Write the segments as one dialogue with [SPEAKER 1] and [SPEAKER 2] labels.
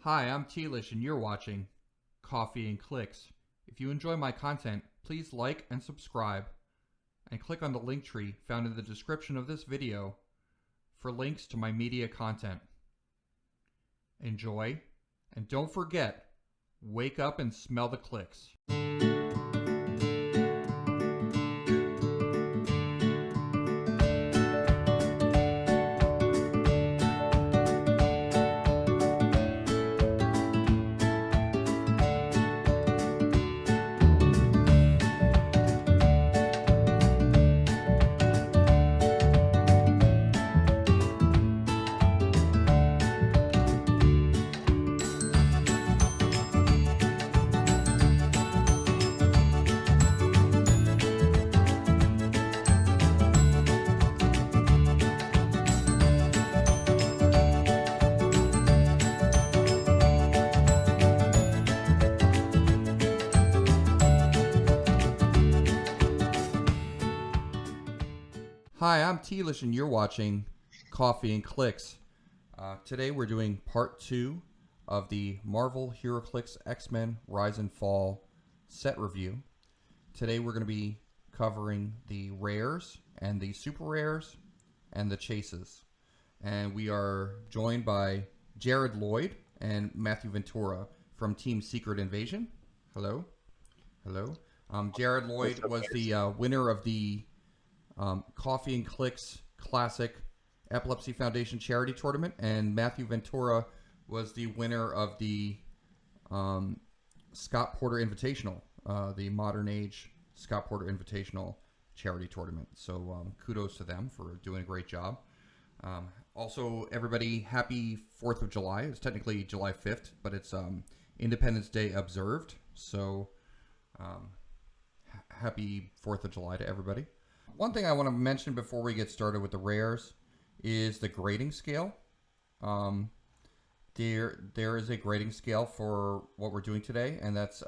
[SPEAKER 1] Hi, I'm Tlish and you're watching Coffee and Clix. If you enjoy my content, please like and subscribe and click on the link tree found in the description of this video for links to my media content. Enjoy, and don't forget, wake up and smell the Clix. Hi, I'm Tlish and you're watching Coffee and Clix. Today we're doing part 2 of the Marvel Heroclix X-Men Rise and Fall set review. Today we're going to be covering the rares and the super rares and the chases. And we are joined by Lloyd and Matthew Ventura from Team Secret Invasion. Hello. Hello. Lloyd was the winner of the Coffee and Clix Classic Epilepsy Foundation Charity Tournament, and Matthew Ventura was the winner of the Scott Porter Invitational, the Modern Age Scott Porter Invitational Charity Tournament. So kudos to them for doing a great job. Also, everybody, happy 4th of July. It's technically July 5th, but it's Independence Day observed. So happy 4th of July to everybody. One thing I want to mention before we get started with the rares is the grading scale. There is a grading scale for what we're doing today, and that's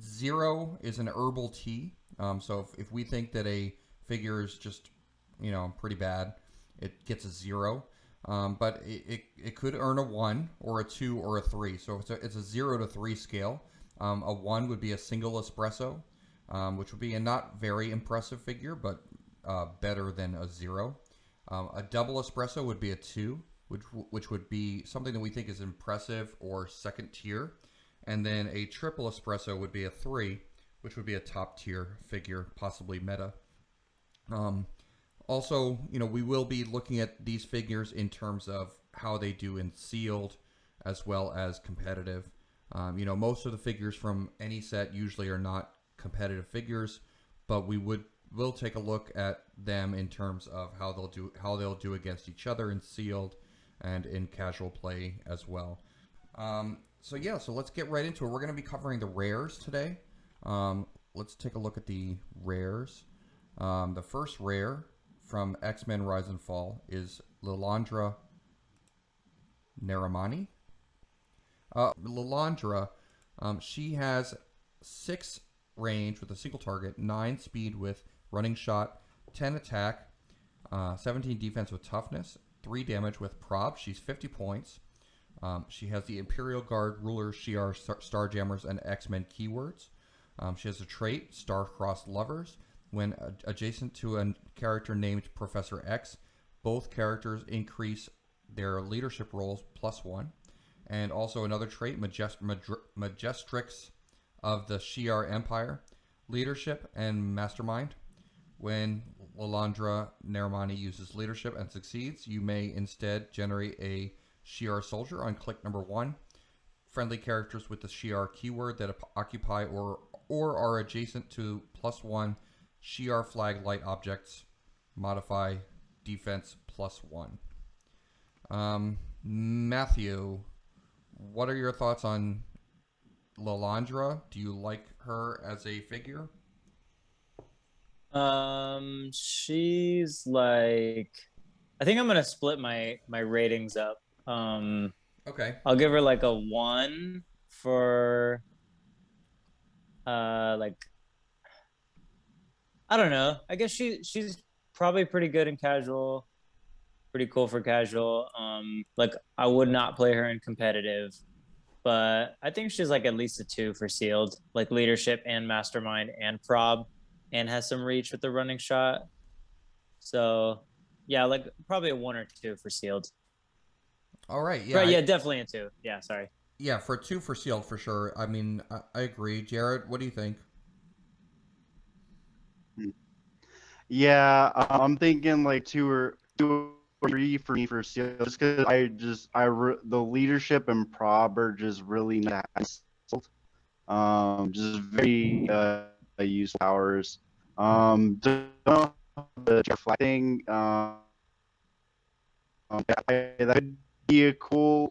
[SPEAKER 1] 0 is an herbal tea. So if we think that a figure is just, pretty bad, it gets a 0. But it could earn a 1 or a 2 or a 3. So it's a 0 to 3 scale. A 1 would be a single espresso. Which would be a not very impressive figure, but better than a 0. A double espresso would be a 2, which would be something that we think is impressive or second tier. And then a triple espresso would be a 3, which would be a top tier figure, possibly meta. Also, we will be looking at these figures in terms of how they do in sealed as well as competitive. Most of the figures from any set usually are not competitive figures, but we'll take a look at them in terms of how they'll do against each other in sealed and in casual play as well. So let's get right into it. We're going to be covering the rares today. Let's take a look at the rares. The first rare from X-Men Rise and Fall is Lilandra Naramani. Lilandra, she has 6 range with a single target, 9 speed with running shot, 10 attack, 17 defense with toughness, 3 damage with prob. She's 50 points. She has the Imperial Guard, Rulers, Shi'ar, Starjammers, and X-Men keywords. She has a trait, Star-Crossed Lovers. When adjacent to a character named Professor X, both characters increase their leadership rolls +1. And also another trait, Majestrix of the Shi'ar Empire, leadership and mastermind. When Lilandra Naramani uses leadership and succeeds, you may instead generate a Shi'ar soldier on click number 1. Friendly characters with the Shi'ar keyword that occupy or are adjacent to +1 Shi'ar flag light objects modify defense +1. Matthew, what are your thoughts on Lilandra? Do you like her as a figure?
[SPEAKER 2] She's like, I think I'm gonna split my ratings up.
[SPEAKER 1] Okay.
[SPEAKER 2] I'll give her like a 1 for like, I don't know. I guess she's probably pretty good in casual, pretty cool for casual. Like I would not play her in competitive, but I think she's like at least a 2 for sealed, like leadership and mastermind and prob, and has some reach with the running shot. So yeah, like probably a 1 or 2 for sealed.
[SPEAKER 1] All right, yeah,
[SPEAKER 2] Right, yeah, definitely a 2. Yeah, sorry.
[SPEAKER 1] yeah, for 2 for sealed for sure. I mean, I agree. Jared, what do you think?
[SPEAKER 3] Yeah, I'm thinking like two or three for me for seal, just because the leadership and prob are just really nice. Just very useful powers. Don't know the reflecting. That could be a cool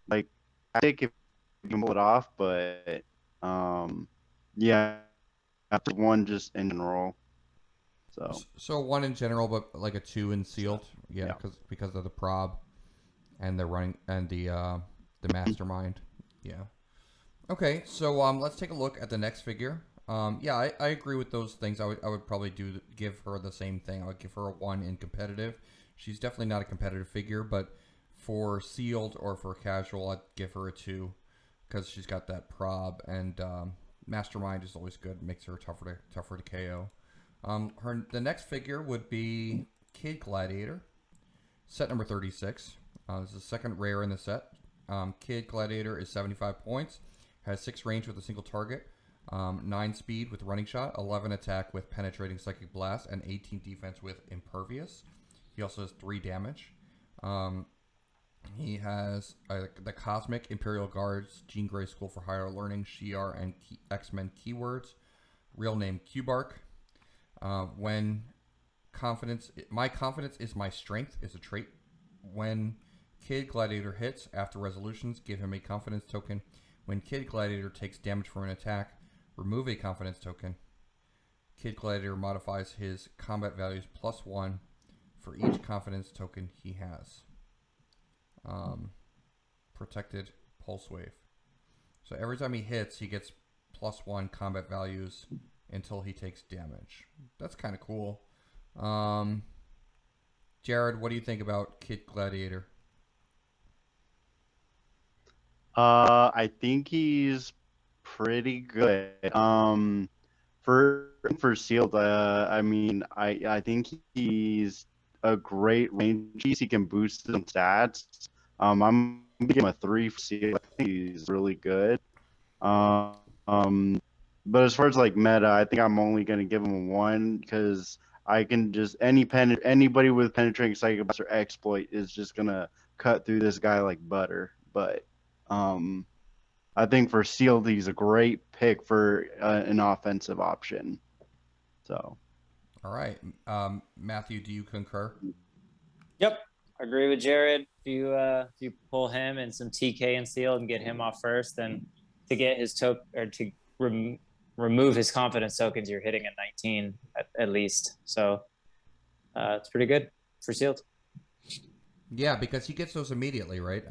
[SPEAKER 3] like tactic if you can pull it off, but yeah, after one just in general. So
[SPEAKER 1] So 1 in general, but like a 2 in
[SPEAKER 3] so
[SPEAKER 1] sealed. Yeah,
[SPEAKER 3] yeah.
[SPEAKER 1] because of the prob and the running and the mastermind. Yeah. Okay, so let's take a look at the next figure. Yeah, I agree with those things. I would probably give her the same thing. I would give her a 1 in competitive. She's definitely not a competitive figure, but for sealed or for casual, I'd give her a 2 because she's got that prob and mastermind is always good. Makes her tougher to KO. The next figure would be Kid Gladiator, set number 36. This is the second rare in the set. Kid Gladiator is 75 points, has 6 range with a single target, 9 speed with running shot, 11 attack with penetrating psychic blast, and 18 defense with impervious. He also has 3 damage. He has the Cosmic Imperial Guards, Jean Grey School for Higher Learning, Shi'ar, and X-Men keywords. Real name Qbark. When my confidence is my strength is a trait. When Kid Gladiator hits, after resolutions, give him a confidence token. When Kid Gladiator takes damage from an attack, remove a confidence token. Kid Gladiator modifies his combat values +1 for each confidence token he has. Protected Pulse Wave. So every time he hits, he gets +1 combat values until he takes damage. That's kind of cool. Jared, what do you think about Kid Gladiator?
[SPEAKER 3] I think he's pretty good. For sealed, I mean, I think he's a great range piece. He can boost some stats. I'm gonna give him a 3 for sealed. I think he's really good. Um, but as far as like meta, I think I'm only gonna give him a 1 because I can just anybody with penetrating psychic blast or exploit is just gonna cut through this guy like butter. But um, I think for sealed, he's a great pick for an offensive option. So,
[SPEAKER 1] All right. Matthew, do you concur?
[SPEAKER 2] Yep, I agree with Jared. If you pull him and some TK and seal and get him off first, then to get his token or to remove his confidence tokens, you're hitting at 19 at least. So it's pretty good for sealed.
[SPEAKER 1] Yeah, because he gets those immediately, right?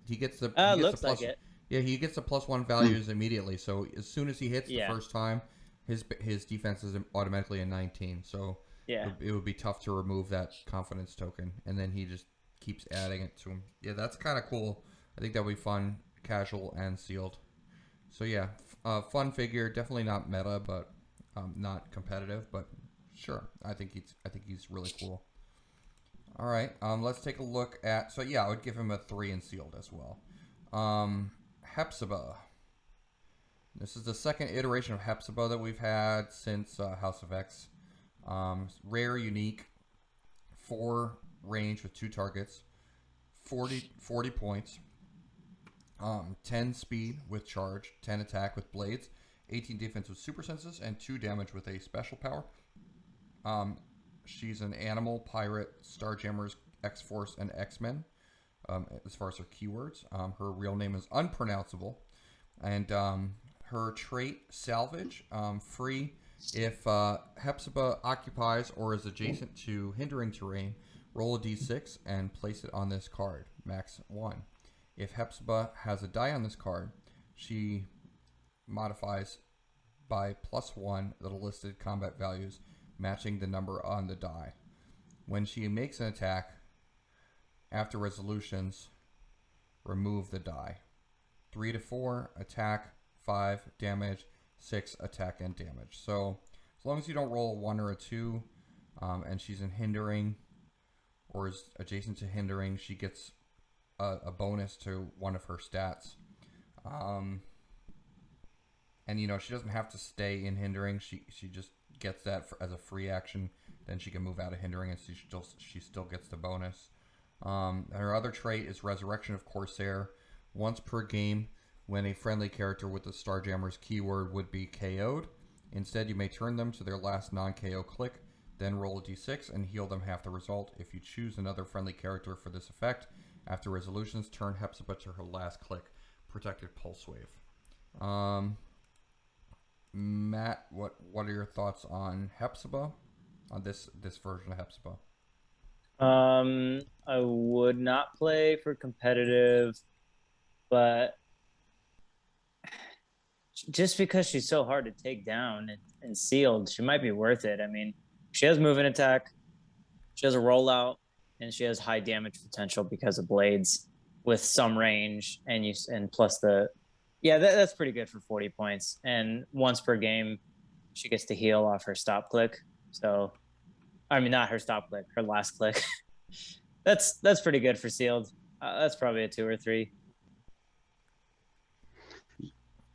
[SPEAKER 1] He gets
[SPEAKER 2] Looks
[SPEAKER 1] the plus.
[SPEAKER 2] like it.
[SPEAKER 1] Yeah, he gets the +1 values immediately. So as soon as he hits the
[SPEAKER 2] Yeah.
[SPEAKER 1] first time, his defense is automatically a 19. So
[SPEAKER 2] Yeah.
[SPEAKER 1] it would be tough to remove that confidence token, and then he just keeps adding it to him. Yeah, that's kind of cool. I think that would be fun, casual and sealed. So yeah, fun figure. Definitely not meta, but not competitive. But sure, I think he's really cool. All right, let's take a look at. So yeah, I would give him a 3 in sealed as well. Hepziba. This is the second iteration of Hepziba that we've had since House of X. Rare, unique, 4 range with 2 targets, 40 points, 10 speed with charge, 10 attack with blades, 18 defense with super senses, and 2 damage with a special power. She's an animal, pirate, Starjammers, X-Force, and X-Men. As far as her keywords, her real name is unpronounceable, and her trait salvage, free if Hepziba occupies or is adjacent to hindering terrain. Roll a d6 and place it on this card, max 1. If Hepziba has a die on this card, she modifies by +1 the listed combat values, matching the number on the die. When she makes an attack, after resolutions, remove the die. 3 to 4, attack, 5, damage, 6, attack and damage. So as long as you don't roll a 1 or a 2, and she's in hindering or is adjacent to hindering, she gets a bonus to one of her stats. And you know, she doesn't have to stay in hindering. She just gets that as a free action. Then she can move out of hindering, and she still gets the bonus. Her other trait is Resurrection of Corsair. Once per game, when a friendly character with the Starjammer's keyword would be KO'd, instead you may turn them to their last non-KO click, then roll a d6 and heal them half the result. If you choose another friendly character for this effect, after resolutions, turn Hepziba to her last click. Protected Pulse Wave. Matt, what are your thoughts on Hepziba? On this version of Hepziba?
[SPEAKER 2] I would not play for competitive, but just because she's so hard to take down and sealed, she might be worth it. I mean, she has move and attack, she has a rollout, and she has high damage potential because of blades with some range, and plus that's pretty good for 40 points. And once per game, she gets to heal off her stop click. So, I mean, not her stop click, her last click. That's pretty good for sealed. That's probably a 2 or 3.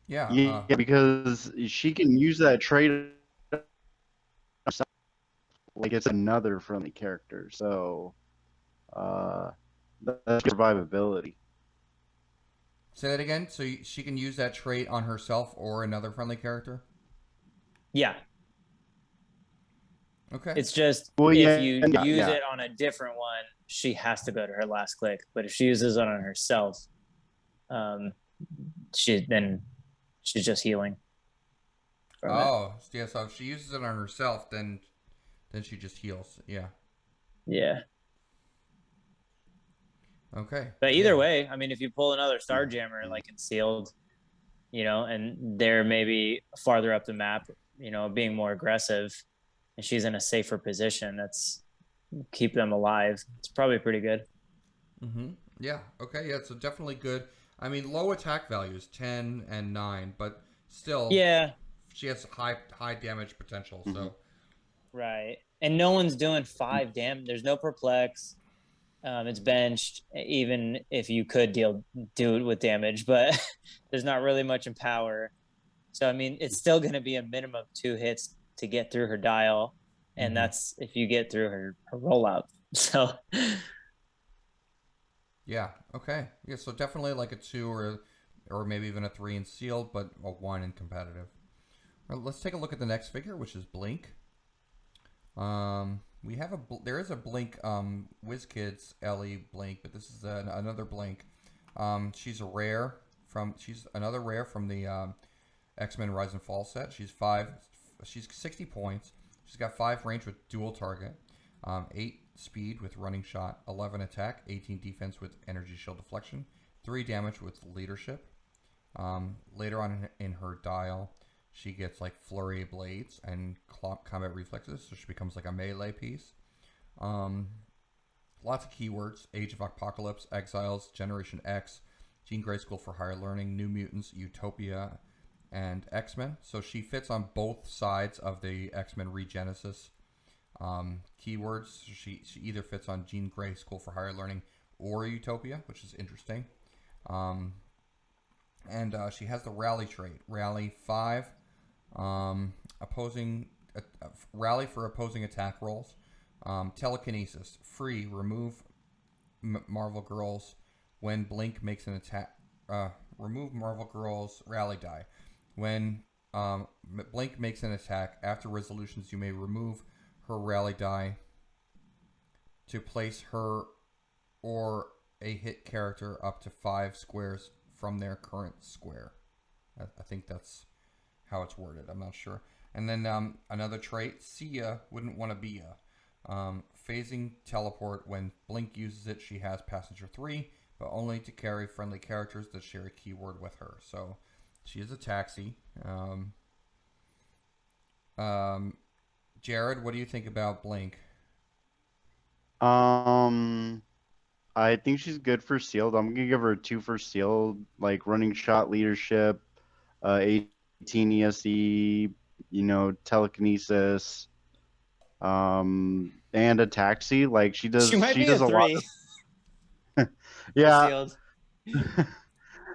[SPEAKER 3] Yeah, because she can use that trait like it's another friendly character. So that's survivability.
[SPEAKER 1] Say that again. So she can use that trait on herself or another friendly character?
[SPEAKER 2] Yeah.
[SPEAKER 1] Okay.
[SPEAKER 2] It's just if you use it on a different one, she has to go to her last click. But if she uses it on herself, she's just healing.
[SPEAKER 1] Oh, yeah. So if she uses it on herself, then she just heals. Yeah.
[SPEAKER 2] Yeah.
[SPEAKER 1] Okay.
[SPEAKER 2] But either way, I mean, if you pull another Starjammer like in sealed, you know, and they're maybe farther up the map, you know, being more aggressive, and she's in a safer position, that's keep them alive. It's probably pretty good.
[SPEAKER 1] Mm-hmm. Yeah. Okay. Yeah. So definitely good. I mean, low attack values, 10 and 9, but still,
[SPEAKER 2] yeah,
[SPEAKER 1] she has high damage potential. So
[SPEAKER 2] right. And no one's doing 5 damage. There's no perplex. It's benched, even if you could do it with damage, but there's not really much in power. So, I mean, it's still going to be a minimum 2 hits to get through her dial. And that's if you get through her rollout. So,
[SPEAKER 1] yeah. Okay. Yeah. So definitely like a 2 or maybe even a 3 in sealed, but a 1 in competitive. All right, let's take a look at the next figure, which is Blink. There is a Blink WizKids Ellie Blink, but this is another Blink. She's another rare from the X-Men Rise and Fall set. She's 60 points. She's got 5 range with dual target, 8 speed with running shot, 11 attack, 18 defense with energy shield deflection, 3 damage with leadership. Later on in her dial, she gets like flurry of blades and combat reflexes, so she becomes like a melee piece. Lots of keywords: Age of Apocalypse, Exiles, Generation X, Jean Grey School for Higher Learning, New Mutants, Utopia, and X-Men. So she fits on both sides of the X-Men Regenesis keywords. She either fits on Jean Grey School for Higher Learning or Utopia, which is interesting. And she has the Rally trait. Rally 5. Rally for opposing attack rolls. Telekinesis. Free. Remove Marvel Girls when Blink makes an attack. Remove Marvel Girls rally die. When Blink makes an attack, after resolutions, you may remove her rally die to place her or a hit character up to 5 squares from their current square. I think that's how it's worded. I'm not sure. And then another trait, Sia wouldn't want to be a phasing teleport. When Blink uses it, she has passenger 3, but only to carry friendly characters that share a keyword with her. So she is a taxi. Jared, what do you think about Blink?
[SPEAKER 3] I think she's good for sealed. I'm gonna give her a 2 for sealed, like running shot, leadership, 18 ESE, telekinesis, and a taxi. Like
[SPEAKER 2] She might
[SPEAKER 3] she
[SPEAKER 2] be a
[SPEAKER 3] does a lot
[SPEAKER 2] 3
[SPEAKER 3] of,
[SPEAKER 2] for
[SPEAKER 3] yeah.
[SPEAKER 2] sealed.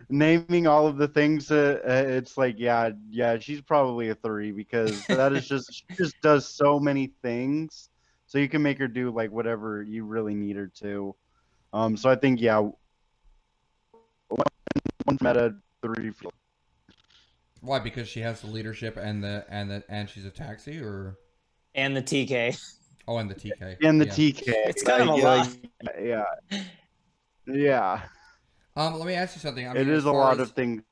[SPEAKER 3] Naming all of the things, it's like, yeah, she's probably a 3 because that is just she just does so many things. So you can make her do like whatever you really need her to. So I think one meta 3.
[SPEAKER 1] Why? Because she has the leadership and she's a taxi, or
[SPEAKER 2] And the TK.
[SPEAKER 1] oh, and the TK.
[SPEAKER 3] And the
[SPEAKER 1] Yeah.
[SPEAKER 3] TK,
[SPEAKER 2] It's kind of a lot.
[SPEAKER 3] yeah, yeah.
[SPEAKER 1] Let me ask you something. I
[SPEAKER 3] It
[SPEAKER 1] mean,
[SPEAKER 3] is a lot of things.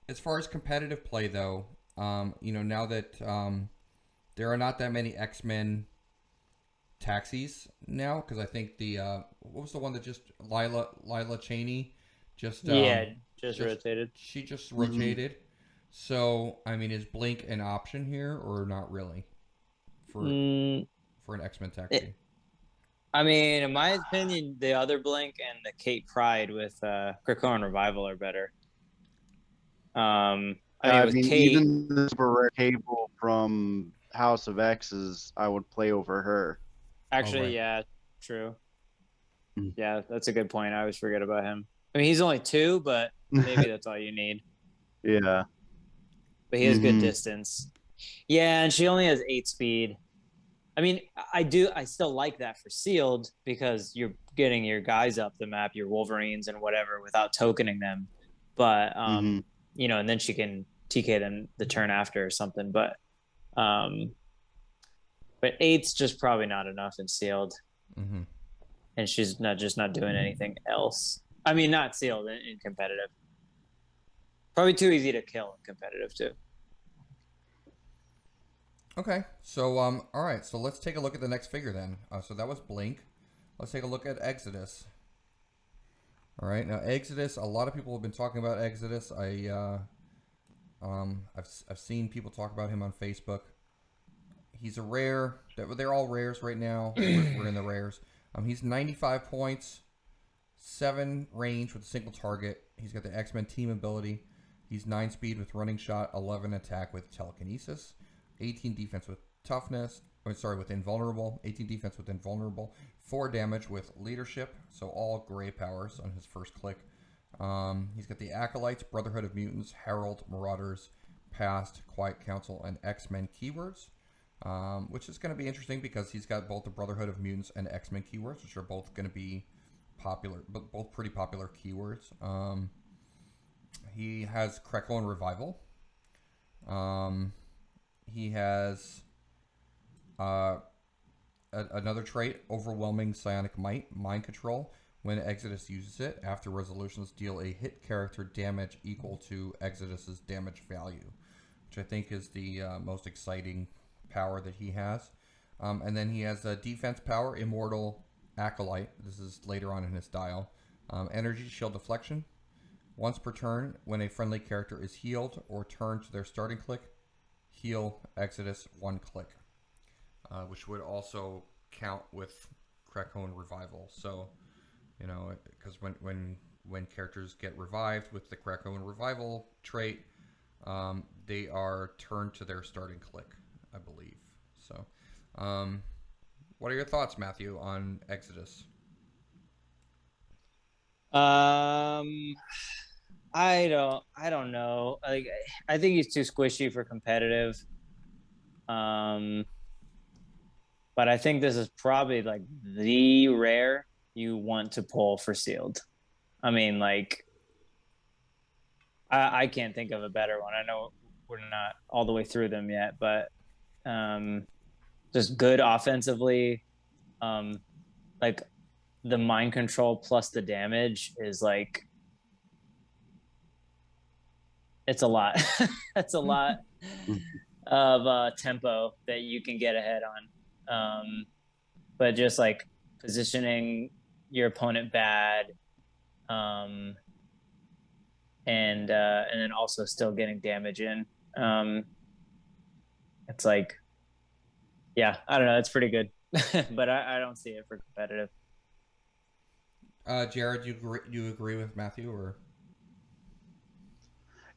[SPEAKER 1] as far as competitive play, though, now that there are not that many X-Men taxis now, because I think the what was the one that just Lila Cheney just
[SPEAKER 2] Yeah, just rotated.
[SPEAKER 1] She just rotated. So I mean, is Blink an option here or not really for an X-Men taxi?
[SPEAKER 2] I mean, in my opinion, the other Blink and the Kate Pride with Krakoan Revival are better. I mean, with Kate,
[SPEAKER 3] even the super rare cable from House of X's, I would play over her.
[SPEAKER 2] actually,
[SPEAKER 1] right.
[SPEAKER 2] yeah, true. Yeah, that's a good point. I always forget about him. I mean, he's only 2, but maybe that's all you need.
[SPEAKER 3] Yeah.
[SPEAKER 2] But he has good distance. Yeah, and she only has 8 speed. I mean, I still like that for sealed because you're getting your guys up the map, your Wolverines and whatever, without tokening them. But and then she can TK them the turn after or something. But 8's just probably not enough in sealed. And she's not doing anything else. I mean, not sealed in competitive. Probably too easy to kill in competitive too.
[SPEAKER 1] Okay, so all right, so let's take a look at the next figure then. So that was Blink. Let's take a look at Exodus. All right, now Exodus. A lot of people have been talking about Exodus. I've seen people talk about him on Facebook. He's a rare. They're all rares right now. We're in the rares. He's 95 points, 7 range with a single target. He's got the X-Men team ability. He's 9 speed with running shot, 11 attack with telekinesis, 18 defense with toughness. With invulnerable. 18 defense with invulnerable. 4 damage with leadership. So all gray powers on his first click. He's got the Acolytes, Brotherhood of Mutants, Herald, Marauders, Past, Quiet Council, and X-Men keywords. Which is going to be interesting because he's got both the Brotherhood of Mutants and X-Men keywords, which are both going to be popular, but both pretty popular keywords. He has Krakoan Revival. He has another trait, Overwhelming Psionic Might, Mind Control. When Exodus uses it, after resolutions, deal a hit character damage equal to Exodus's damage value, which I think is the most exciting power that he has. And then he has a defense power, Immortal Acolyte. This is later on in his dial. Energy Shield Deflection. Once per turn, when a friendly character is healed or turned to their starting click, heal Exodus 1 click. Which would also count with Krakoan Revival. So, because when characters get revived with the Krakoan Revival trait, they are turned to their starting click, I believe. So, what are your thoughts, Matthew, on Exodus?
[SPEAKER 2] I don't know. Like, I think he's too squishy for competitive. But I think this is probably like the rare you want to pull for sealed. I mean, like, I can't think of a better one. I know we're not all the way through them yet, but just good offensively. Like the mind control plus the damage is like, it's a lot. That's a lot of tempo that you can get ahead on. But just like positioning your opponent bad, and then also still getting damage in. It's like, yeah, I don't know. It's pretty good. but I don't see it for competitive.
[SPEAKER 1] Jared, you agree with Matthew or?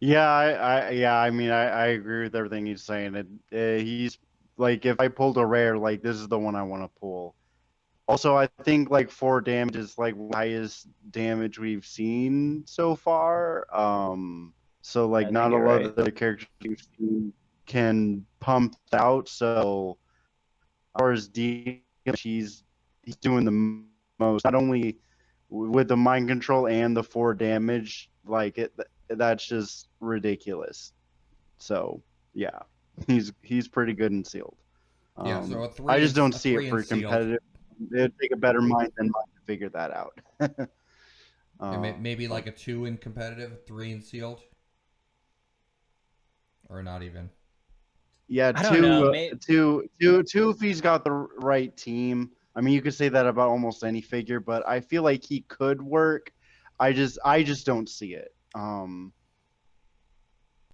[SPEAKER 3] Yeah, I mean, I agree with everything he's saying. He's like, if I pulled a rare, like this is the one I want to pull. Also, I think like 4 damage is like highest damage we've seen so far. So like
[SPEAKER 2] I think
[SPEAKER 3] not a
[SPEAKER 2] you're
[SPEAKER 3] lot
[SPEAKER 2] right.
[SPEAKER 3] of the characters we've seen can pump out. So as far as damage, he's doing the most. Not only with the mind control and the 4 damage, like that's just ridiculous. So yeah, he's pretty good and sealed.
[SPEAKER 1] Yeah, so
[SPEAKER 3] I just don't
[SPEAKER 1] a
[SPEAKER 3] see it
[SPEAKER 1] three and
[SPEAKER 3] for
[SPEAKER 1] sealed.
[SPEAKER 3] competitive. It'd take a better mind than mine to figure that out.
[SPEAKER 1] And maybe like a 2 in competitive, 3 in sealed, or not even.
[SPEAKER 3] Yeah,
[SPEAKER 2] I don't know.
[SPEAKER 3] two. If he's got the right team, I mean, you could say that about almost any figure, but I feel like he could work. I just don't see it.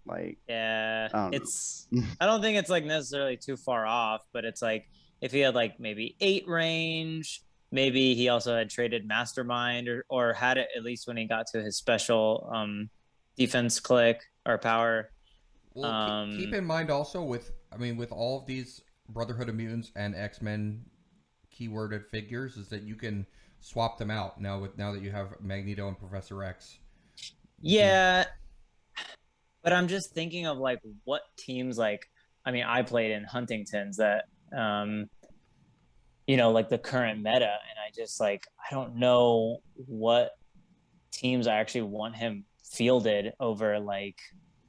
[SPEAKER 3] Like
[SPEAKER 2] Yeah,
[SPEAKER 3] I don't
[SPEAKER 2] it's.
[SPEAKER 3] know.
[SPEAKER 2] I don't think it's like necessarily too far off, but it's like if he had like maybe 8 range, maybe he also had traded Mastermind or had it at least when he got to his special defense click or power.
[SPEAKER 1] Well, keep in mind also with all of these Brotherhood of Mutants and X-Men keyworded figures is that you can swap them out now that you have Magneto and Professor X.
[SPEAKER 2] Yeah, but I'm just thinking of like what teams like. I mean, I played in Huntington's that like the current meta, and I just like I don't know what teams I actually want him fielded over like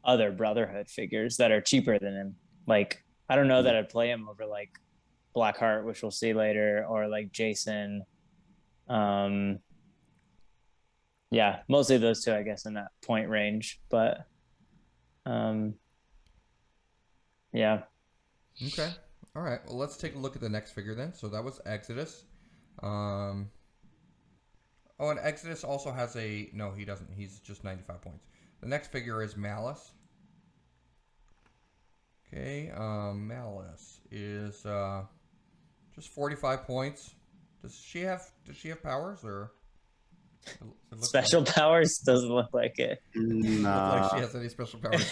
[SPEAKER 2] other Brotherhood figures that are cheaper than him. Like I don't know that I'd play him over like Blackheart, which we'll see later, or like Jason. Um, yeah, mostly those two, I guess, in that point range. But um, yeah,
[SPEAKER 1] Okay. All right. Well, let's take a look at the next figure then. So that was Exodus. Um, oh, and Exodus also has a... No, he doesn't. He's just 95 points. The next figure is Malice. Okay. Malice is just 45 points. Does she have powers or...
[SPEAKER 2] special powers doesn't look like it.
[SPEAKER 1] It doesn't look like she
[SPEAKER 3] Nah.
[SPEAKER 1] has any special powers.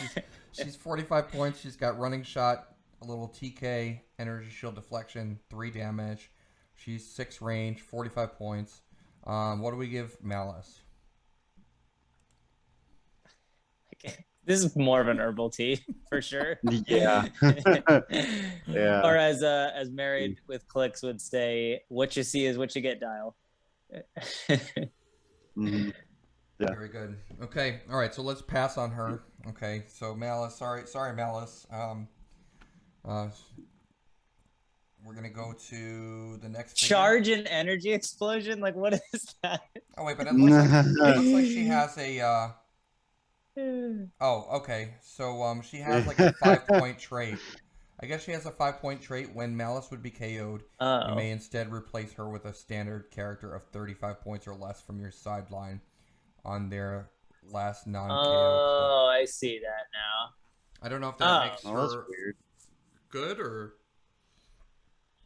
[SPEAKER 1] She's 45 points. She's got running shot, a little TK, energy shield deflection, 3 damage. She's 6 range, 45 points. What do we give Malice?
[SPEAKER 2] This is more of an herbal tea for sure.
[SPEAKER 3] Yeah. Yeah.
[SPEAKER 2] Or as married with Clix would say, what you see is what you get, dial.
[SPEAKER 3] Mhm. Yeah.
[SPEAKER 1] Very good. Okay. All right. So let's pass on her. Okay. So Malice. Sorry, Malice. We're gonna go to the next figure.
[SPEAKER 2] Charge and energy explosion. Like what is that?
[SPEAKER 1] Oh wait, but it looks like she has a. Oh, okay. So she has like a 5-point trait. I guess she has a 5-point trait. When Malice would be KO'd, you may instead replace her with a standard character of 35 points or less from your sideline on their last non-KO.
[SPEAKER 2] Oh, I see that now.
[SPEAKER 1] I don't know if that makes
[SPEAKER 3] that's
[SPEAKER 1] her
[SPEAKER 3] weird.
[SPEAKER 1] good or.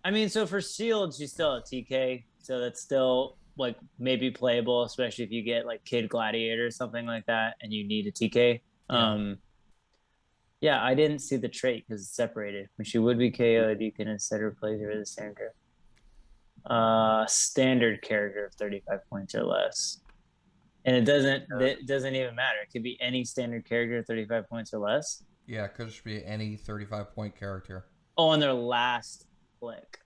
[SPEAKER 2] I mean, so for sealed, she's still a TK, so that's still like maybe playable, especially if you get like Kid Gladiator or something like that, and you need a TK.
[SPEAKER 1] Yeah.
[SPEAKER 2] Yeah, I didn't see the trait because it's separated. When she would be KO'd, you can instead replace her with a standard character of 35 points or less. And it doesn't even matter. It could be any standard character of 35 points or less.
[SPEAKER 1] Yeah, it could just be any 35-point character.
[SPEAKER 2] Oh, on their last click.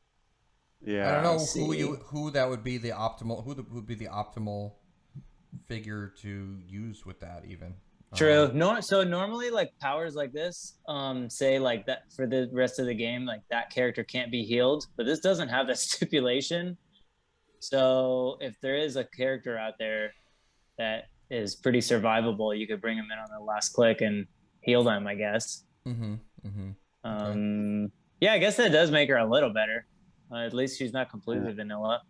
[SPEAKER 3] Yeah.
[SPEAKER 1] I don't know who that would be the optimal would be the optimal figure to use with that even.
[SPEAKER 2] True. No, so normally like powers like this, say like that for the rest of the game, like that character can't be healed, but this doesn't have that stipulation. So if there is a character out there that is pretty survivable, you could bring him in on the last click and heal them, I guess.
[SPEAKER 1] Okay.
[SPEAKER 2] Yeah, I guess that does make her a little better. At least she's not completely vanilla.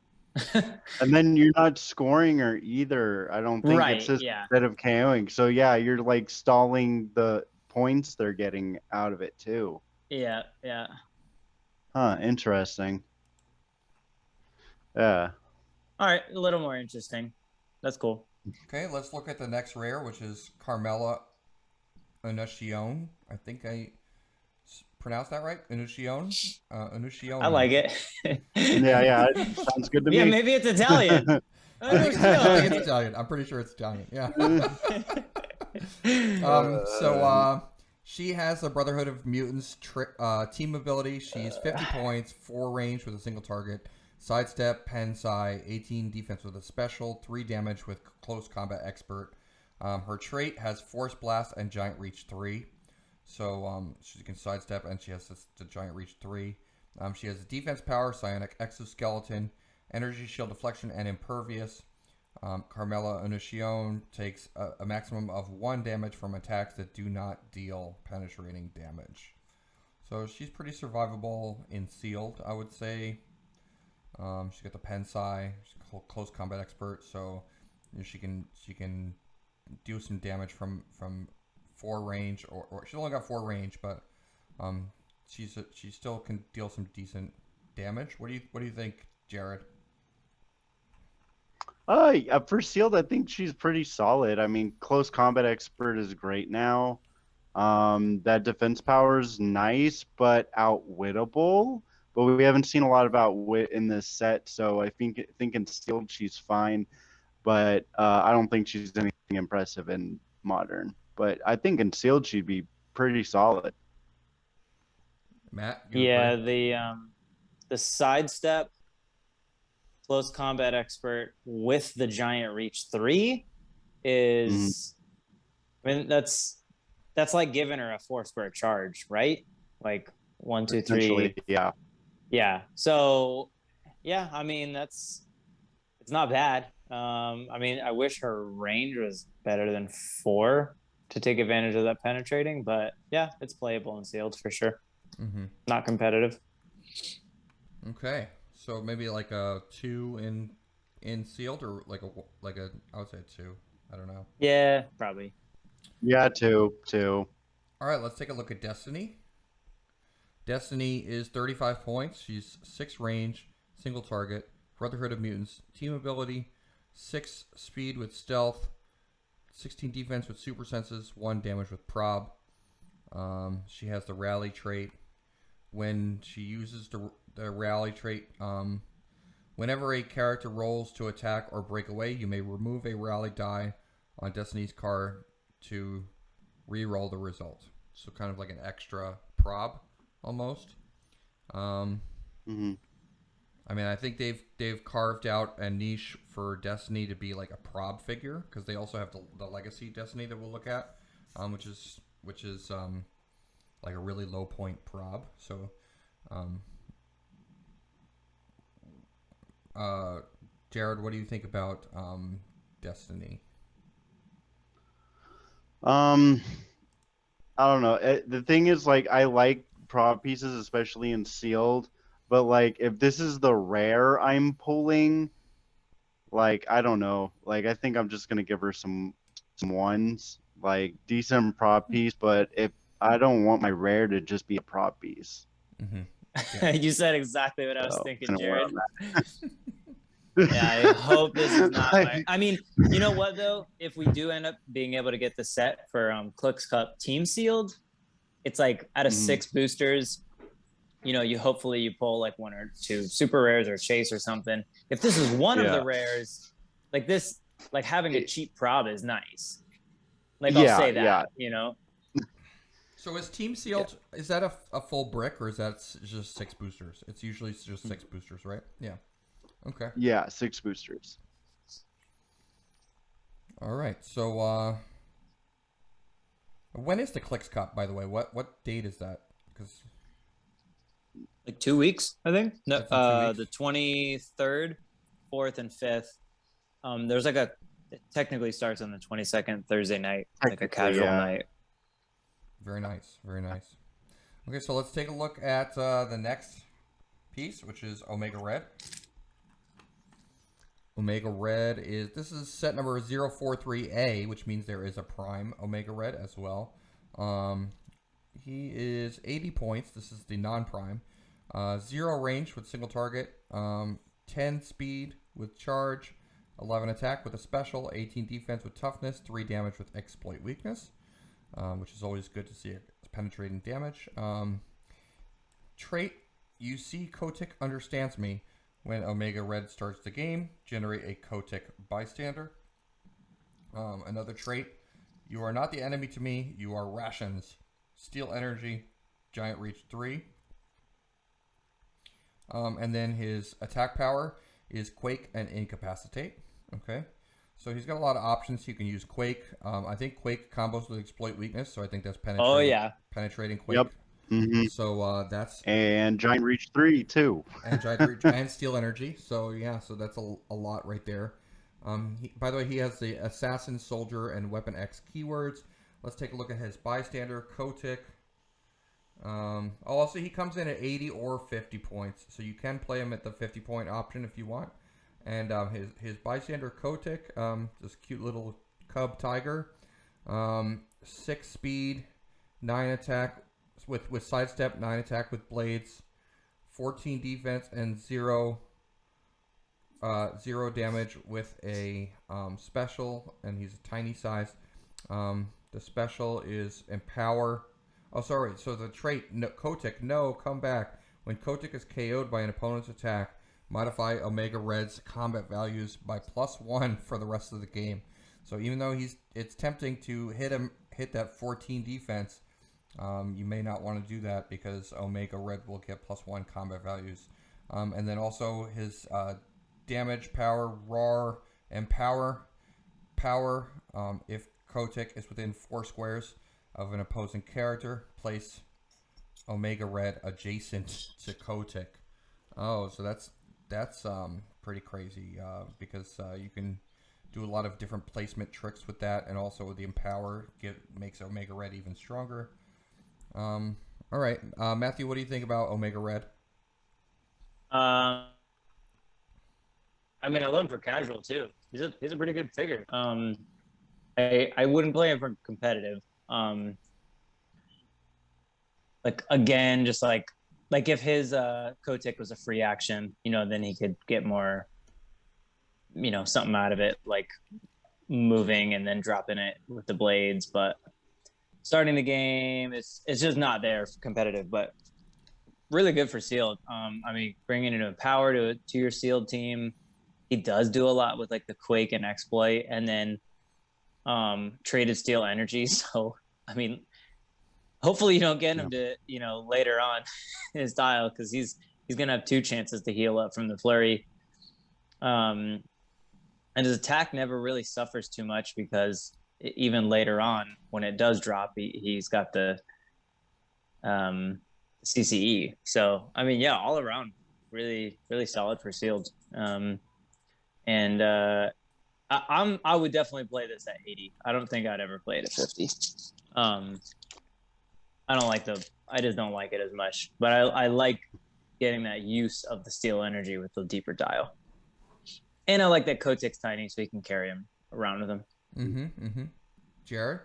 [SPEAKER 3] And then you're not scoring her either. I don't think
[SPEAKER 2] Right,
[SPEAKER 3] it's just
[SPEAKER 2] yeah.
[SPEAKER 3] instead of KOing. So yeah, you're like stalling the points they're getting out of it too.
[SPEAKER 2] Yeah.
[SPEAKER 3] Huh, interesting. Yeah.
[SPEAKER 2] All right, a little more interesting. That's cool.
[SPEAKER 1] Okay, let's look at the next rare, which is Carmella Anesthesione. I think I pronounced that right. Anesthesione.
[SPEAKER 2] I
[SPEAKER 1] Anesthesione.
[SPEAKER 2] like it.
[SPEAKER 3] Yeah. Sounds good to
[SPEAKER 2] Yeah,
[SPEAKER 3] me.
[SPEAKER 2] maybe it's Italian.
[SPEAKER 1] I think it's Italian. I'm pretty sure it's Italian. Yeah. She has a Brotherhood of Mutants team ability. She's 50 points, 4 range with a single target, sidestep, pen psi, 18 defense with a special, 3 damage with close combat expert. Her trait has Force Blast and Giant Reach 3. So she can sidestep and she has the Giant Reach 3. She has defense power, psionic exoskeleton, energy shield deflection, and impervious. Carmella Anesthesione takes a maximum of 1 damage from attacks that do not deal penetrating damage. So she's pretty survivable in sealed, I would say. She's got the pen psi, she's close combat expert, so she can do some damage from 4 range, or she's only got 4 range, but she still can deal some decent damage. What do you think, Jared?
[SPEAKER 3] For sealed, I think she's pretty solid. I mean, close combat expert is great now. That defense power is nice, but outwittable. But we haven't seen a lot of outwit in this set, so I think in sealed she's fine. But I don't think she's anything impressive in modern. But I think in sealed she'd be pretty solid.
[SPEAKER 1] Matt?
[SPEAKER 2] Yeah, the sidestep, close combat expert with the Giant Reach 3 is, I mean, that's like giving her a 4-square charge, right? Like 1, 2, 3. Yeah. So, yeah, I mean, it's not bad. I mean, I wish her range was better than 4 to take advantage of that penetrating, but yeah, it's playable and sealed for sure.
[SPEAKER 1] Mm-hmm.
[SPEAKER 2] Not competitive.
[SPEAKER 1] Okay, so maybe like a 2 in sealed, or like a I would say a 2. I don't know.
[SPEAKER 2] Yeah, probably.
[SPEAKER 3] Yeah, 2.
[SPEAKER 1] All right, let's take a look at Destiny. Destiny is 35 points. She's 6 range, single target, Brotherhood of Mutants, team ability, 6 speed with stealth, 16 defense with super senses, 1 damage with prob. She has the rally trait. When she uses the rally trait, whenever a character rolls to attack or break away, you may remove a rally die on Destiny's card to re-roll the result. So kind of like an extra prob almost. I mean, I think they've carved out a niche for Destiny to be like a prob figure, because they also have the Legacy Destiny that we'll look at, which is like a really low point prob. So, Jared, what do you think about Destiny?
[SPEAKER 3] I don't know. The thing is, like, I like prob pieces, especially in sealed. But like, if this is the rare I'm pulling, like, I don't know. Like, I think I'm just gonna give her some ones, like decent prop piece. But if I don't want my rare to just be a prop piece.
[SPEAKER 2] Yeah. You said exactly what I was thinking, Jared. Yeah, I hope this is not I mean, you know what though? If we do end up being able to get the set for Clix Cup team sealed, it's like out of 6 boosters, you know, you pull like 1 or 2 super rares or chase or something. If this is one of the rares, like this, like having a cheap prob is nice. Like I'll say that, you know.
[SPEAKER 1] So is team sealed? Is that a full brick, or is that just 6 boosters? It's usually just 6 boosters, right? Yeah. Okay.
[SPEAKER 3] Yeah, 6 boosters.
[SPEAKER 1] All right. So when is the Clix Cup, by the way? What date is that? Because
[SPEAKER 2] like 2 weeks, I think. No,
[SPEAKER 1] 2 weeks?
[SPEAKER 2] The 23rd, 4th, and 5th. There's like it technically starts on the 22nd, Thursday night, like a casual night.
[SPEAKER 1] Very nice. Very nice. Okay, so let's take a look at the next piece, which is Omega Red. Omega Red this is set number 043A, which means there is a prime Omega Red as well. He is 80 points. This is the non-prime. 0 range with single target. 10 speed with charge, 11 attack with a special, 18 defense with toughness, 3 damage with exploit weakness, which is always good to see it penetrating damage. Trait, you see Kotick understands me. When Omega Red starts the game, generate a Kotick bystander. Another trait, you are not the enemy to me, you are rations. Steal energy, giant reach 3. And then his attack power is Quake and Incapacitate. Okay, so he's got a lot of options. You can use Quake. I think Quake combos with exploit weakness, so I think that's penetrating.
[SPEAKER 2] Oh yeah,
[SPEAKER 1] penetrating Quake.
[SPEAKER 3] Yep. Mm-hmm.
[SPEAKER 1] So that's
[SPEAKER 3] and giant reach 3 too.
[SPEAKER 1] and giant reach and steal energy. So yeah, so that's a lot right there. By the way, he has the assassin, soldier, and weapon X keywords. Let's take a look at his bystander, Kotick. Also, he comes in at 80 or 50 points, so you can play him at the 50-point option if you want. And his bystander, Kotick, this cute little cub tiger, 6 speed, 9 attack with sidestep, 9 attack with blades, 14 defense, and 0 damage with a special, and he's a tiny size. The special is Empower. Oh, sorry. So the trait, Kotick, come back. When Kotick is KO'd by an opponent's attack, modify Omega Red's combat values by +1 for the rest of the game. So even though it's tempting to hit that 14 defense, you may not want to do that because Omega Red will get +1 combat values. And then also his damage, power, roar, and power. If Kotick is within 4 squares of an opposing character, place Omega Red adjacent to Kotick. Oh, so that's pretty crazy because you can do a lot of different placement tricks with that, and also with the Empower makes Omega Red even stronger. All right, Matthew, what do you think about Omega Red?
[SPEAKER 2] I mean, I love him for casual too. He's a pretty good figure. I wouldn't play him for competitive. Like again, just like if his Kotick was a free action, then he could get more, something out of it, like moving and then dropping it with the blades. But starting the game, it's just not there for competitive. But really good for sealed. I mean, bringing in a power to your sealed team, he does do a lot with like the Quake and exploit, and then traded steal energy. So I mean, hopefully you don't get him to later on in his dial, because he's gonna have 2 chances to heal up from the flurry. And his attack never really suffers too much, because even later on when it does drop, he's got the CCE. So I mean, yeah, all around really solid for sealed. I would definitely play this at 80. I don't think I'd ever play it at 50. I just don't like it as much, but I like getting that use of the steal energy with the deeper dial. And I like that Kotick's tiny, so he can carry him around with him.
[SPEAKER 1] Jared?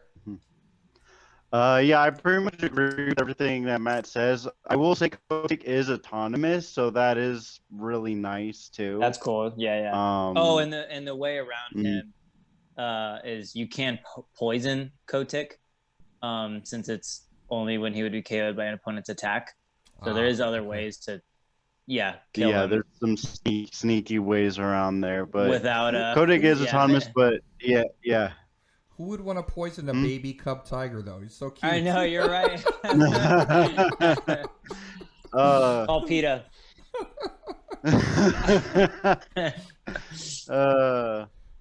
[SPEAKER 3] Yeah, I pretty much agree with everything that Matt says. I will say Kotick is autonomous, so that is really nice too.
[SPEAKER 2] That's cool. Yeah. And the way around him is you can poison Kotick, since it's only when he would be KO'd by an opponent's attack. So there is other ways to, kill him.
[SPEAKER 3] There's some sneaky ways around there, but
[SPEAKER 2] without
[SPEAKER 3] Kotick is autonomous, but yeah.
[SPEAKER 1] Who would want to poison a baby cub tiger, though? He's so cute.
[SPEAKER 2] I know, you're right. Call PETA.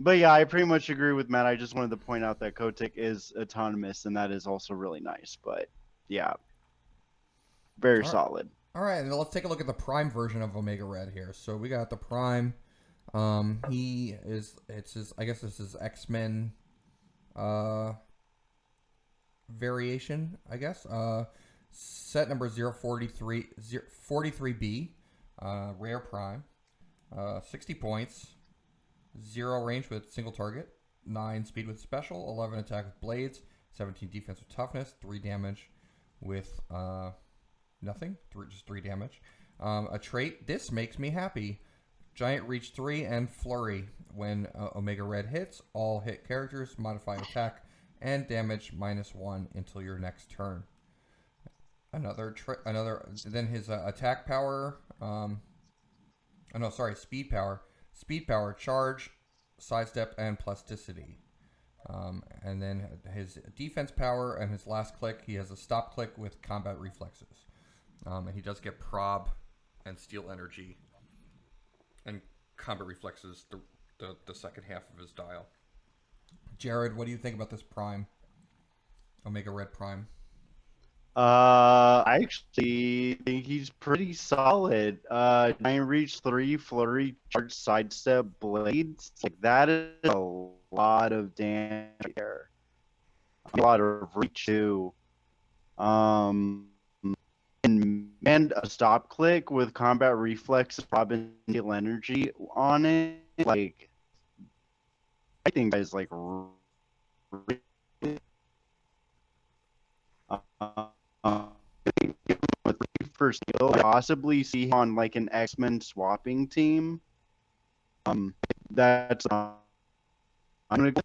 [SPEAKER 3] But yeah, I pretty much agree with Matt. I just wanted to point out that Kotick is autonomous, and that is also really nice. But yeah, very solid.
[SPEAKER 1] All right, and let's take a look at the Prime version of Omega Red here. So we got the Prime. It's his, I guess this is X-Men variation, I guess. Set number 43B, rare Prime, 60 points, 0 range with single target, 9 speed with special, 11 attack with blades, 17 defense with toughness, 3 damage with nothing, just 3 damage. A trait, this makes me happy. Giant Reach 3, and Flurry. When Omega Red hits, all hit characters modify attack and damage -1 until your next turn. Then his attack power. Speed power. Speed power, charge, sidestep, and plasticity. And then his defense power and his last click, he has a stop click with combat reflexes. And he does get prob and steel energy and combat reflexes the second half of his dial. Jared, what do you think about this Prime? Omega Red Prime?
[SPEAKER 3] I actually think he's pretty solid. Giant Reach 3, Flurry, Charge, Sidestep, Blades. Like, that is a lot of damage there. A lot of reach, too. And a stop click with combat reflex, Robin Steel Energy on it. Like, I think that is, like, really for skill, possibly see him on like an X-Men swapping team. That's I'm gonna go.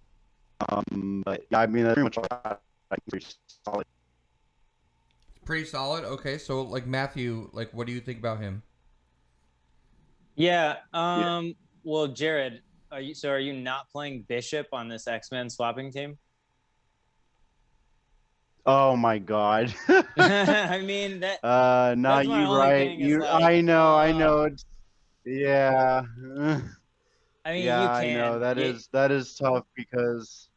[SPEAKER 3] But yeah, I mean that's pretty much all I think. Pretty solid.
[SPEAKER 1] Pretty solid. Okay, so like Matthew, like what do you think about him?
[SPEAKER 2] Yeah. Well, Jared, are you not playing Bishop on this X-Men swapping team?
[SPEAKER 3] Oh my god.
[SPEAKER 2] I mean that.
[SPEAKER 3] No,
[SPEAKER 2] That's my
[SPEAKER 3] you
[SPEAKER 2] only
[SPEAKER 3] right.
[SPEAKER 2] thing is
[SPEAKER 3] You,
[SPEAKER 2] like,
[SPEAKER 3] I know. It's, yeah.
[SPEAKER 2] I mean,
[SPEAKER 3] Yeah,
[SPEAKER 2] you
[SPEAKER 3] I know.
[SPEAKER 2] can.
[SPEAKER 3] That is tough because.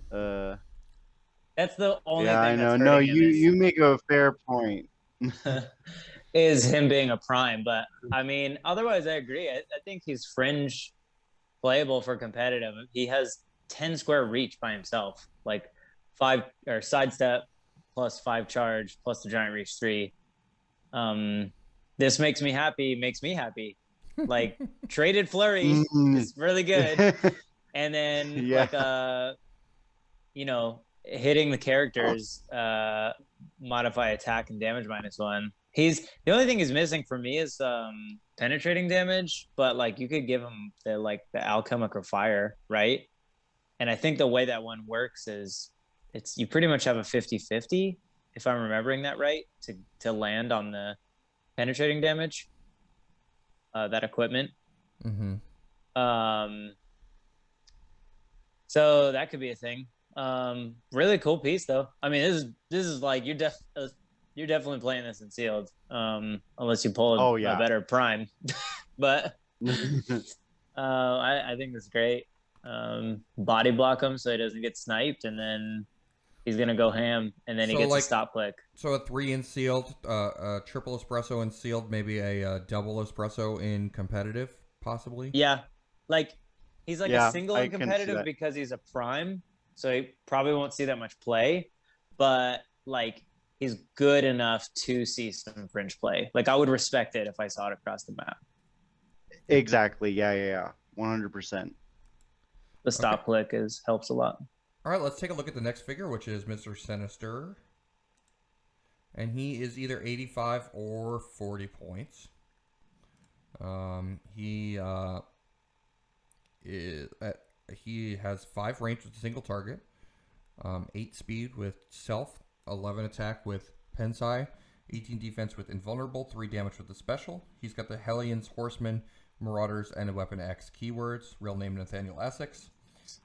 [SPEAKER 2] That's the only
[SPEAKER 3] Yeah, I
[SPEAKER 2] thing that's
[SPEAKER 3] know. No,
[SPEAKER 2] hurting him
[SPEAKER 3] you make a fair point.
[SPEAKER 2] is him being a prime. But I mean, otherwise, I agree. I think he's fringe playable for competitive. He has 10 square reach by himself, like 5 or sidestep plus 5 charge plus the giant reach 3. This makes me happy. Makes me happy. Like traded Flurry is really good, and then
[SPEAKER 3] Yeah.
[SPEAKER 2] hitting the characters modify attack and damage -1. He's the only thing he's missing for me is penetrating damage, but like you could give him the alchemical fire, right? And I think the way that one works is you pretty much have a 50-50, if I'm remembering that right, to land on the penetrating damage, that equipment.
[SPEAKER 1] Mm-hmm.
[SPEAKER 2] So that could be a thing. Really cool piece though. I mean, this is like you're definitely playing this in sealed, unless you pull a better prime. But I think that's great. Body block him so he doesn't get sniped, and then he's gonna go ham, and then he gets a stop click.
[SPEAKER 1] So a 3 in sealed, a triple espresso in sealed, maybe a double espresso in competitive, possibly.
[SPEAKER 2] Yeah, like he's like a single in competitive because he's a prime, so he probably won't see that much play, but like he's good enough to see some fringe play. Like I would respect it if I saw it across the map.
[SPEAKER 3] Exactly. Yeah. 100%.
[SPEAKER 2] The stop click helps a lot.
[SPEAKER 1] All right, let's take a look at the next figure, which is Mr. Sinister. And he is either 85 or 40 points. He has 5 range with a single target, 8 speed with stealth, 11 attack with Pensai, 18 defense with invulnerable, 3 damage with the special. He's got the Hellions, Horsemen, Marauders, and a Weapon X keywords. Real name Nathaniel Essex.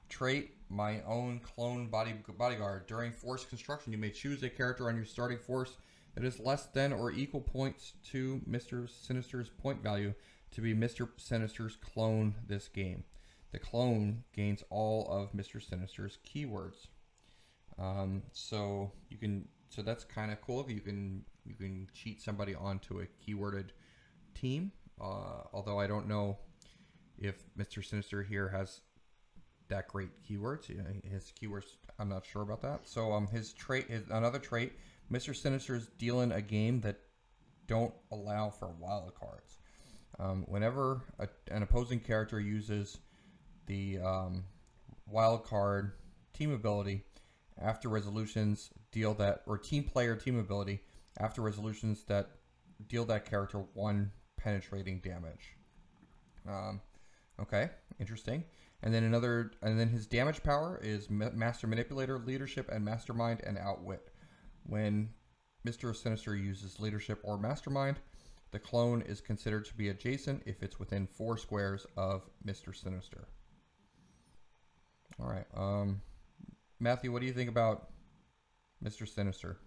[SPEAKER 1] Trait, my own clone bodyguard. During force construction, you may choose a character on your starting force that is less than or equal points to Mr. Sinister's point value to be Mr. Sinister's clone this game. The clone gains all of Mr. Sinister's keywords. So that's kind of cool. You can cheat somebody onto a keyworded team. Although I don't know if Mr. Sinister here has that great keywords. His keywords, I'm not sure about that. So another trait, Mr. Sinister's dealing a game that don't allow for wild cards. Whenever an opposing character uses the wild card team ability after resolutions team player team ability after resolutions that deal that character 1 penetrating damage. Okay, interesting. And then his damage power is Master Manipulator, Leadership, and Mastermind, and Outwit. When Mr. Sinister uses Leadership or Mastermind, the clone is considered to be adjacent if it's within 4 squares of Mr. Sinister. All right. Matthew, what do you think about Mr. Sinister?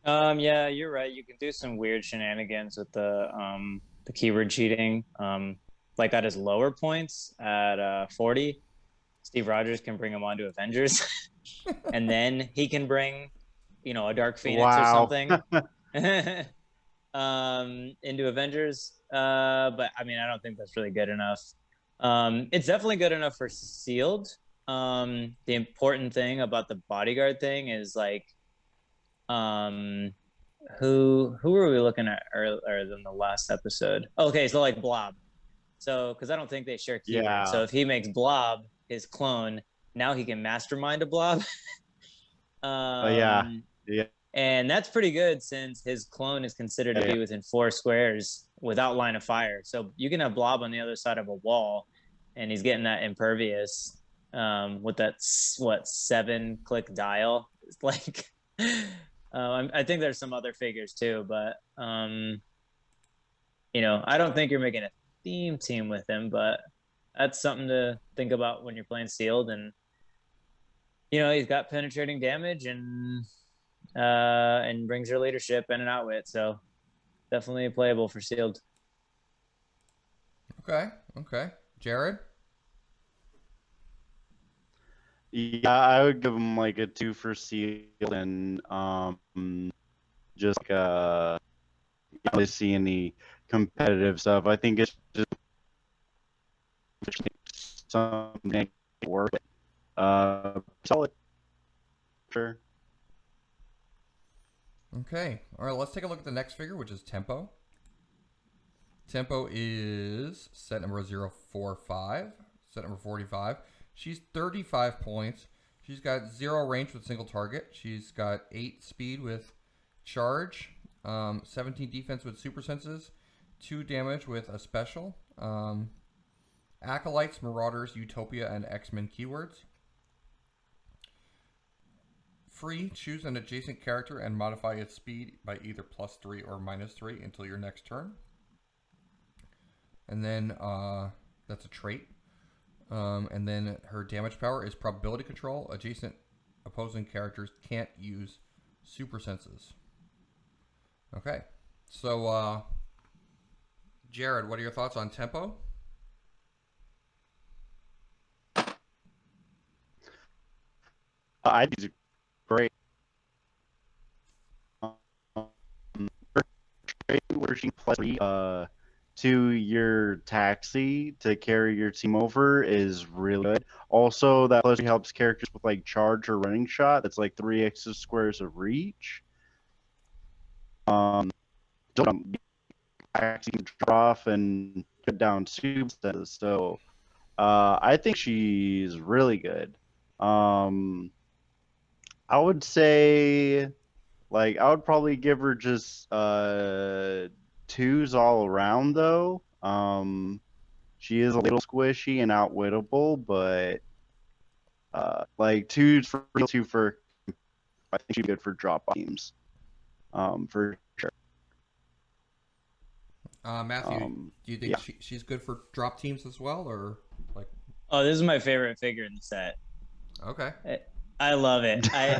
[SPEAKER 2] Yeah, you're right. You can do some weird shenanigans with the keyword cheating. Like at his lower points at 40, Steve Rogers can bring him onto Avengers, and then he can bring, a Dark Phoenix or something into Avengers. But I mean, I don't think that's really good enough. It's definitely good enough for sealed. The important thing about the bodyguard thing is like, who were we looking at earlier than the last episode? Okay, so like Blob. So, because I don't think they share keywords.
[SPEAKER 3] Yeah.
[SPEAKER 2] So if he makes Blob his clone, now he can mastermind a Blob.
[SPEAKER 3] Yeah.
[SPEAKER 2] And that's pretty good since his clone is considered to be within 4 squares without line of fire. So you can have Blob on the other side of a wall, and he's getting that impervious with that 7-click dial. It's like, I think there's some other figures too, but I don't think you're making a theme team with him, but that's something to think about when you're playing sealed. And he's got penetrating damage and brings your leadership and an outwit, so definitely playable for sealed.
[SPEAKER 1] Okay. Jared?
[SPEAKER 3] Yeah, I would give him like a 2 for sealed, and just like to see any competitive stuff. I think it's just something work. Solid. Sure.
[SPEAKER 1] Okay. All right, let's take a look at the next figure, which is Tempo. Tempo is set number 045, set number 45. She's 35 points. She's got 0 range with single target. She's got 8 speed with charge, 17 defense with super senses, 2 damage with a special. Acolytes, Marauders, Utopia, and X-Men keywords. Free, choose an adjacent character and modify its speed by either +3 or -3 until your next turn. And then that's a trait. And then her damage power is probability control. Adjacent opposing characters can't use super senses. Okay. So, Jared, what are your thoughts on Tempo?
[SPEAKER 3] I think it's great. Where she +3 to your taxi to carry your team over is really good. Also, that +3 helps characters with like charge or running shot. That's like 3 extra squares of reach. Taxi can draw off and put down super. So, I think she's really good. I would say, like, I would probably give her just 2s all around, though. She is a little squishy and outwittable, but like 2s for 2 for. I think she's good for drop teams, for sure.
[SPEAKER 1] Matthew, do you think she's good for drop teams as well, or like?
[SPEAKER 2] Oh, this is my favorite figure in the set.
[SPEAKER 1] Okay.
[SPEAKER 2] I love it. I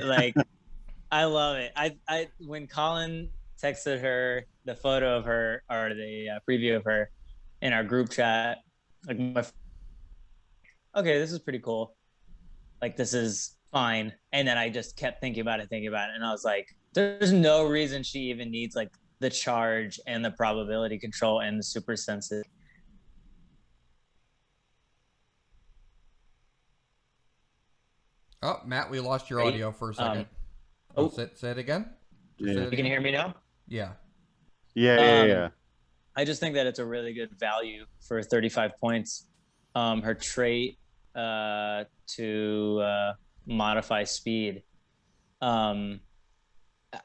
[SPEAKER 2] love it. I when Colin texted her the photo of her or the preview of her in our group chat, like okay, this is pretty cool. Like, this is fine. And then I just kept thinking about it, and I was like, there's no reason she even needs like the charge and the probability control and the super sensitive.
[SPEAKER 1] Oh, Matt, we lost your audio for a second. Say it again.
[SPEAKER 3] Yeah.
[SPEAKER 2] You can hear me now?
[SPEAKER 1] Yeah.
[SPEAKER 3] Yeah.
[SPEAKER 2] I just think that it's a really good value for 35 points. Her trait to modify speed. I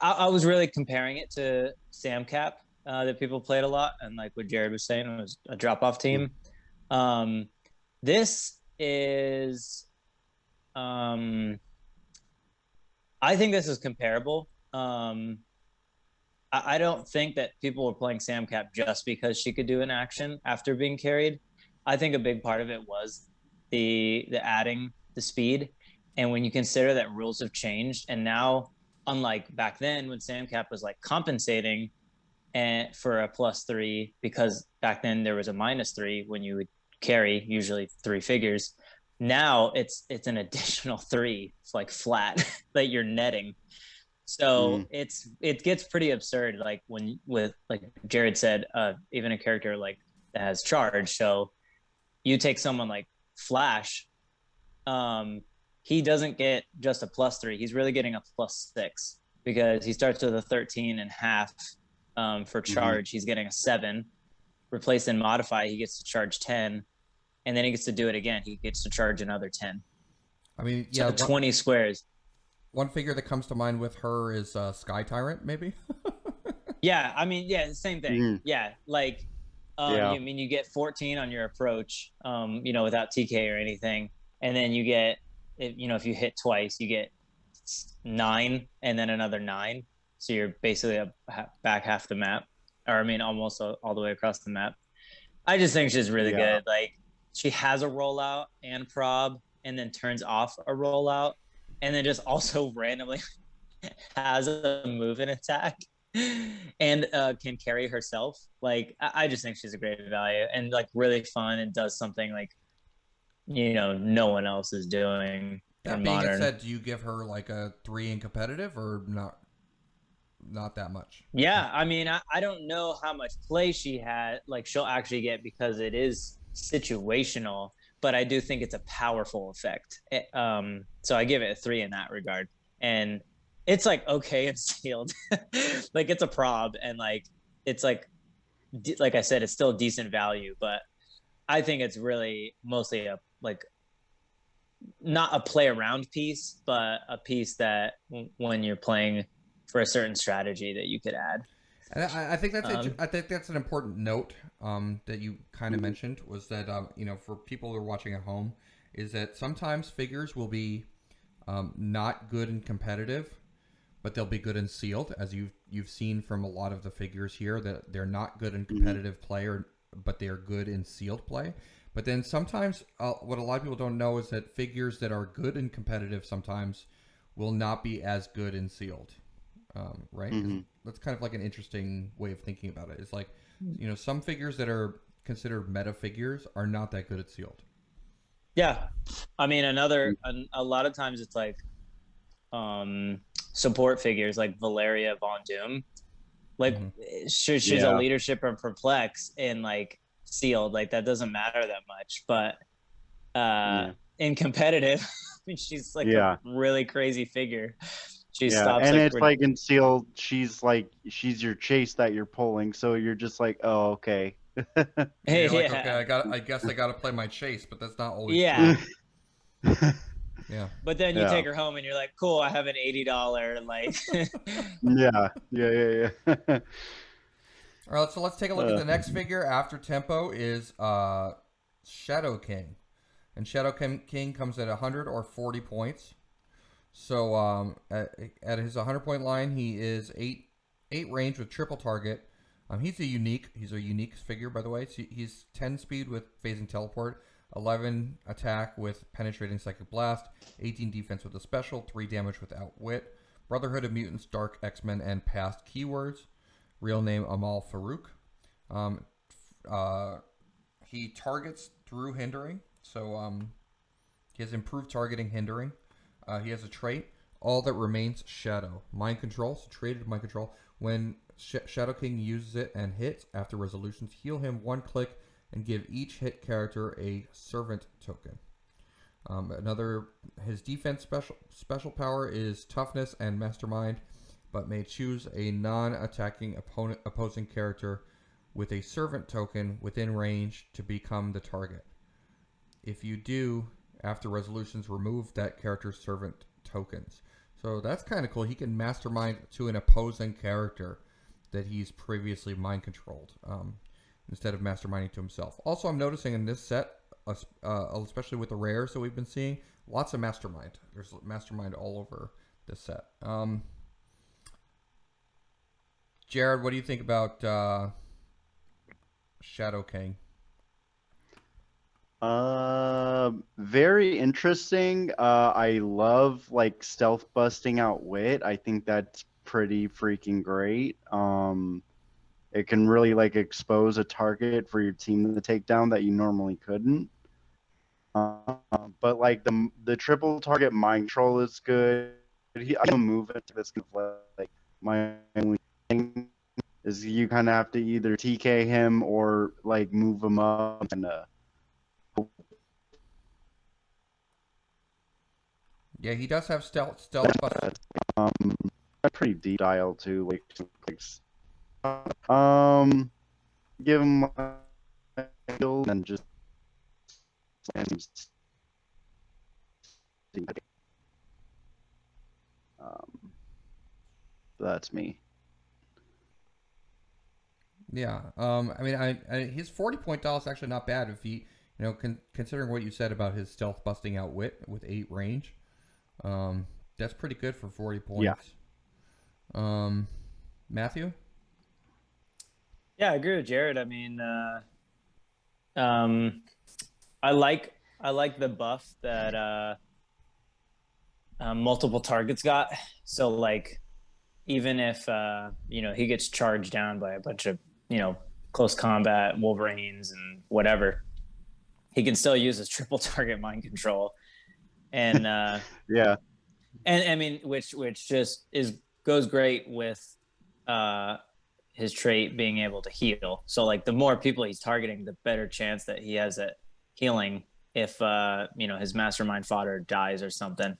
[SPEAKER 2] was really comparing it to Sam Cap that people played a lot, and like what Jared was saying, it was a drop-off team. This is, I think this is comparable. I don't think that people were playing Sam Cap just because she could do an action after being carried. I think a big part of it was the adding the speed. And when you consider that rules have changed, and now, unlike back then when Sam Cap was like compensating and for a +3, because back then there was a -3 when you would carry usually 3 figures. Now it's an additional 3. It's like flat that you're netting. So it gets pretty absurd. Like when with like Jared said, even a character like that has charge. So you take someone like Flash, he doesn't get just a +3. He's really getting a +6 because he starts with a 13.5 for charge. He's getting a 7. Replace and modify, he gets to charge 10, and then he gets to do it again. He gets to charge another 10.
[SPEAKER 1] I mean, yeah,
[SPEAKER 2] so 20 squares.
[SPEAKER 1] One figure that comes to mind with her is Sky Tyrant, maybe.
[SPEAKER 2] Yeah, I mean, yeah, same thing. Yeah, like, I mean, you get 14 on your approach, without TK or anything, and then you get, if you hit twice, you get 9, and then another 9. So you're basically back half the map, or I mean, almost all the way across the map. I just think she's really good. Like, she has a rollout and prob, and then turns off a rollout, and then just also randomly has a move and attack, and can carry herself. Like, I just think she's a great value and like really fun, and does something like no one else is doing.
[SPEAKER 1] That being said, do you give her like a 3 in competitive or not? Not that much.
[SPEAKER 2] Yeah, I mean, I don't know how much play she had, like she'll actually get, because it is situational, but I do think it's a powerful effect. So I give it a 3 in that regard. And it's like okay and sealed. Like, it's a prob, and like it's like I said, it's still decent value, but I think it's really mostly a like not a play around piece, but a piece that when you're playing for a certain strategy that you could add.
[SPEAKER 1] And I think that's an important note that you kind of mentioned, was that for people who are watching at home, is that sometimes figures will be not good in competitive, but they'll be good in sealed, as you've seen from a lot of the figures here, that they're not good in competitive play, but they're good in sealed play. But then sometimes what a lot of people don't know is that figures that are good in competitive sometimes will not be as good in sealed. Right? That's kind of like an interesting way of thinking about it. It's like, some figures that are considered meta figures are not that good at sealed.
[SPEAKER 2] Yeah. I mean, a lot of times it's like support figures like Valeria Von Doom. Like, she's a leadership and perplex in like sealed. Like, that doesn't matter that much. But in competitive, I mean, she's like a really crazy figure.
[SPEAKER 3] And it's like in sealed, she's your chase that you're pulling, so you're just like, oh, okay.
[SPEAKER 1] Hey, like, okay, I guess I gotta play my chase, but that's not always
[SPEAKER 2] true.
[SPEAKER 1] Yeah.
[SPEAKER 2] But then you take her home and you're like, cool, I have an $80 like.
[SPEAKER 3] Yeah.
[SPEAKER 1] All right, so let's take a look at the next figure after Tempo is Shadow King, and Shadow King comes at 100 or 40 points. So at his 100-point line, he is 8 range with triple target. He's a unique figure, by the way. So he's 10 speed with phasing teleport, 11 attack with penetrating psychic blast, 18 defense with a special, 3 damage with outwit, Brotherhood of Mutants, Dark X-Men, and past keywords. Real name Amal Farouk. He targets through hindering, so he has improved targeting hindering. He has a trait, all that remains shadow. Mind control, so traded mind control. When Shadow King uses it and hits, after resolutions, heal him 1 click and give each hit character a servant token. His defense special power is toughness and mastermind, but may choose a non-attacking opposing character with a servant token within range to become the target. If you do, after resolutions, remove that character's servant tokens. So that's kind of cool. He can mastermind to an opposing character that he's previously mind controlled instead of masterminding to himself. Also, I'm noticing in this set, especially with the rares that we've been seeing, lots of mastermind. There's mastermind all over this set. Jared, what do you think about Shadow King?
[SPEAKER 3] Very interesting. I love like stealth busting out wit. I think that's pretty freaking great. It can really like expose a target for your team to take down that you normally couldn't. But like the triple target mind control is good. I don't move it. That's kind of like my only thing is you kind of have to either TK him or like move him up and
[SPEAKER 1] Yeah, he does have stealth bust.
[SPEAKER 3] pretty deep dial too. Like give him a heal and just that's me.
[SPEAKER 1] Yeah. I mean, his 40-point dial is actually not bad if he, considering what you said about his stealth busting out wit with 8 range. That's pretty good for 40 points. Yeah. Matthew?
[SPEAKER 2] Yeah, I agree with Jared. I mean, I like the buff that multiple targets got. So like, even if he gets charged down by a bunch of close combat Wolverines and whatever, he can still use his triple target mind control. And
[SPEAKER 3] yeah,
[SPEAKER 2] and I mean, which just goes great with his trait being able to heal. So like the more people he's targeting, the better chance that he has at healing if his mastermind fodder dies or something.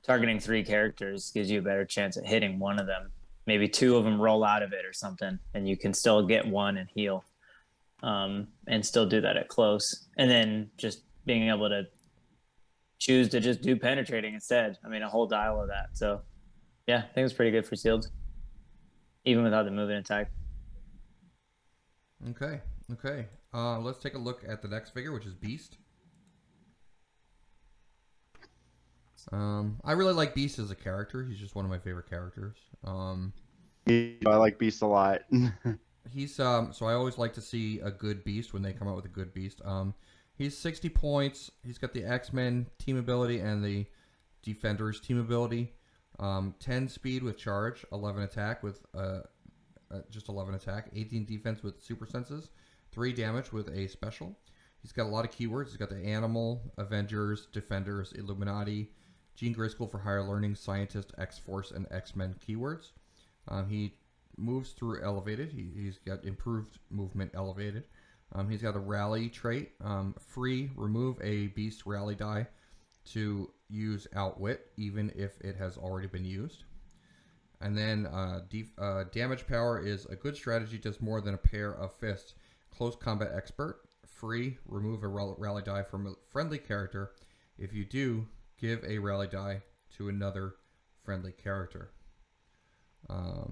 [SPEAKER 2] Targeting 3 characters gives you a better chance at hitting one of them. Maybe 2 of them roll out of it or something, and you can still get one and heal, and still do that at close. And then just being able to choose to just do penetrating instead. I mean, a whole dial of that. So, yeah, I think it's pretty good for sealed, even without the movement attack.
[SPEAKER 1] Okay. Let's take a look at the next figure, which is Beast. I really like Beast as a character. He's just one of my favorite characters.
[SPEAKER 3] I like Beast a lot.
[SPEAKER 1] He's so I always like to see a good Beast when they come out with a good Beast. He's 60 points. He's got the X-Men team ability and the Defenders team ability. 10 speed with charge, 11 attack with just 11 attack, 18 defense with super senses, 3 damage with a special. He's got a lot of keywords. He's got the Animal, Avengers, Defenders, Illuminati, Jean Grey School for Higher Learning, Scientist, X-Force, and X-Men keywords. He moves through Elevated. He's got improved movement Elevated. He's got a Rally trait. Free, remove a Beast Rally die to use Outwit, even if it has already been used. And then Damage Power is a good strategy, does more than a pair of fists. Close Combat Expert. Free, remove a rally die from a friendly character. If you do, give a rally die to another friendly character. I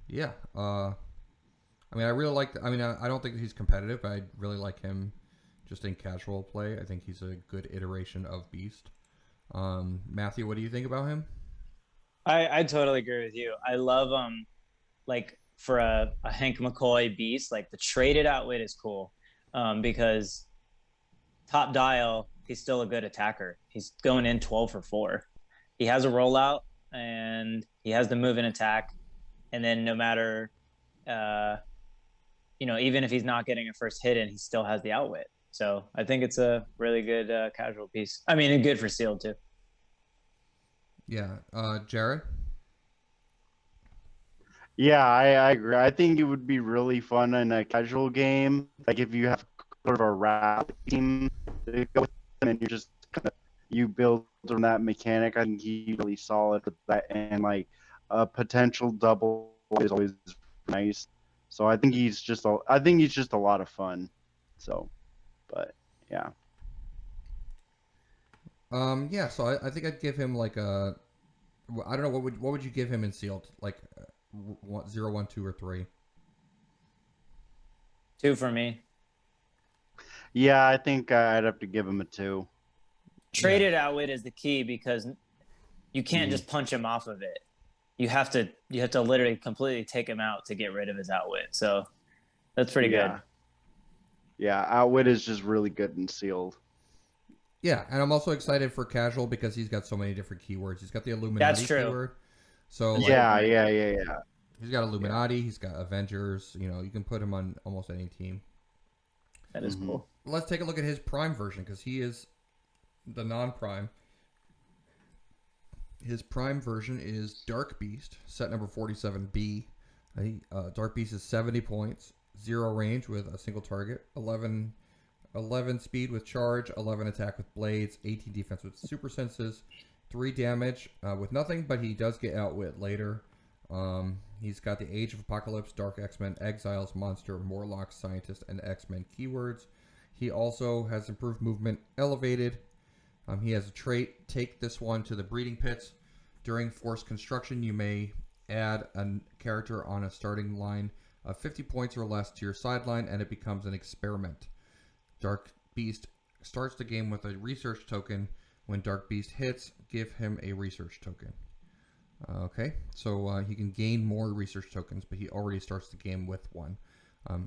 [SPEAKER 1] mean, I really like. I don't think he's competitive, but I really like him just in casual play. I think he's a good iteration of Beast. Matthew, what do you think about him?
[SPEAKER 2] I totally agree with you. I love like for a Hank McCoy Beast, like the traded Outwit is cool. Because top dial, he's still a good attacker. He's going in 12 for 4. He has a rollout and he has the move and attack. And then no matter, even if he's not getting a first hit in, he still has the Outwit. So I think it's a really good casual piece. I mean, and good for sealed too.
[SPEAKER 1] Yeah. Jared?
[SPEAKER 3] Yeah, I agree. I think it would be really fun in a casual game. Like if you have sort of a rally team to go with them and you build on that mechanic. I think he's really solid with that, and like a potential double is always nice. So I think he's just a lot of fun. So, but yeah.
[SPEAKER 1] So I think I'd give him like a, I don't know, what would you give him in sealed? Like 0, 1, 2, or 3?
[SPEAKER 2] 2 for me.
[SPEAKER 3] Yeah, I think I'd have to give him a 2.
[SPEAKER 2] Traded outwit is the key because you can't just punch him off of it. You have to literally completely take him out to get rid of his outwit. So that's pretty good.
[SPEAKER 3] Yeah, outwit is just really good and sealed.
[SPEAKER 1] Yeah, and I'm also excited for casual because he's got so many different keywords. He's got the Illuminati
[SPEAKER 2] That's true.
[SPEAKER 1] keyword. So
[SPEAKER 3] Yeah.
[SPEAKER 1] He's got Illuminati. He's got Avengers. You know, you can put him on almost any team.
[SPEAKER 2] That is cool.
[SPEAKER 1] Let's take a look at his Prime version because he is the non-Prime. His Prime version is Dark Beast, set number 47B. Dark Beast is 70 points, 0 range with a single target, 11 speed with charge, 11 attack with blades, 18 defense with super senses, 3 damage with nothing, but he does get outwit later. He's got the Age of Apocalypse, Dark X-Men, Exiles, Monster, Morlock, Scientist, and X-Men keywords. He also has improved movement, elevated. He has a trait, take this one to the breeding pits. During forced construction, you may add a character on a starting line of 50 points or less to your sideline, and it becomes an experiment. Dark Beast starts the game with a research token. When Dark Beast hits, give him a research token. Okay, so he can gain more research tokens, but he already starts the game with one.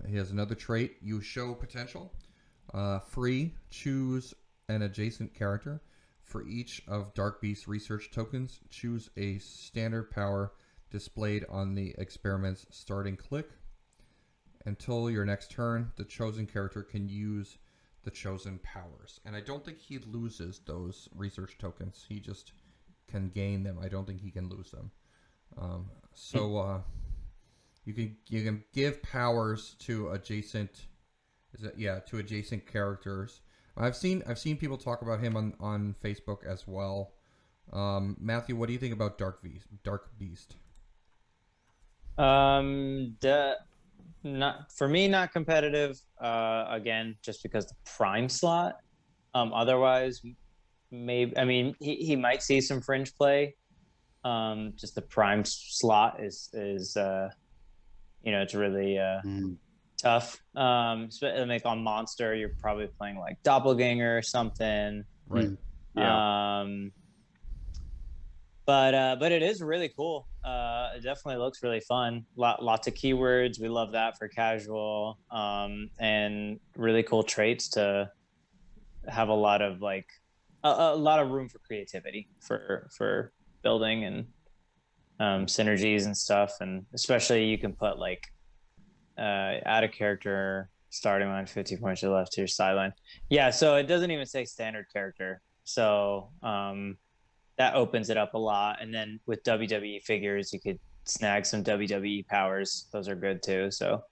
[SPEAKER 1] He has another trait, you show potential. Free, choose an adjacent character. For each of Dark Beast's research tokens, choose a standard power displayed on the experiment's starting click. Until your next turn, the chosen character can use the chosen powers. And I don't think he loses those research tokens. He just can gain them. I don't think he can lose them. You can give powers to adjacent to adjacent characters. I've seen people talk about him on Facebook as well. Matthew, what do you think about Dark Beast?
[SPEAKER 2] Not for me, not competitive. Again, just because the Prime slot. Otherwise, maybe. I mean, he might see some fringe play. Just the Prime slot is it's really tough. So like on Monster, you're probably playing like Doppelganger or something.
[SPEAKER 1] Right.
[SPEAKER 3] Yeah.
[SPEAKER 2] But it is really cool. It definitely looks really fun. Lots of keywords. We love that for casual. And really cool traits to have a lot of like a lot of room for creativity for building and synergies and stuff. And especially you can put like add a character starting line 50 points to the left to your sideline. Yeah, so it doesn't even say standard character. So that opens it up a lot. And then with WWE figures, you could snag some WWE powers. Those are good too. So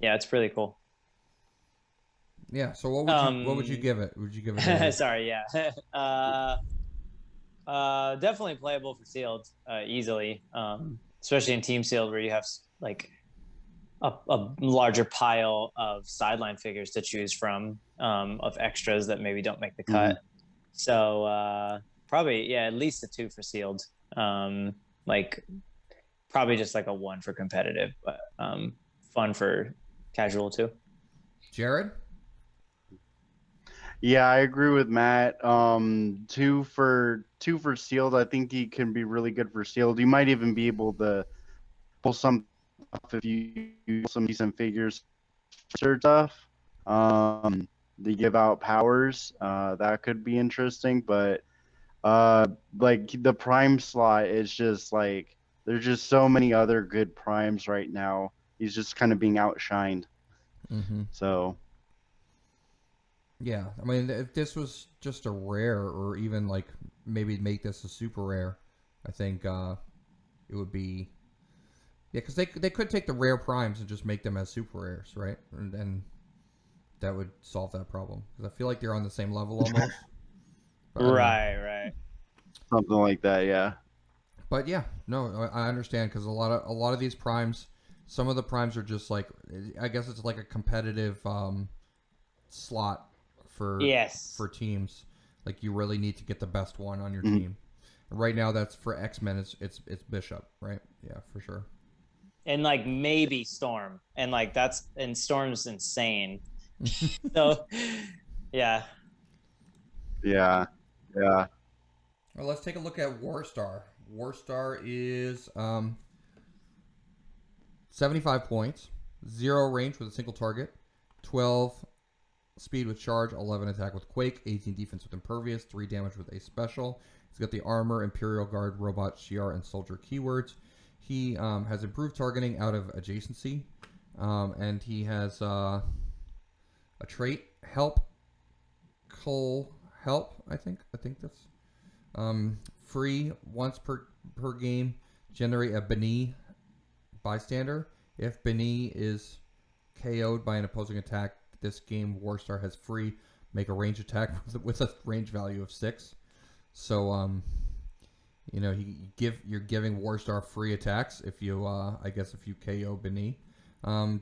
[SPEAKER 2] yeah, it's pretty cool.
[SPEAKER 1] Yeah. So what would you give it? Would you give it?
[SPEAKER 2] Sorry. Yeah. Definitely playable for sealed easily, especially in team sealed where you have like a larger pile of sideline figures to choose from of extras that maybe don't make the cut. So probably, yeah, at least a 2 for sealed. Like probably just like a 1 for competitive, but fun for casual too.
[SPEAKER 1] Jared?
[SPEAKER 3] Yeah, I agree with Matt. 2 for sealed. I think he can be really good for sealed. You might even be able to pull some if you use some decent figures for stuff. They give out powers. That could be interesting, but like the Prime slot is just like there's just so many other good primes right now. He's just kind of being outshined. So
[SPEAKER 1] yeah, I mean, if this was just a rare, or even like maybe make this a super rare, I think it would be. Yeah, because they could take the rare primes and just make them as super rares, right? And then that would solve that problem. Because I feel like they're on the same level almost.
[SPEAKER 2] Right.
[SPEAKER 3] something like that, yeah.
[SPEAKER 1] But yeah, no, I understand because a lot of these primes, some of the primes are just like, I guess it's like a competitive slot for teams. Like you really need to get the best one on your team. Right now, that's for X-Men. It's Bishop, right? Yeah, for sure.
[SPEAKER 2] and like maybe Storm, and like Storm's insane. So, yeah.
[SPEAKER 3] Yeah.
[SPEAKER 1] Well, let's take a look at Warstar. Warstar is 75 points, 0 range with a single target, 12 speed with charge, 11 attack with quake, 18 defense with impervious, 3 damage with a special. He's got the armor, Imperial Guard, Robot, Shi'ar, and Soldier keywords. He has improved targeting out of adjacency, and he has a trait, help, I think that's free once per game. Generate a Beni bystander. If Beni is KO'd by an opposing attack this game, Warstar has free make a range attack with a range value of 6. So you're giving Warstar free attacks if you if you KO Beni.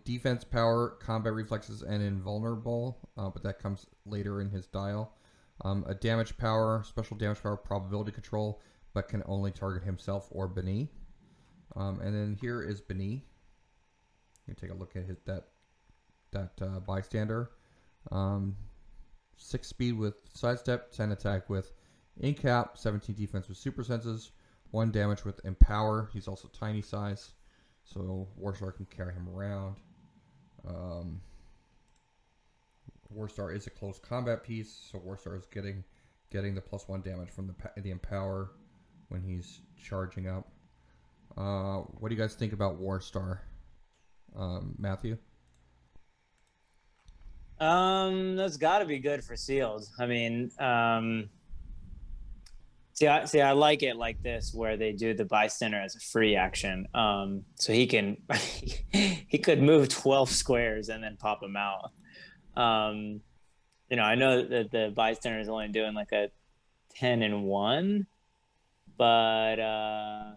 [SPEAKER 1] Defense power, combat reflexes, and invulnerable, but that comes later in his dial. A damage power, special damage power, probability control, but can only target himself or Beni. And then here is Beni. You can take a look at that bystander. 6 speed with sidestep, 10 attack with incap, 17 defense with super senses, 1 damage with empower. He's also tiny size, so Warstar can carry him around. Warstar is a close combat piece, so Warstar is getting the +1 damage from the empower when he's charging up. What do you guys think about Warstar, Matthew?
[SPEAKER 2] That's got to be good for sealed. I mean, see, I like it like this where they do the bystander as a free action. So he can he could move 12 squares and then pop them out. I know that the bystander is only doing like a 10-1, but I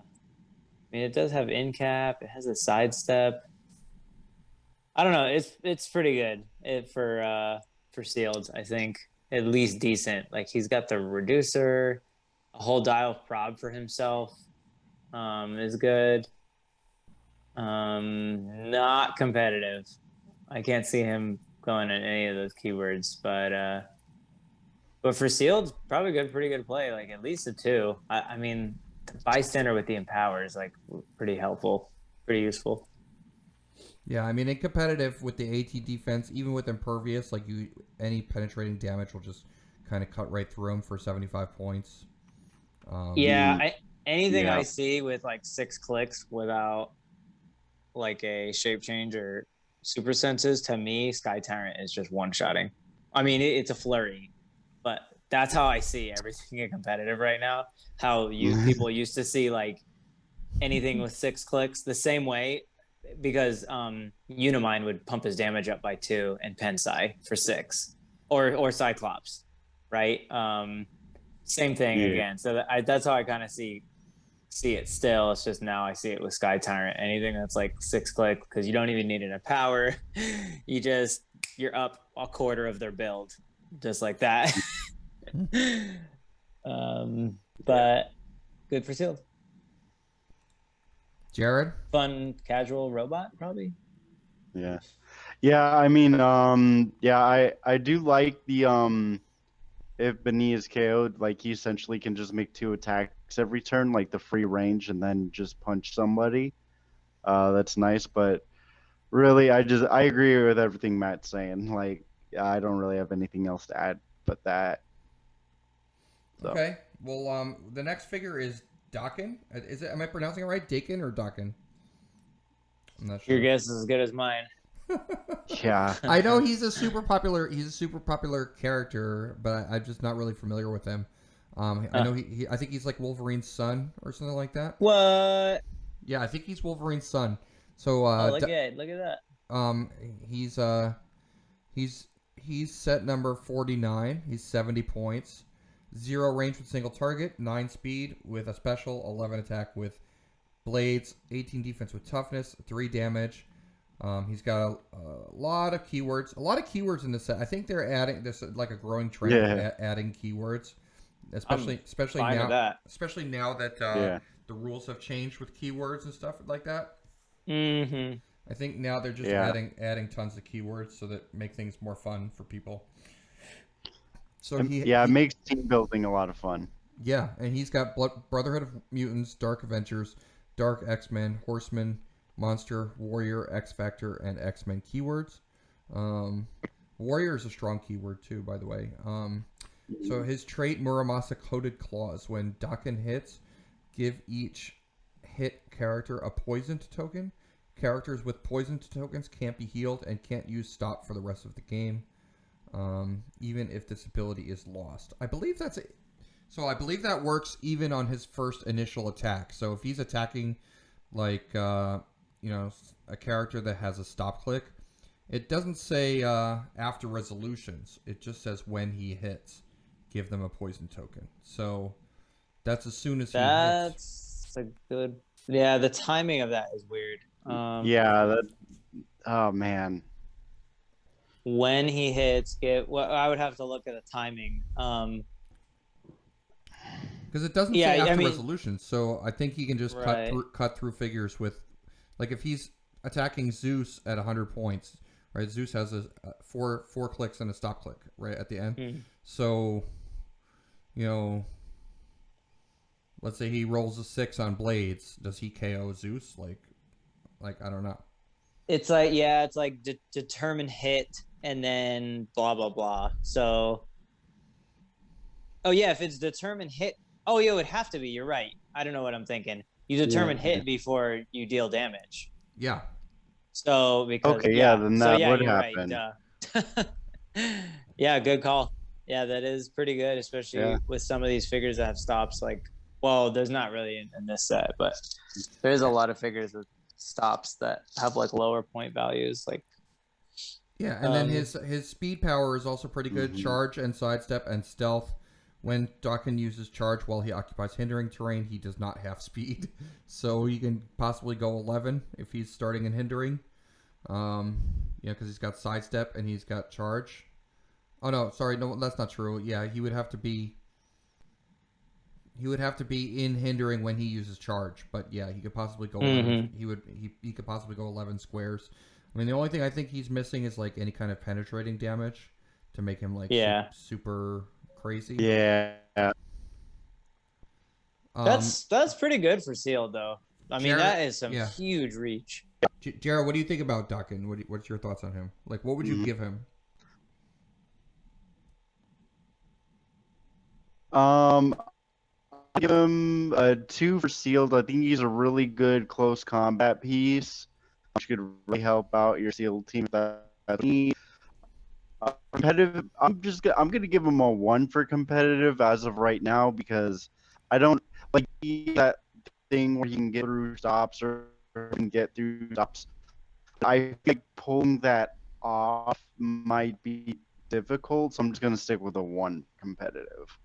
[SPEAKER 2] mean, it does have incap. It has a sidestep. I don't know. It's pretty good for sealed. I think at least decent. Like he's got the reducer, a whole dial of prob for himself. Is good. Not competitive. I can't see him going in any of those keywords, but for sealed, probably good, pretty good play. Like at least a 2. I mean, the bystander with the empower is like pretty helpful, pretty useful.
[SPEAKER 1] Yeah, I mean, in competitive with the AT defense, even with impervious, like any penetrating damage will just kind of cut right through him for 75 points.
[SPEAKER 2] Anything I see with like 6 clicks without like a shape change or super senses, to me, Sky Tyrant is just one-shotting. I mean, it's a flurry, but that's how I see everything in competitive right now. How people used to see like anything with 6 clicks the same way, because Unimind would pump his damage up by 2 and Pensai for 6, or Cyclops, right? Same thing again. So that's how I kind of see it still. It's just now I see it with Sky Tyrant. Anything that's like 6 click, because you don't even need enough power. You're up a quarter of their build, just like that. But good for sealed.
[SPEAKER 1] Jared?
[SPEAKER 2] Fun, casual robot, probably.
[SPEAKER 3] Yeah. I mean, I do like the if Beni is KO'd, like he essentially can just make 2 attacks every turn, like the free range, and then just punch somebody. That's nice, but really, I agree with everything Matt's saying. Like, I don't really have anything else to add but that. So.
[SPEAKER 1] Okay. Well, the next figure is Dakin. Am I pronouncing it right? Dakin or Dakin? I'm not sure.
[SPEAKER 2] Your guess is as good as mine.
[SPEAKER 3] Yeah.
[SPEAKER 1] I know he's a super popular character, but I'm just not really familiar with him. I know I think he's like Wolverine's son or something like that.
[SPEAKER 2] What?
[SPEAKER 1] Yeah, I think he's Wolverine's son. So
[SPEAKER 2] look at that.
[SPEAKER 1] He's set number 49. He's 70 points. 0 range with single target, 9 speed with a special, 11 attack with blades, 18 defense with toughness, 3 damage. He's got a lot of keywords. A lot of keywords in this set. I think they're adding this like a growing trend of adding keywords, especially now. Especially now that the rules have changed with keywords and stuff like that.
[SPEAKER 2] Mm-hmm.
[SPEAKER 1] I think now they're just
[SPEAKER 3] Yeah.
[SPEAKER 1] adding tons of keywords so that make things more fun for people. So
[SPEAKER 3] Yeah, it makes team building a lot of fun.
[SPEAKER 1] yeah, and he's got Brotherhood of Mutants, Dark Avengers, Dark X-Men, Horseman, Monster, Warrior, X Factor, and X-Men keywords. Warrior is a strong keyword too, by the way. So his trait Muramasa Coated Claws. When Dakin hits, give each hit character a poisoned token. Characters with poisoned tokens can't be healed and can't use stop for the rest of the game, even if this ability is lost. I believe that's it. So I believe that works even on his first initial attack. So if he's attacking like a character that has a stop click, it doesn't say after resolutions. It just says when he hits, give them a poison token. So that's as soon as he hits.
[SPEAKER 2] That's a good. Yeah, the timing of that is weird.
[SPEAKER 3] Yeah. Oh man.
[SPEAKER 2] When he hits, well, I would have to look at the timing.
[SPEAKER 1] Because it doesn't say after resolution, so I think he can just cut through figures with, like if he's attacking Zeus at 100 points, right? Zeus has a four clicks and a stop click right at the end. So, let's say he rolls a 6 on Blades, does he KO Zeus? Like I don't know.
[SPEAKER 2] It's like determine hit and then blah blah blah. So, oh yeah, if it's determine hit. Oh, yeah, it would have to be. You're right. I don't know what I'm thinking. You determine hit before you deal damage.
[SPEAKER 1] Yeah.
[SPEAKER 2] So because
[SPEAKER 3] then that would
[SPEAKER 2] you're
[SPEAKER 3] happen.
[SPEAKER 2] Right. Yeah, good call. Yeah, that is pretty good, especially with some of these figures that have stops. Like, well, there's not really in this set, but there is a lot of figures with stops that have like lower point values. Like,
[SPEAKER 1] yeah, and then his speed power is also pretty good. Charge and sidestep and stealth. When Dakin uses charge while he occupies hindering terrain, he does not have speed. So he can possibly go 11 if he's starting in hindering. Because he's got sidestep and he's got charge. Oh, no, sorry. No, that's not true. Yeah, he would have to be in hindering when he uses charge. But yeah, he could possibly go 11. He could possibly go 11 squares. I mean, the only thing I think he's missing is like any kind of penetrating damage to make him like super crazy.
[SPEAKER 3] Yeah.
[SPEAKER 2] That's pretty good for sealed though. I mean, that is some huge reach.
[SPEAKER 1] Jared, what do you think about Dakin? What's your thoughts on him? Like, what would you give him?
[SPEAKER 3] Give him a 2 for sealed. I think he's a really good close combat piece, which could really help out your sealed team. Competitive, I'm gonna give him a 1 for competitive as of right now, because I don't like that thing where you can get through stops or can get through stops. I feel like pulling that off might be difficult, so I'm just gonna stick with a 1 competitive.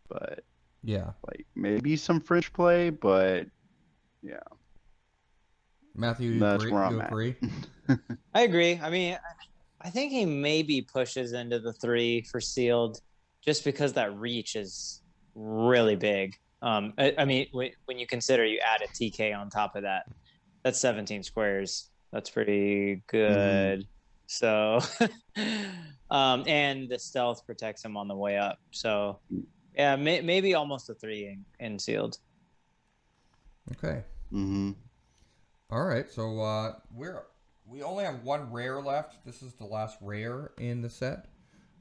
[SPEAKER 3] But
[SPEAKER 1] yeah,
[SPEAKER 3] like maybe some fringe play, but yeah.
[SPEAKER 1] Matthew,
[SPEAKER 3] That's
[SPEAKER 1] you
[SPEAKER 3] where I'm
[SPEAKER 1] agree?
[SPEAKER 2] I agree. I mean, I think he maybe pushes into the 3 for sealed, just because that reach is really big. I mean, when you consider you add a TK on top of that, that's 17 squares. That's pretty good. So, and the stealth protects him on the way up. So, yeah, maybe almost a 3 in sealed.
[SPEAKER 1] Okay. All right, so we only have 1 rare left. This is the last rare in the set.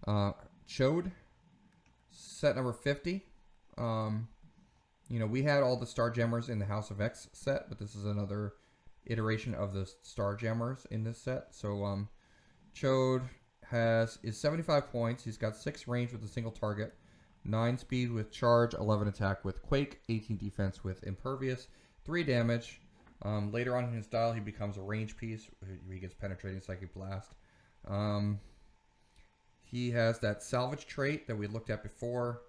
[SPEAKER 1] Chode, set number 50. We had all the Starjammers in the House of X set, but this is another iteration of the Starjammers in this set. So Chode is 75 points. He's got 6 range with a single target, 9 speed with charge, 11 attack with quake, 18 defense with impervious, 3 damage. Later on in his style, he becomes a range piece. He gets penetrating psychic blast. He has that salvage trait that we looked at before.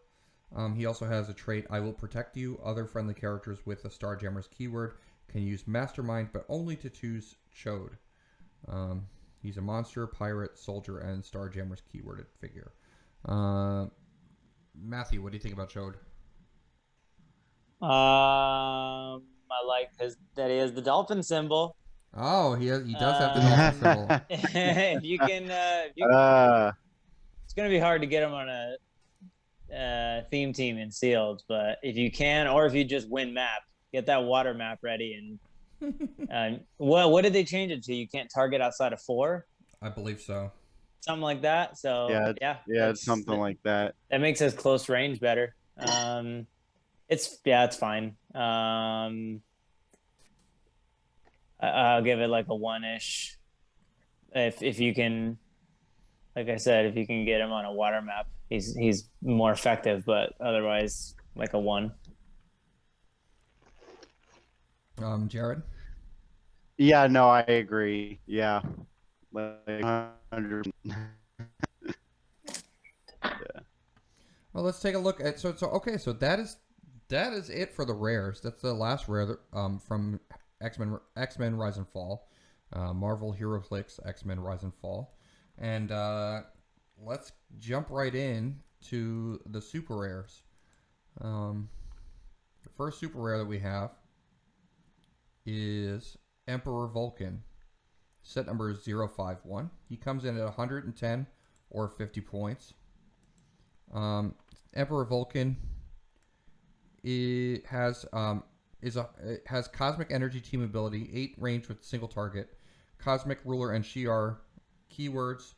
[SPEAKER 1] He also has a trait, I will protect you. Other friendly characters with the Starjammer's keyword can use Mastermind, but only to choose Chode. He's a monster, pirate, soldier, and Starjammer's keyworded figure. Matthew, what do you think about Chode?
[SPEAKER 2] I like that he has the dolphin symbol.
[SPEAKER 1] Oh, he does have the dolphin symbol.
[SPEAKER 2] If you can, it's gonna be hard to get him on a theme team in sealed, but if you can, or if you just win map, get that water map ready. And what did they change it to? You can't target outside of 4.
[SPEAKER 1] I believe so.
[SPEAKER 2] Something like that. So
[SPEAKER 3] yeah, it's something like that.
[SPEAKER 2] That makes his close range better. It's fine. I'll give it like a 1-ish. If you can, like I said, if you can get him on a water map, he's more effective. But otherwise, like a 1.
[SPEAKER 1] Jared.
[SPEAKER 3] Yeah, no, I agree. Yeah, like 100.
[SPEAKER 1] Well, let's take a look at so that is it for the rares. That's the last rare from X-Men Rise and Fall, Marvel Heroclix X-Men Rise and Fall, and let's jump right in to the super rares. The first super rare that we have is Emperor Vulcan, set number 051. He comes in at 110 or 50 points. Emperor Vulcan has Cosmic Energy Team ability, 8 range with single target, Cosmic Ruler and Shi'ar keywords.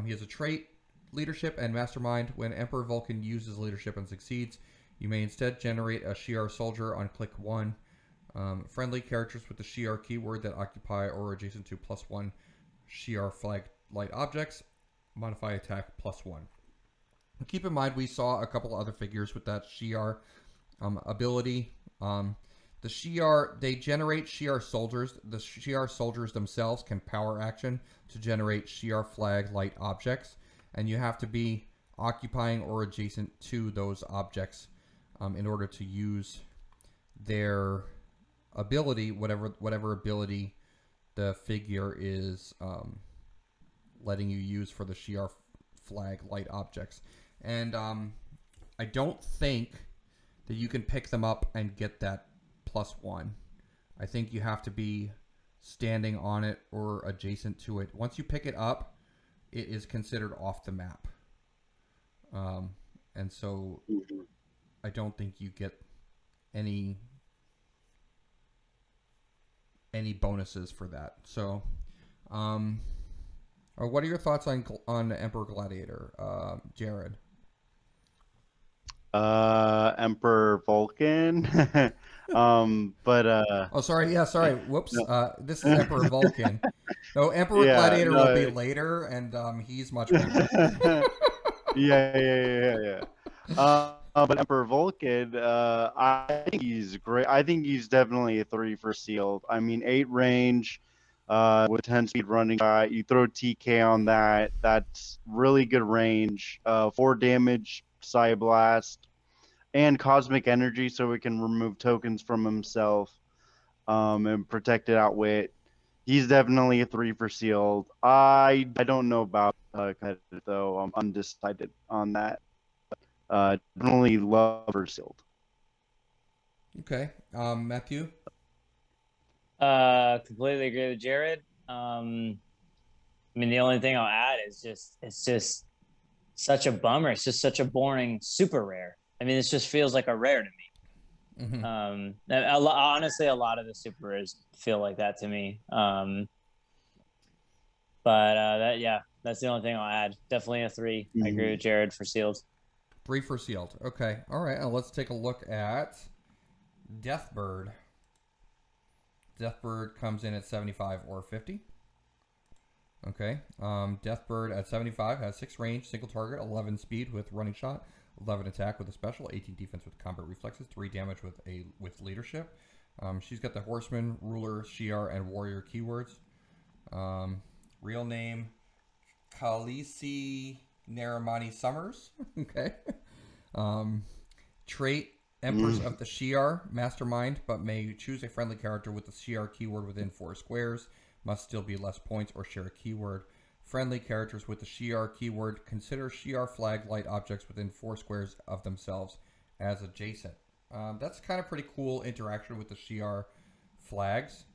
[SPEAKER 1] He has a trait, Leadership and Mastermind. When Emperor Vulcan uses Leadership and succeeds, you may instead generate a Shi'ar soldier on click 1. Friendly characters with the Shi'ar keyword that occupy or are adjacent to +1 Shi'ar flag light objects modify attack +1. Keep in mind, we saw a couple other figures with that Shi'ar ability. The Shi'ar, they generate Shi'ar soldiers. The Shi'ar soldiers themselves can power action to generate Shi'ar flag light objects, and you have to be occupying or adjacent to those objects in order to use their ability, whatever ability the figure is letting you use for the Shi'ar flag light objects. And I don't think that you can pick them up and get that +1. I think you have to be standing on it or adjacent to it. Once you pick it up, it is considered off the map. And so I don't think you get any bonuses for that. So, what are your thoughts on Emperor Gladiator, Jared?
[SPEAKER 3] Emperor Vulcan.
[SPEAKER 1] Oh, sorry. Yeah, sorry. Whoops. This is Emperor Vulcan. No, Emperor Gladiator will be later, and he's much better.
[SPEAKER 3] yeah. But Emperor Vulcan, I think he's great. I think he's definitely a 3 for sealed. I mean, 8 range, with 10 speed running shot. You throw TK on that. That's really good range. 4 damage, Psy Blast, and Cosmic Energy, so it can remove tokens from himself, and protect it outwit. He's definitely a 3 for sealed. I don't know about competitive though. I'm undecided on that. Definitely love for sealed.
[SPEAKER 1] Okay, Matthew.
[SPEAKER 2] Completely agree with Jared. I mean, the only thing I'll add is it's just such a bummer. It's just such a boring super rare. I mean, this just feels like a rare to me.
[SPEAKER 1] Mm-hmm.
[SPEAKER 2] Honestly, a lot of the super rares feel like that to me. That's the only thing I'll add. Definitely a 3. I agree with Jared for sealed.
[SPEAKER 1] 3 for sealed. Okay. All right. Now let's take a look at Deathbird. Deathbird comes in at 75 or 50. Okay. Deathbird at 75 has 6 range, single target, 11 speed with running shot, 11 attack with a special, 18 defense with combat reflexes, 3 damage with leadership. She's got the Horseman, Ruler, Shi'ar, and Warrior keywords. Real name, Carmella Naramani Summers. Okay. Trait, Empress of the Shi'ar, Mastermind, but may choose a friendly character with the Shi'ar keyword within 4 squares. Must still be less points or share a keyword. Friendly characters with the Shi'ar keyword consider Shi'ar flag light objects within 4 squares of themselves as adjacent. That's kind of pretty cool interaction with the Shi'ar flags.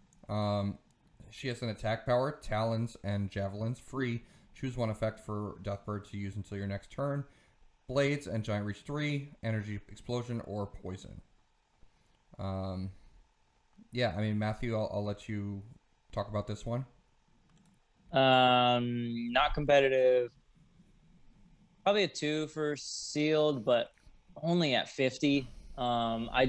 [SPEAKER 1] She has an attack power, talons and javelins. Free. Choose one effect for Deathbird to use until your next turn. Blades and Giant Reach 3, Energy Explosion, or Poison. Yeah, I mean, Matthew, I'll let you talk about this one.
[SPEAKER 2] Not competitive. Probably a 2 for sealed, but only at 50. I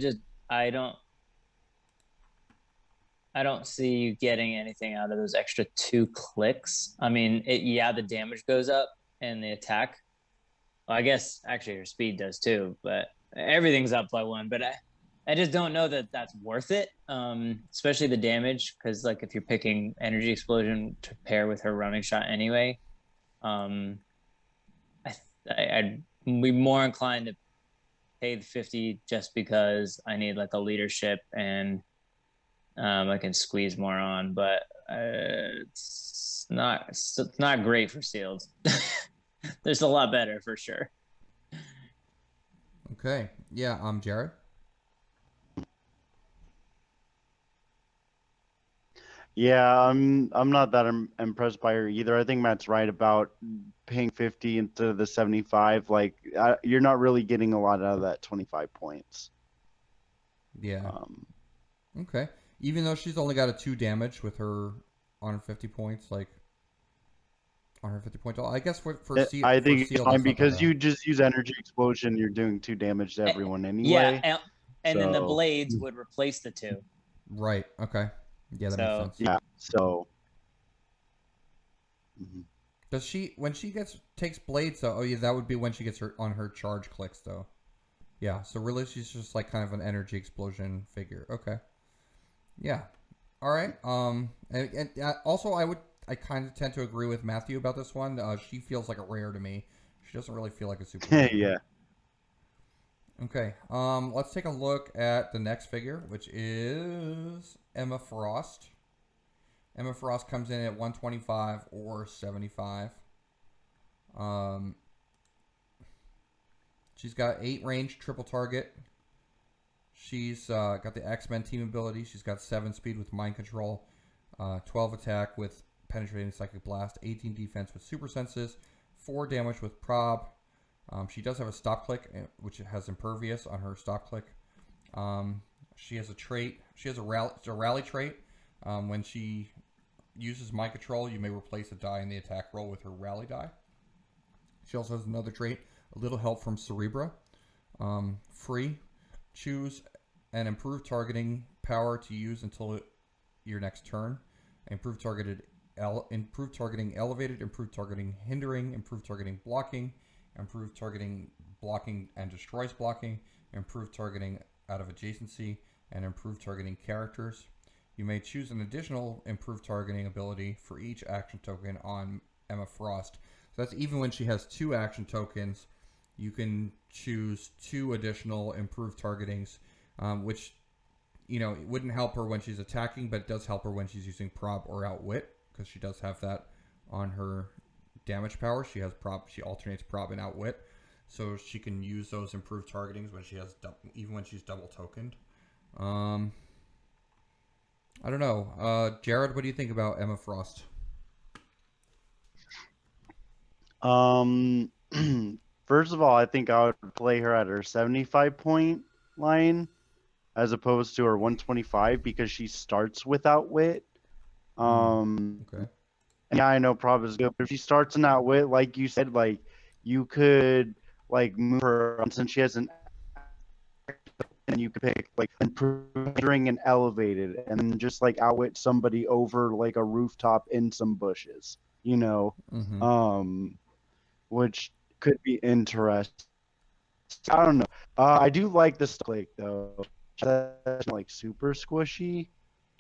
[SPEAKER 2] don't see you getting anything out of those extra 2 clicks. I mean, the damage goes up and the attack. Well, I guess actually her speed does too, but everything's up by 1. But I just don't know that that's worth it, especially the damage, because like if you're picking Energy Explosion to pair with her running shot anyway, I'd be more inclined to pay the 50 just because I need like a leadership and I can squeeze more on, but it's not great for sealed. There's a lot better for sure.
[SPEAKER 1] Okay. Yeah, Jared.
[SPEAKER 3] Yeah, I'm not that impressed by her either. I think Matt's right about paying 50 instead of the 75. Like, you're not really getting a lot out of that 25 points.
[SPEAKER 1] Yeah. Okay. Even though she's only got a 2 damage with her on her 50 points, like on her 50 point. I guess for seal,
[SPEAKER 3] I think
[SPEAKER 1] for seal,
[SPEAKER 3] it's fine
[SPEAKER 1] that's not
[SPEAKER 3] because
[SPEAKER 1] that
[SPEAKER 3] you
[SPEAKER 1] bad.
[SPEAKER 3] just use Energy Explosion. You're doing 2 damage to everyone anyway.
[SPEAKER 2] Yeah, and then the
[SPEAKER 3] So-
[SPEAKER 2] blades would replace the 2.
[SPEAKER 1] Right. Okay. Yeah, that makes sense.
[SPEAKER 3] Yeah. So. Mhm.
[SPEAKER 1] Does she when she takes blades though? Oh yeah, that would be when she gets her on her charge clicks though. Yeah. So really, she's just like kind of an energy explosion figure. Okay. Yeah. All right. And also I kind of tend to agree with Matthew about this one. She feels like a rare to me. She doesn't really feel like a super.
[SPEAKER 3] Yeah.
[SPEAKER 1] Okay. Let's take a look at the next figure, which is Emma Frost. Emma Frost comes in at 125 or 75. She's got 8 range, triple target. She's got the X-Men team ability. She's got 7 speed with mind control, 12 attack with penetrating psychic blast, 18 defense with super senses, 4 damage with prob. She does have a stop click, which has impervious on her stop click. She has a trait. She has a rally trait. When she uses mind control, you may replace a die in the attack roll with her rally die. She also has another trait, a little help from Cerebra. Free. Choose an improved targeting power to use until your next turn. Improved targeting elevated, improved targeting hindering, improved targeting blocking, improved targeting blocking and destroys blocking, improved targeting out of adjacency, and improved targeting characters. You may choose an additional improved targeting ability for each action token on Emma Frost. So that's even when she has 2 action tokens, you can choose 2 additional improved targetings, which, it wouldn't help her when she's attacking, but it does help her when she's using prob or outwit, because she does have that on her damage power. She has prob, she alternates prob and outwit, so she can use those improved targetings when she has even when she's double tokened. I don't know. Jared, what do you think about Emma Frost?
[SPEAKER 3] First of all, I think I would play her at her 75 point line as opposed to her 125 because she starts without wit.
[SPEAKER 1] Okay.
[SPEAKER 3] Yeah, I know prob is good, but if she starts in outwit, like you said, like you could like move her since she has an and you could pick like improving and elevated and then just like outwit somebody over like a rooftop in some bushes, which could be interesting. I don't know. I do like the click though. That's like super squishy.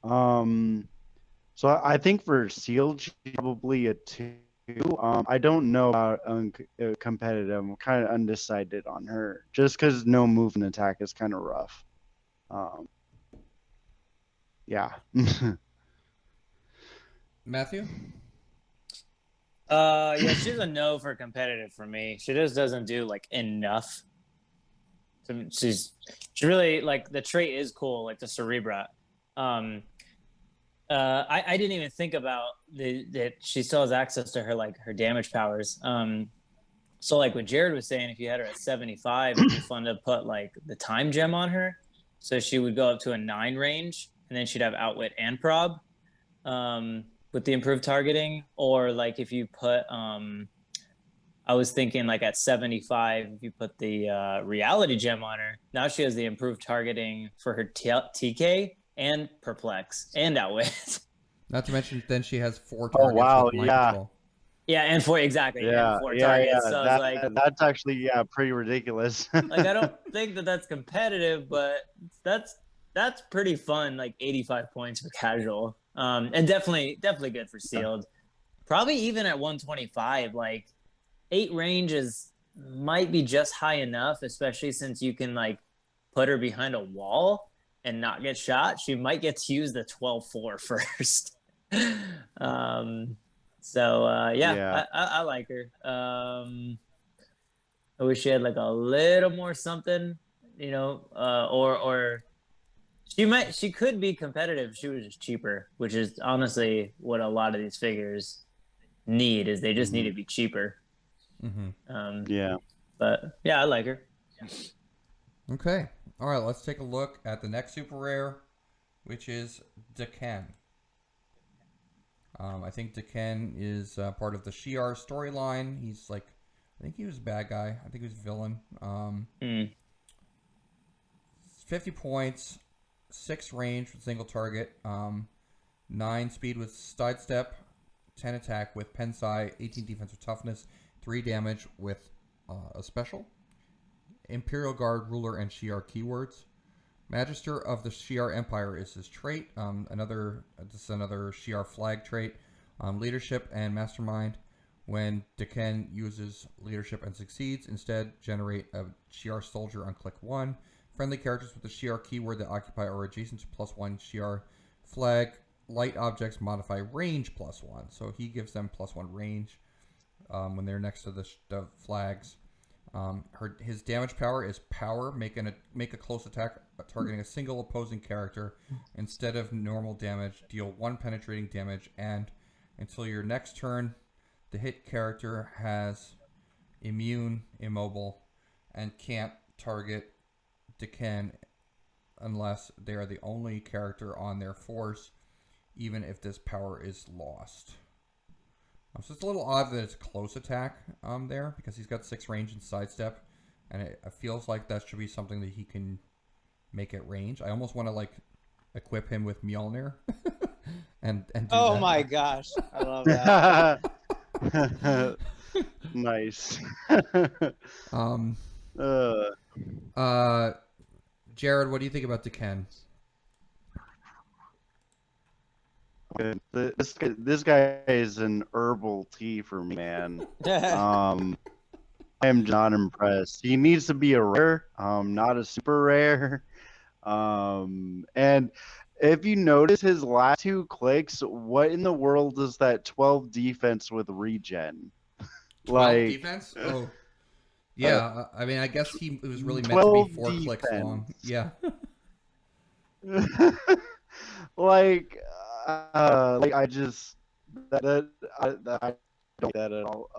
[SPEAKER 3] So I think for sealed, she's probably a 2. I don't know about competitive. I'm kind of undecided on her, just because no move and attack is kind of rough. Yeah.
[SPEAKER 1] Matthew?
[SPEAKER 2] Yeah, she's a no for competitive for me. She just doesn't do like enough. So she's really like the trait is cool, like the Cerebra. I didn't even think about that she still has access to her damage powers. So like what Jared was saying, if you had her at 75, it'd be fun to put like the time gem on her, so she would go up to a 9 range, and then she'd have outwit and prob, with the improved targeting. Or like if you put, I was thinking like at 75, if you put the reality gem on her, now she has the improved targeting for her TK and perplex and outwit.
[SPEAKER 1] Not to mention, then she has 4
[SPEAKER 3] Oh
[SPEAKER 1] targets
[SPEAKER 3] wow,
[SPEAKER 1] with mind
[SPEAKER 3] yeah.
[SPEAKER 1] control.
[SPEAKER 2] Yeah, and 4 exactly.
[SPEAKER 3] Yeah,
[SPEAKER 2] and 4
[SPEAKER 3] yeah,
[SPEAKER 2] targets.
[SPEAKER 3] yeah.
[SPEAKER 2] So I was like,
[SPEAKER 3] That's actually pretty ridiculous.
[SPEAKER 2] like I don't think that's competitive, but that's pretty fun. Like 85 points for casual, and definitely good for sealed. Probably even at 125, like 8 range might be just high enough, especially since you can like put her behind a wall and not get shot. She might get to use the 12-4 first.
[SPEAKER 3] Yeah.
[SPEAKER 2] I like her. I wish she had like a little more something, or she could be competitive if she was just cheaper, which is honestly what a lot of these figures need, is they just need to be cheaper.
[SPEAKER 3] Yeah.
[SPEAKER 2] But yeah, I like her.
[SPEAKER 1] Okay. All right, let's take a look at the next super rare, which is Deken. I think Deken is part of the Shi'ar storyline. He's like, I think he was a bad guy. I think he was a villain. 50 points, 6 range with single target, 9 speed with sidestep, 10 attack with Pensai, 18 defense with toughness, 3 damage with a special. Imperial Guard, Ruler, and Shi'ar keywords. Magister of the Shi'ar Empire is his trait. This is another Shi'ar flag trait. Leadership and Mastermind. When Deken uses leadership and succeeds, instead generate a Shi'ar soldier on click 1. Friendly characters with the Shi'ar keyword that occupy or adjacent to +1 Shi'ar flag. Light objects modify range +1. So he gives them +1 range when they're next to the flags. His damage power is power. Make a close attack targeting a single opposing character. Instead of normal damage, deal 1 penetrating damage, and until your next turn, the hit character has immune, immobile, and can't target Deken unless they are the only character on their force, even if this power is lost. So it's a little odd that it's close attack there, because he's got 6 range and sidestep, and it feels like that should be something that he can make at range. I almost want to like equip him with Mjolnir and do
[SPEAKER 4] Oh
[SPEAKER 1] that.
[SPEAKER 4] my gosh, I love that.
[SPEAKER 3] Nice.
[SPEAKER 1] Jared, what do you think about Deken?
[SPEAKER 3] This guy is an herbal tea for me, man. I am not impressed. He needs to be a rare, not a super rare. And if you notice his last 2 clicks, what in the world is that 12 defense with regen?
[SPEAKER 1] 12 defense? Oh. Yeah, I mean, I guess it was really meant to be 4
[SPEAKER 3] defense.
[SPEAKER 1] clicks long. Yeah.
[SPEAKER 3] I just I don't like that at all.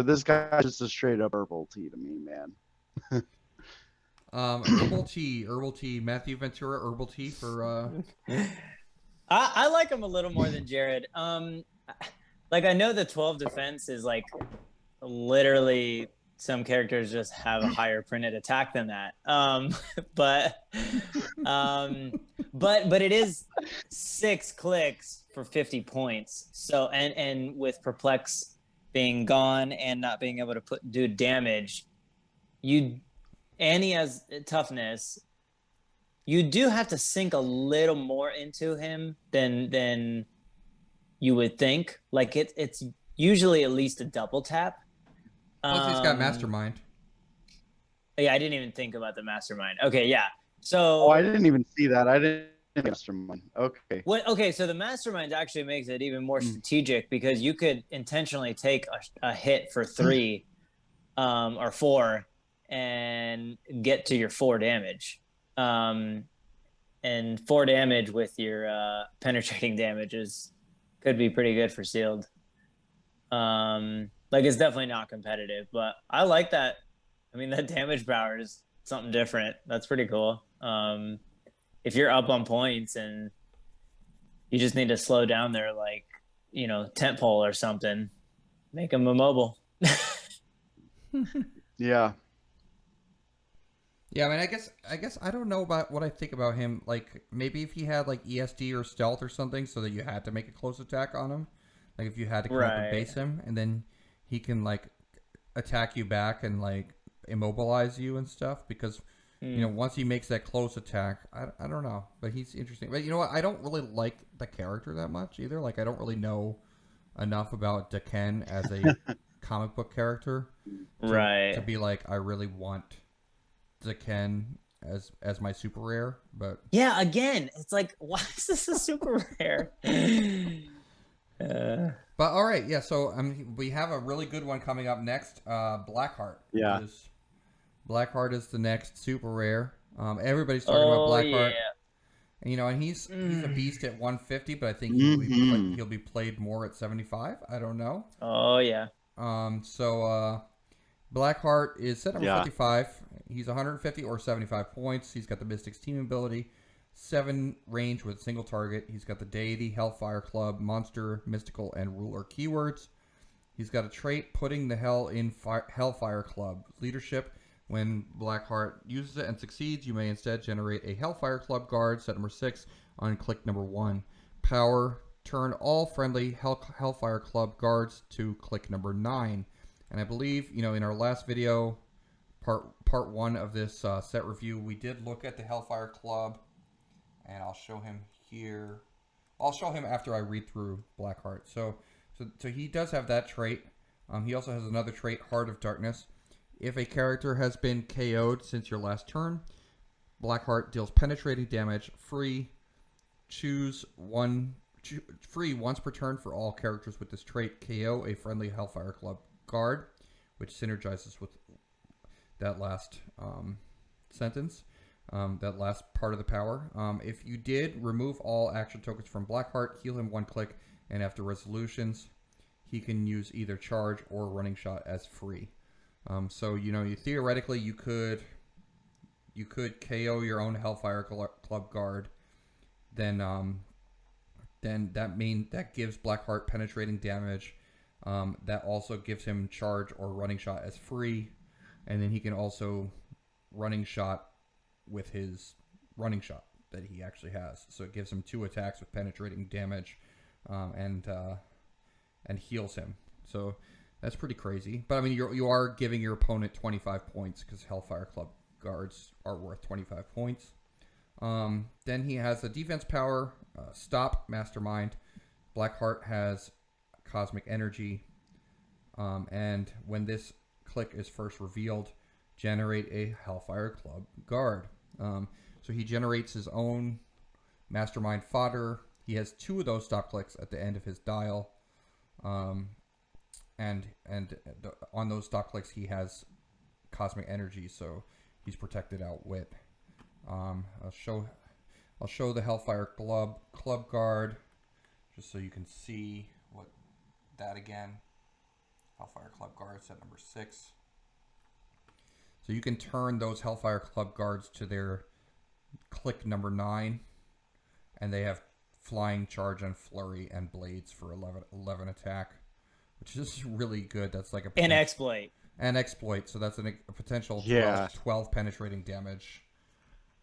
[SPEAKER 3] This guy's just a straight up herbal tea to me, man.
[SPEAKER 1] Herbal tea. Matthew Ventura, herbal tea for.
[SPEAKER 2] I like him a little more than Jared. Like I know the 12 defense is like literally some characters just have a higher printed attack than that. But it is 6 clicks for 50 points. So and with perplex being gone and not being able to do damage, and he has toughness. You do have to sink a little more into him than you would think. Like it's usually at least a double tap.
[SPEAKER 1] Plus he's got Mastermind.
[SPEAKER 2] Yeah, I didn't even think about the Mastermind. Okay, yeah. So
[SPEAKER 3] Oh, I didn't even see that. I didn't Mastermind. Okay.
[SPEAKER 2] Okay, so the Mastermind actually makes it even more strategic, because you could intentionally take a hit for 3 or 4 and get to your 4 damage. And 4 damage with your penetrating damages could be pretty good for sealed. Like, it's definitely not competitive, but I like that. I mean, that damage power is something different. That's pretty cool. If you're up on points and you just need to slow down their, like, tent pole or something, make them immobile.
[SPEAKER 3] Yeah.
[SPEAKER 1] Yeah, I mean, I guess I don't know about what I think about him. Like, maybe if he had like ESD or stealth or something, so that you had to make a close attack on him. Like, if you had to come up and base him, and then he can like attack you back and like immobilize you and stuff. Because once he makes that close attack, I don't know, but he's interesting. But you know what? I don't really like the character that much either. Like, I don't really know enough about Daken as a comic book character, to be like, I really want Daken as my super rare. But
[SPEAKER 2] yeah, again, it's like, why is this a super rare?
[SPEAKER 1] But all right, yeah. So we have a really good one coming up next. Blackheart.
[SPEAKER 3] Yeah.
[SPEAKER 1] Blackheart is the next super rare. Everybody's talking about Blackheart.
[SPEAKER 2] Yeah.
[SPEAKER 1] And he's a beast at 150, but I think he'll be played more at 75. I don't know.
[SPEAKER 2] Oh yeah.
[SPEAKER 1] So Blackheart is set number 55. He's 150 or 75 points. He's got the Mystics team ability, 7 range with a single target. He's got the Deity, Hellfire Club, Monster, Mystical, and Ruler keywords. He's got a trait, putting the Hell in Hellfire Club. Leadership, when Blackheart uses it and succeeds, you may instead generate a Hellfire Club guard, set number 6, on click number 1. Power, turn all friendly Hellfire Club guards to click number 9. And I believe, in our last video, part 1 of this set review, we did look at the Hellfire Club. And I'll show him here. I'll show him after I read through Blackheart. So he does have that trait. He also has another trait, Heart of Darkness. If a character has been KO'd since your last turn, Blackheart deals penetrating damage free. Free once per turn for all characters with this trait. KO a friendly Hellfire Club guard, which synergizes with that last sentence. That last part of the power. If you did remove all action tokens from Blackheart, heal him 1 click, and after resolutions, he can use either charge or running shot as free. So you theoretically you could KO your own Hellfire Club guard. Then that gives Blackheart penetrating damage. That also gives him charge or running shot as free, and then he can also running shot with his running shot that he actually has. So it gives him 2 attacks with penetrating damage, and heals him. So that's pretty crazy. But I mean, you are giving your opponent 25 points because Hellfire Club guards are worth 25 points. Then he has a defense power, Stop, Mastermind. Blackheart has Cosmic Energy, and when this click is first revealed, generate a Hellfire Club guard. So he generates his own Mastermind fodder. He has 2 of those stop clicks at the end of his dial. And on those stop clicks, he has Cosmic Energy, so he's protected out wit. I'll show the Hellfire Club guard, just so you can see what that again. Hellfire Club guard, set number 6. So you can turn those Hellfire Club guards to their click number 9, and they have flying, charge, and flurry, and blades for 11 attack, which is really good. That's like
[SPEAKER 2] an exploit.
[SPEAKER 1] An exploit, so that's a potential 12 penetrating damage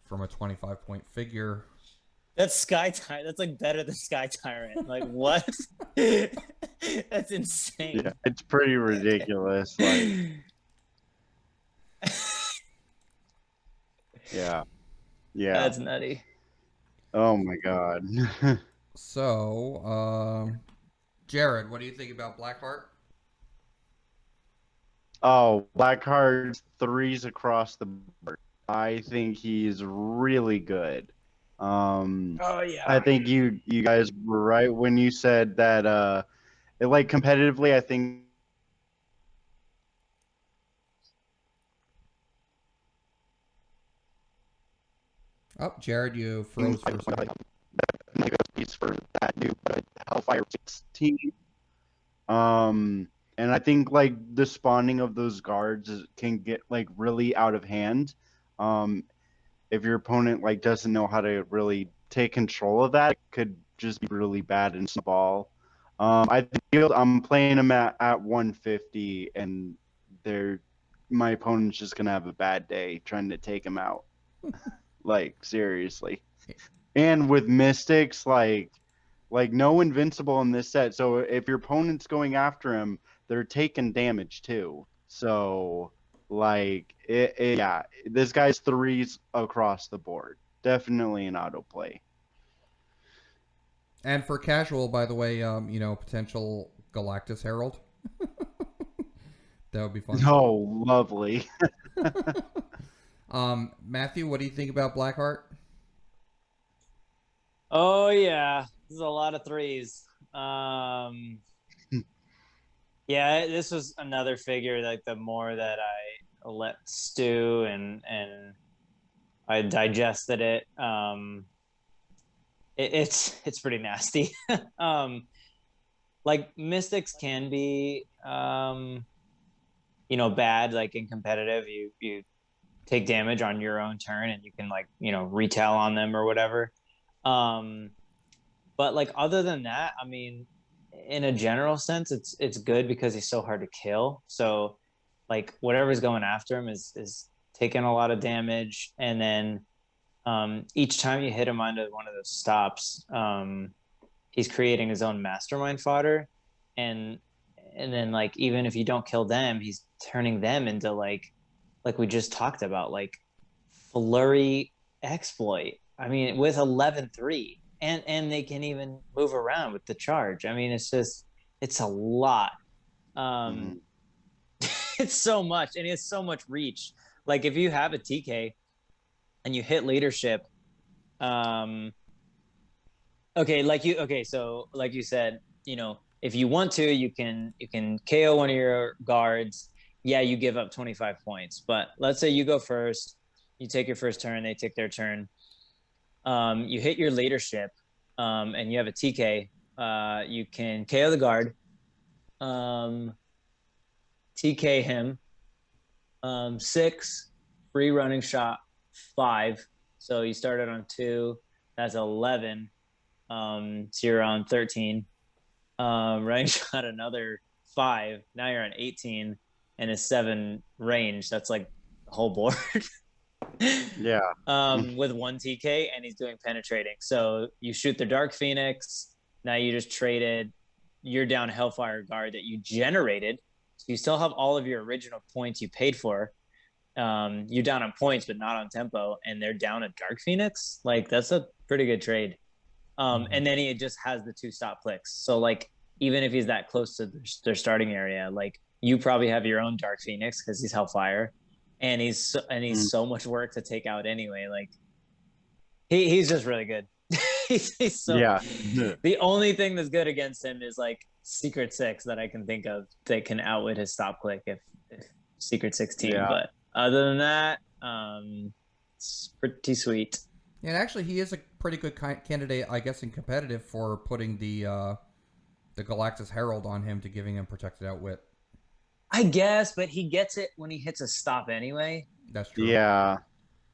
[SPEAKER 1] from a 25-point figure.
[SPEAKER 2] That's Sky Tyrant. That's like better than Sky Tyrant. Like, what? That's insane.
[SPEAKER 3] Yeah, it's pretty ridiculous. Like, yeah.
[SPEAKER 2] That's nutty.
[SPEAKER 3] Oh my god.
[SPEAKER 1] So, Jared, what do you think about Blackheart?
[SPEAKER 3] Oh, Blackheart's 3s across the board. I think he's really good.
[SPEAKER 2] Oh yeah.
[SPEAKER 3] I think you guys were right when you said that like competitively, I think
[SPEAKER 1] Oh, Jared, you froze for a second.
[SPEAKER 3] Piece for that new Hellfire 16. And I think like the spawning of those guards can get like really out of hand. If your opponent like doesn't know how to really take control of that, it could just be really bad and snowball. I feel I'm playing them at 150, and my opponent's just gonna have a bad day trying to take him out. Like seriously. And with Mystics, like no invincible in this set. So if your opponent's going after him, they're taking damage too. So like yeah, this guy's threes across the board. Definitely an autoplay.
[SPEAKER 1] And for casual, by the way, potential Galactus Herald. That would be fun.
[SPEAKER 3] Oh, lovely.
[SPEAKER 1] Matthew, what do you think about Blackheart?
[SPEAKER 2] Oh yeah, this is a lot of threes. Yeah, this was another figure. Like the more that I let stew and I digested it, it's pretty nasty. Like Mystics can be, bad. Like in competitive, you take damage on your own turn, and you can retail on them or whatever. But like other than that, I mean, in a general sense, it's good because he's so hard to kill. So like whatever's going after him is taking a lot of damage, and then each time you hit him onto one of those stops, he's creating his own mastermind fodder, and then like even if you don't kill them, he's turning them into like we just talked about, like flurry exploit. I mean, with 11-3, and they can even move around with the charge. I mean, it's a lot. It's so much, and it's so much reach. Like if you have a TK and you hit leadership, so like you said, if you want to, you can KO one of your guards. Yeah, you give up 25 points, but let's say you go first, you take your first turn, they take their turn. You hit your leadership, and you have a TK. You can KO the guard, TK him, 6, free running shot, 5. So you started on 2, that's 11. So you're on 13. Running shot another 5. Now you're on 18, and a 7 range. That's like the whole board.
[SPEAKER 3] Yeah.
[SPEAKER 2] With 1 TK, and he's doing penetrating. So you shoot the Dark Phoenix. Now you just traded your down Hellfire guard that you generated. So you still have all of your original points you paid for. You're down on points, but not on tempo, and they're down a Dark Phoenix. Like that's a pretty good trade. And then he just has the 2 stop Clix. So like even if he's that close to their starting area, like you probably have your own Dark Phoenix because he's Hellfire. And he's so much work to take out anyway. Like he's just really good. he's so
[SPEAKER 3] yeah.
[SPEAKER 2] The only thing that's good against him is like Secret 6 that I can think of that can outwit his stop click if Secret 16. Yeah. But other than that, it's pretty sweet.
[SPEAKER 1] And actually, he is a pretty good candidate, I guess, in competitive for putting the Galactus Herald on him to giving him protected outwit.
[SPEAKER 2] I guess, but he gets it when he hits a stop anyway.
[SPEAKER 1] That's true.
[SPEAKER 3] Yeah.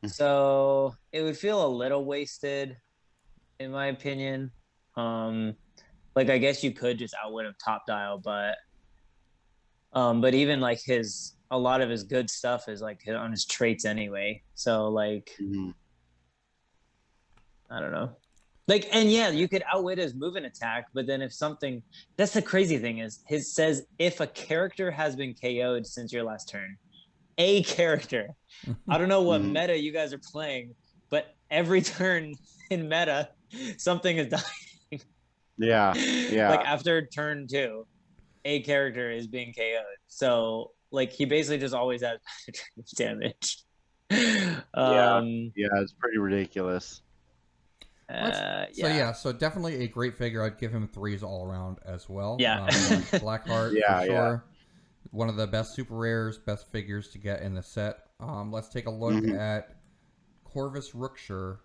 [SPEAKER 2] So it would feel a little wasted, in my opinion. Like I guess you could just outwit him top dial, but even like a lot of his good stuff is like on his traits anyway. So like, I don't know. Like, and yeah, you could outwit his move and attack, but then if something, that's the crazy thing is his says if a character has been KO'd since your last turn, a character. I don't know what meta you guys are playing, but every turn in meta, something is dying.
[SPEAKER 3] Yeah.
[SPEAKER 2] Like after turn 2, a character is being KO'd. So like he basically just always has damage.
[SPEAKER 3] Yeah, it's pretty ridiculous.
[SPEAKER 1] So definitely a great figure. I'd give him 3s all around as well.
[SPEAKER 2] Yeah.
[SPEAKER 1] Blackheart, for sure. One of the best super rares, best figures to get in the set. Let's take a look at Corvus Rookshire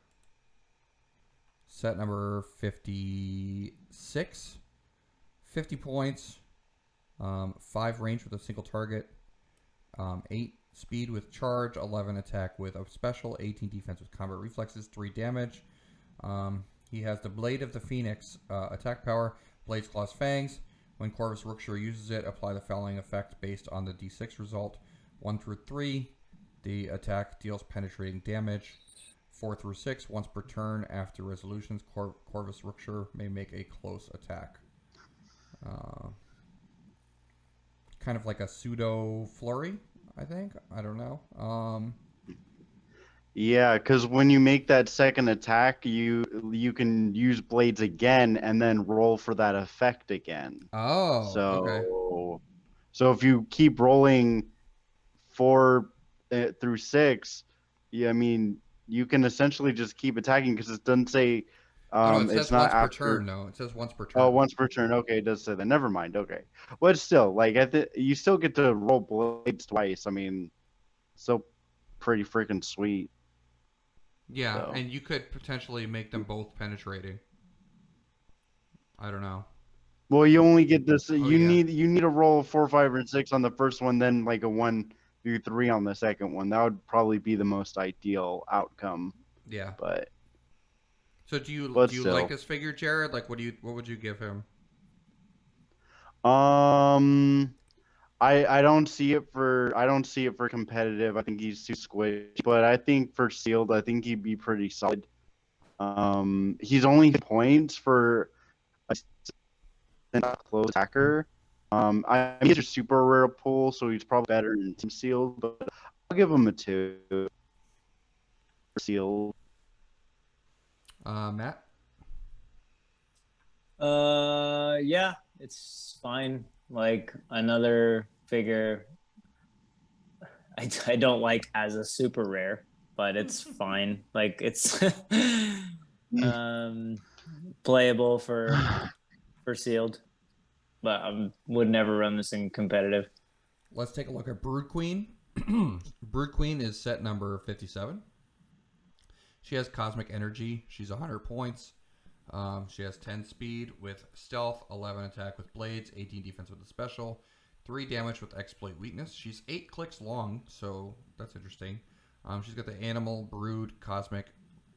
[SPEAKER 1] set number 56. 50 points. 5 range with a single target. 8 speed with charge. 11 attack with a special. 18 defense with combat reflexes. 3 damage. He has the Blade of the Phoenix attack power. Blades, Claws, Fangs. When Corvus Rookshire uses it, apply the following effect based on the D6 result. 1 through 3. The attack deals penetrating damage. 4 through 6. Once per turn after resolutions, Corvus Rookshire may make a close attack. Kind of like a pseudo flurry, I think. I don't know.
[SPEAKER 3] Yeah, because when you make that second attack, you can use blades again and then roll for that effect again.
[SPEAKER 1] Oh, okay.
[SPEAKER 3] So if you keep rolling 4 through 6, yeah, I mean, you can essentially just keep attacking because it doesn't say.
[SPEAKER 1] No, it says
[SPEAKER 3] it's not
[SPEAKER 1] once per
[SPEAKER 3] after.
[SPEAKER 1] turn. No, it says once per turn.
[SPEAKER 3] Oh, once per turn. Okay, it does say that. Never mind. Okay, but still, like you still get to roll blades twice. I mean, still pretty freaking sweet.
[SPEAKER 1] Yeah,
[SPEAKER 3] So.
[SPEAKER 1] and you could potentially make them both penetrating. I don't know.
[SPEAKER 3] Well, you only get this.
[SPEAKER 1] Oh,
[SPEAKER 3] you
[SPEAKER 1] yeah.
[SPEAKER 3] need a roll of 4, 5, and 6 on the first one, then like a 1 through 3 on the second one. That would probably be the most ideal outcome.
[SPEAKER 1] Yeah.
[SPEAKER 3] But
[SPEAKER 1] So do you
[SPEAKER 3] still.
[SPEAKER 1] like this figure, Jared? Like, what would you give him?
[SPEAKER 3] I don't see it for competitive. I think he's too squishy. But I think for sealed, I think he'd be pretty solid. He's only points for a close attacker. I mean, he's a super rare pull, so he's probably better in team sealed. But I'll give him a 2 for sealed.
[SPEAKER 1] Matt?
[SPEAKER 2] Yeah, it's fine. Like another figure I don't like as a super rare, but it's fine. Like it's playable for sealed, but I would never run this in competitive.
[SPEAKER 1] Let's take a look at Brood Queen. Brood Queen is set number 57. She has Cosmic Energy. She's 100 points. She has 10 speed with stealth, 11 attack with blades, 18 defense with a special, 3 damage with exploit weakness. She's 8 clicks long, so that's interesting. She's got the animal, brood, cosmic,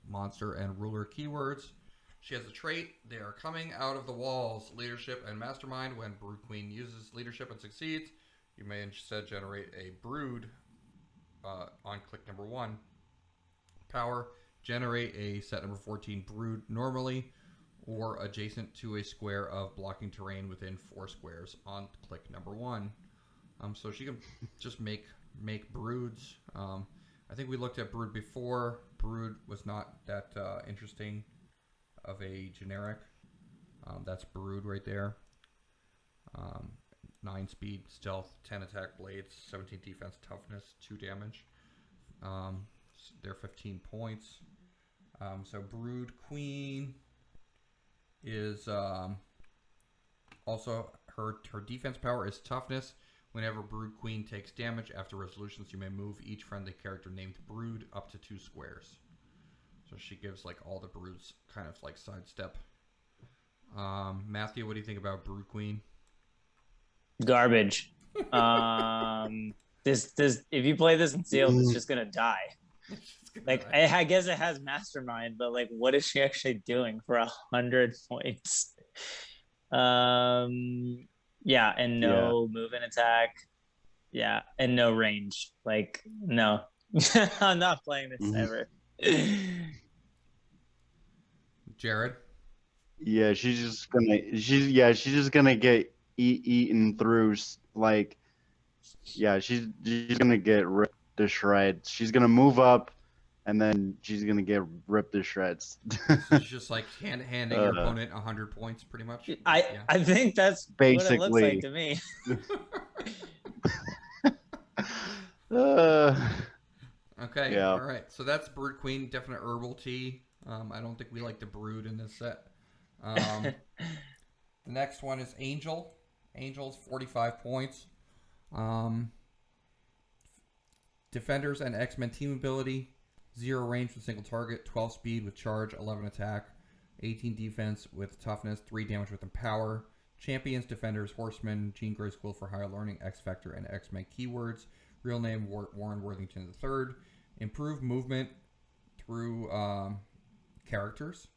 [SPEAKER 1] monster, and ruler keywords. She has a trait. They are coming out of the walls, leadership and mastermind. When Brood Queen uses leadership and succeeds, you may instead generate a brood on click number 1. Power. Generate a set number 14 brood normally or adjacent to a square of blocking terrain within 4 squares on click number 1. So she can just make broods. I think we looked at brood before. Brood was not that interesting of a generic. That's brood right there. 9 speed, stealth, 10 attack, blades, 17 defense, toughness, 2 damage. They're 15 points. So Brood Queen is also her defense power is toughness. Whenever Brood Queen takes damage after resolutions, you may move each friendly character named Brood up to 2 squares. So she gives like all the broods kind of like sidestep. Matthew, what do you think about Brood Queen?
[SPEAKER 2] Garbage. This if you play this in sealed, it's just gonna die. Like I guess it has Mastermind, but like, what is she actually doing for 100 points? Yeah, and no move and attack. Yeah, and no range. Like, no, I'm not playing this ever.
[SPEAKER 3] Jared? Yeah, she's just gonna get eaten through. Like, yeah, she's gonna get ripped to shreds. She's gonna move up, and then she's gonna get ripped to shreds.
[SPEAKER 1] It's just like handing your opponent 100 points, pretty much.
[SPEAKER 2] I think that's basically what it looks like to me.
[SPEAKER 1] Okay, yeah. All right. So that's Brood Queen, definite herbal tea. I don't think we like the brood in this set. The next one is Angel. Angel's 45 points. Defenders and X-Men team ability. 0 range with single target, 12 speed with charge, 11 attack, 18 defense with toughness, 3 damage with empower. Champions, defenders, horsemen, Jean Grey School for higher learning, X Factor, and X-Men keywords. Real name Warren Worthington III. Improved movement through characters.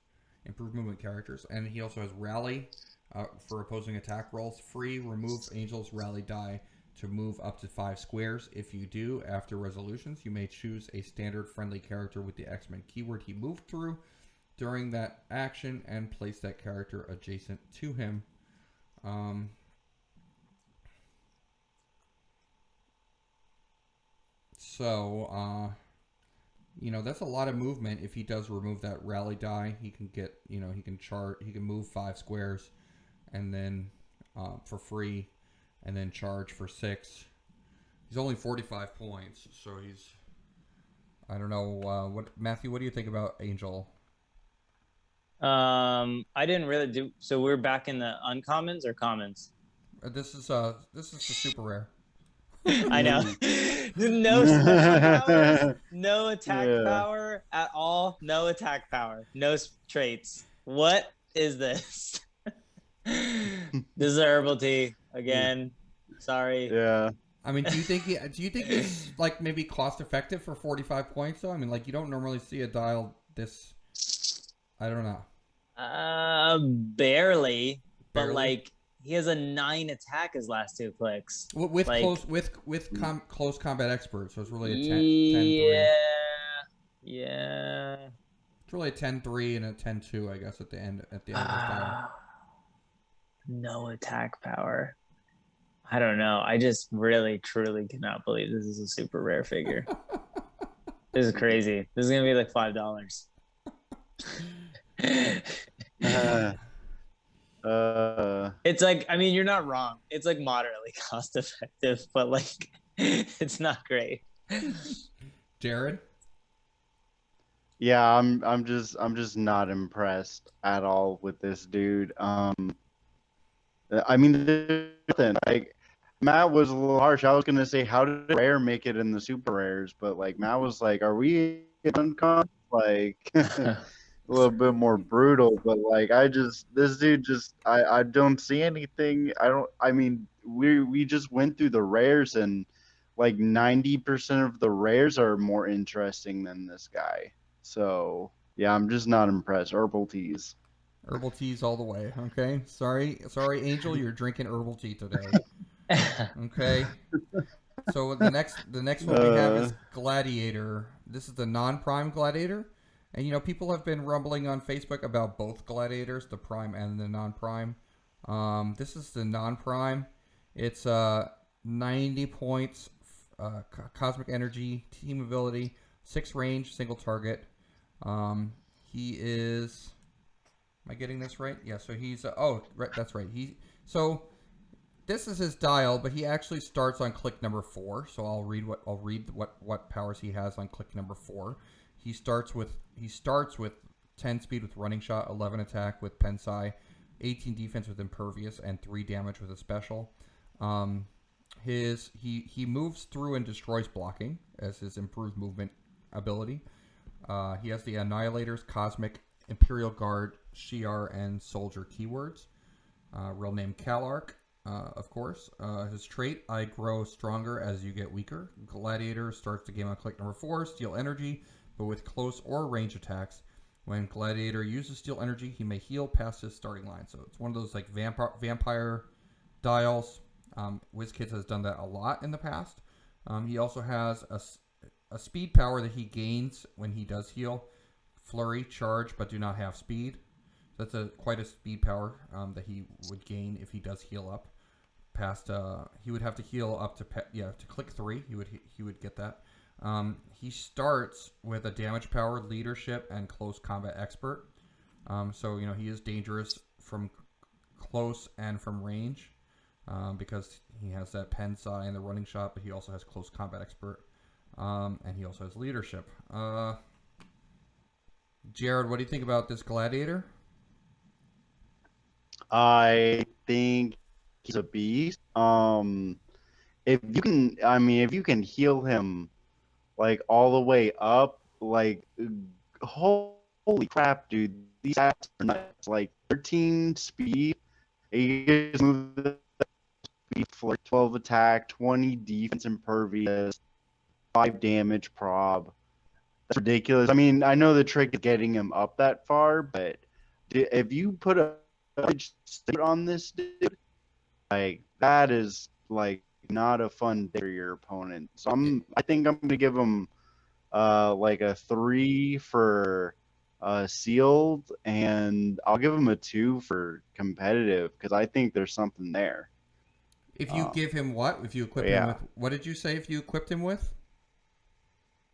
[SPEAKER 1] Improved movement characters. And he also has rally for opposing attack rolls. Free, remove Angel's rally die to move up to 5 squares. If you do, after resolutions, you may choose a standard friendly character with the X-Men keyword he moved through during that action and place that character adjacent to him. You know, that's a lot of movement. If he does remove that rally die, he can get, you know, he can move 5 squares and then for free and then charge for 6. He's only 45 points, so he's, I don't know, Matthew, what do you think about Angel?
[SPEAKER 2] I didn't really do, so we're back in the uncommons or commons?
[SPEAKER 1] This is the super rare.
[SPEAKER 2] I know. No special powers, no attack power at all, no attack power, no traits. What is this? This is a herbal tea again. Sorry.
[SPEAKER 3] Yeah.
[SPEAKER 1] I mean, do you think he's like maybe cost effective for 45 points though? I mean, like you don't normally see a dial this. I don't know.
[SPEAKER 2] Barely, but like he has a 9 attack his last 2 clicks.
[SPEAKER 1] With
[SPEAKER 2] like,
[SPEAKER 1] close combat expert, so it's really a 10
[SPEAKER 2] yeah.
[SPEAKER 1] It's really a 10-3 and a 10-2, I guess, at the end of this dial.
[SPEAKER 2] No attack power. I don't know. I just really, truly cannot believe this is a super rare figure. This is crazy. This is gonna be like $5. It's like, I mean, you're not wrong. It's like moderately cost effective, but like it's not great.
[SPEAKER 1] Jared?
[SPEAKER 3] Yeah, I'm just not impressed at all with this dude. I mean, there's nothing. Like Matt was a little harsh. I was gonna say, how did rare make it in the super rares? But like Matt was like, are we in uncon? Like a little bit more brutal. But like this dude just I don't see anything. I mean we just went through the rares and like 90% of the rares are more interesting than this guy. So yeah, I'm just not impressed. Herbal teas.
[SPEAKER 1] Herbal teas all the way. Okay. Sorry, Angel, you're drinking herbal tea today. Okay. So the next one we have is Gladiator. This is the non-prime Gladiator. And you know, people have been rumbling on Facebook about both Gladiators, the prime and the non-prime. This is the non-prime. It's 90 points, cosmic energy, team ability, 6 range, single target. He is, am I getting this right? Yeah, so he's oh, right, that's right. This is his dial, but he actually starts on click number 4. So I'll read what powers he has on click number 4. He starts with 10 speed with running shot, 11 attack with Pensai, 18 defense with impervious, and 3 damage with a special. He moves through and destroys blocking as his improved movement ability. He has the Annihilators, Cosmic, Imperial Guard, Shi'ar, and Soldier keywords. Real name Calark, of course. His trait, I grow stronger as you get weaker. Gladiator starts the game on click number 4, steal energy, but with close or range attacks. When Gladiator uses steal energy, he may heal past his starting line. So it's one of those like vampire dials. WizKids has done that a lot in the past. He also has a speed power that he gains when he does heal. Flurry, charge, but do not have speed. So that's quite a speed power that he would gain if he does heal up. Past, he would have to heal up to click 3. He would get that. He starts with a damage power, leadership, and close combat expert. So you know he is dangerous from close and from range because he has that Pensai and the running shot, but he also has close combat expert, and he also has leadership. Jared, what do you think about this Gladiator?
[SPEAKER 3] I think he's a beast. If you can heal him like all the way up, like holy crap, dude, these stats are nuts. Like 13 speed, 8 move speed, 12 attack, 20 defense impervious, 5 damage prob. That's ridiculous. I mean, I know the trick is getting him up that far, but if you put a state on this dude, like that is like not a fun day for your opponent. So I think I'm gonna give him like a 3 for sealed, and I'll give him a 2 for competitive because I think there's something there.
[SPEAKER 1] If you give him what? If you equip him with, what did you say? If you equipped him with?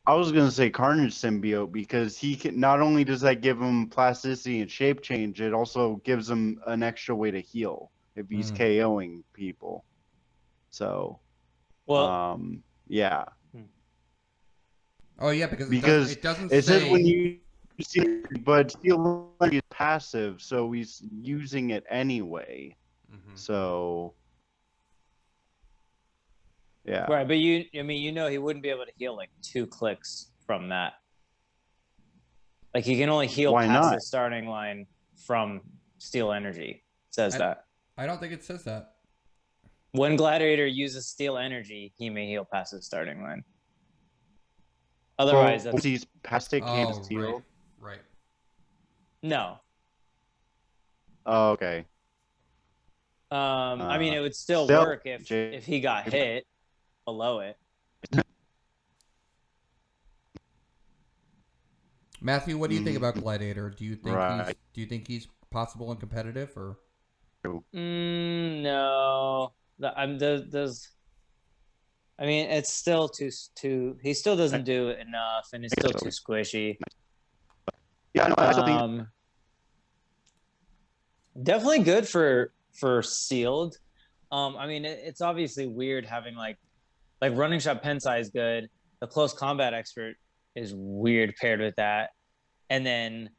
[SPEAKER 3] I was gonna say Carnage Symbiote because he can. Not only does that give him plasticity and shape change, it also gives him an extra way to heal if he's KOing people. So,
[SPEAKER 2] Well,
[SPEAKER 3] yeah.
[SPEAKER 1] Oh yeah, because it doesn't
[SPEAKER 3] it
[SPEAKER 1] say
[SPEAKER 3] says when you see, but Steel Energy is passive, so he's using it anyway. So, yeah.
[SPEAKER 2] right, but he wouldn't be able to heal like 2 clicks from that. Like he can only heal past the starting line from Steel Energy. It says that.
[SPEAKER 1] I don't think it says that.
[SPEAKER 2] When Gladiator uses Steel Energy, he may heal past the starting line. Otherwise, that's...
[SPEAKER 3] he's past it, can't heal.
[SPEAKER 1] Right.
[SPEAKER 2] No.
[SPEAKER 3] Oh, okay.
[SPEAKER 2] I mean, it would still work if he got hit below it.
[SPEAKER 1] Matthew, what do you think about Gladiator? Do you think he's possible and competitive, or?
[SPEAKER 2] No. I mean, it's still too. He still doesn't do enough, and it's still too squishy.
[SPEAKER 3] Yeah, no, I think
[SPEAKER 2] definitely good for sealed. I mean, it's obviously weird having like running shot Pensai is good. The close combat expert is weird paired with that, and then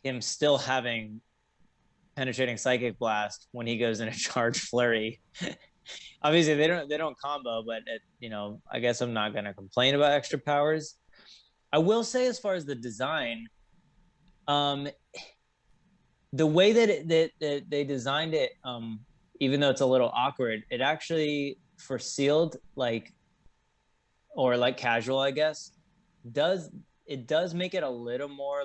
[SPEAKER 2] him still having penetrating psychic blast when he goes in a charge flurry. Obviously, they don't combo, but I guess I'm not gonna complain about extra powers. I will say, as far as the design, the way that they designed it, even though it's a little awkward, it actually for sealed or casual, I guess, does make it a little more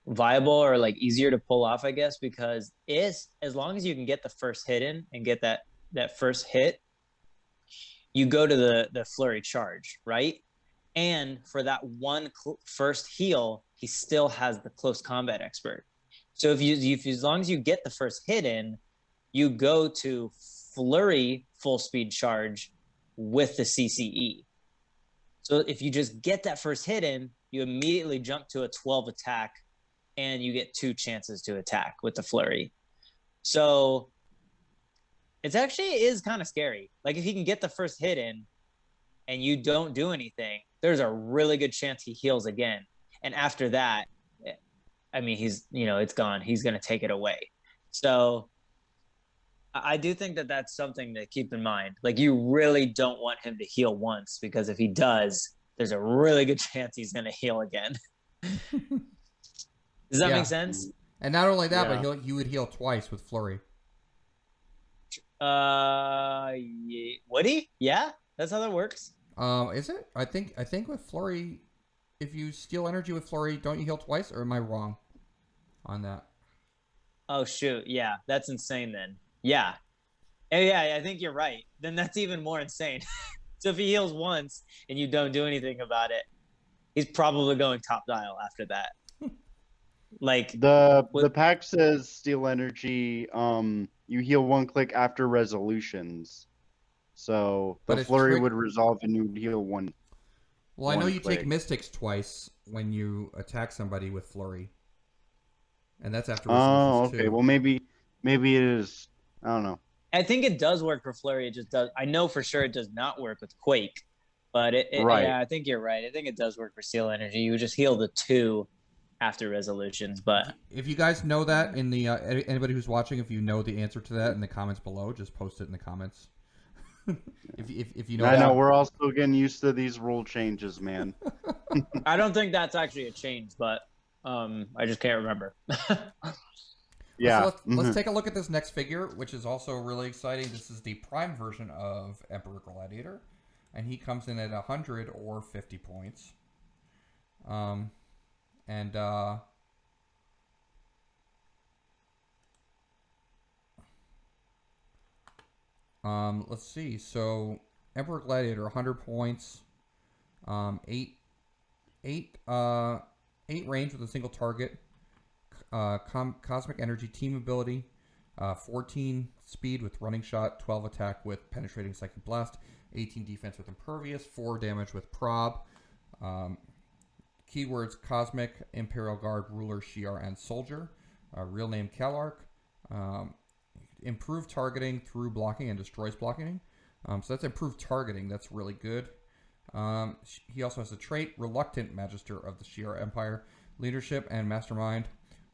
[SPEAKER 2] viable or easier to pull off, I guess, because as long as you can get the first hit in and get that first hit, you go to the flurry charge, right? And for that one first heal, he still has the close combat expert. So if as long as you get the first hit in, you go to flurry full speed charge with the CCE. So if you just get that first hit in, you immediately jump to a 12 attack, and you get 2 chances to attack with the flurry. So it actually is kind of scary. Like if he can get the first hit in and you don't do anything, there's a really good chance he heals again. And after that, I mean, he's, it's gone. He's going to take it away. So I do think that that's something to keep in mind. Like you really don't want him to heal once, because if he does, there's a really good chance he's going to heal again. Does that make sense?
[SPEAKER 1] And not only that, but he would heal twice with flurry.
[SPEAKER 2] Would he? Yeah, that's how that works.
[SPEAKER 1] Is it? I think with flurry, if you steal energy with flurry, don't you heal twice? Or am I wrong on that?
[SPEAKER 2] Oh shoot! Yeah, that's insane. Then yeah, I think you're right. Then that's even more insane. So if he heals once and you don't do anything about it, he's probably going top dial after that. Like
[SPEAKER 3] the pack says Steel Energy, you heal 1 click after resolutions. So the flurry would resolve and you heal 1.
[SPEAKER 1] Well, I know you take Mystics twice when you attack somebody with flurry. And that's after resolutions
[SPEAKER 3] okay.
[SPEAKER 1] too.
[SPEAKER 3] Well, maybe it is. I don't know.
[SPEAKER 2] I think it does work for flurry. It just does. I know for sure it does not work with Quake. But yeah, I think you're right. I think it does work for Steel Energy. You just heal the 2 after resolutions. But
[SPEAKER 1] if you guys know that, in the anybody who's watching, if you know the answer to that in the comments below, just post it in the comments. if you know.
[SPEAKER 3] I know
[SPEAKER 1] That.
[SPEAKER 3] we're all still getting used to these rule changes, man.
[SPEAKER 2] I don't think that's actually a change, but I just can't remember.
[SPEAKER 3] Yeah.
[SPEAKER 1] Let's take a look at this next figure, which is also really exciting. This is the Prime version of Emperor Gladiator, and he comes in at 100 or 50 points. Let's see. So Emperor Gladiator, 100 points, 8 range with a single target, cosmic energy team ability, 14 speed with running shot, 12 attack with penetrating psychic blast, 18 defense with impervious, 4 damage with prob. Keywords: Cosmic, Imperial Guard, Ruler, Shi'ar, and Soldier. Real name: Kalark. Improved targeting through blocking and destroys blocking. So that's improved targeting. That's really good. He also has a trait: Reluctant Magister of the Shi'ar Empire. Leadership and Mastermind.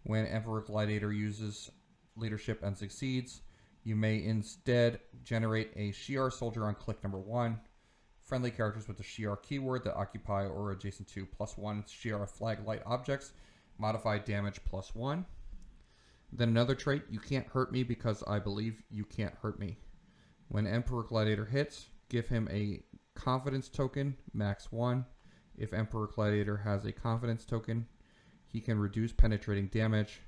[SPEAKER 1] When Emperor Gladiator uses leadership and succeeds, you may instead generate a Shi'ar soldier on click number 1. Friendly characters with the Shi'ar keyword that occupy or adjacent to +1 Shi'ar flag light objects. Modified damage +1. Then another trait: You can't hurt me because I believe you can't hurt me. When Emperor Gladiator hits, give him a confidence token, max 1. If Emperor Gladiator has a confidence token, he can reduce penetrating damage.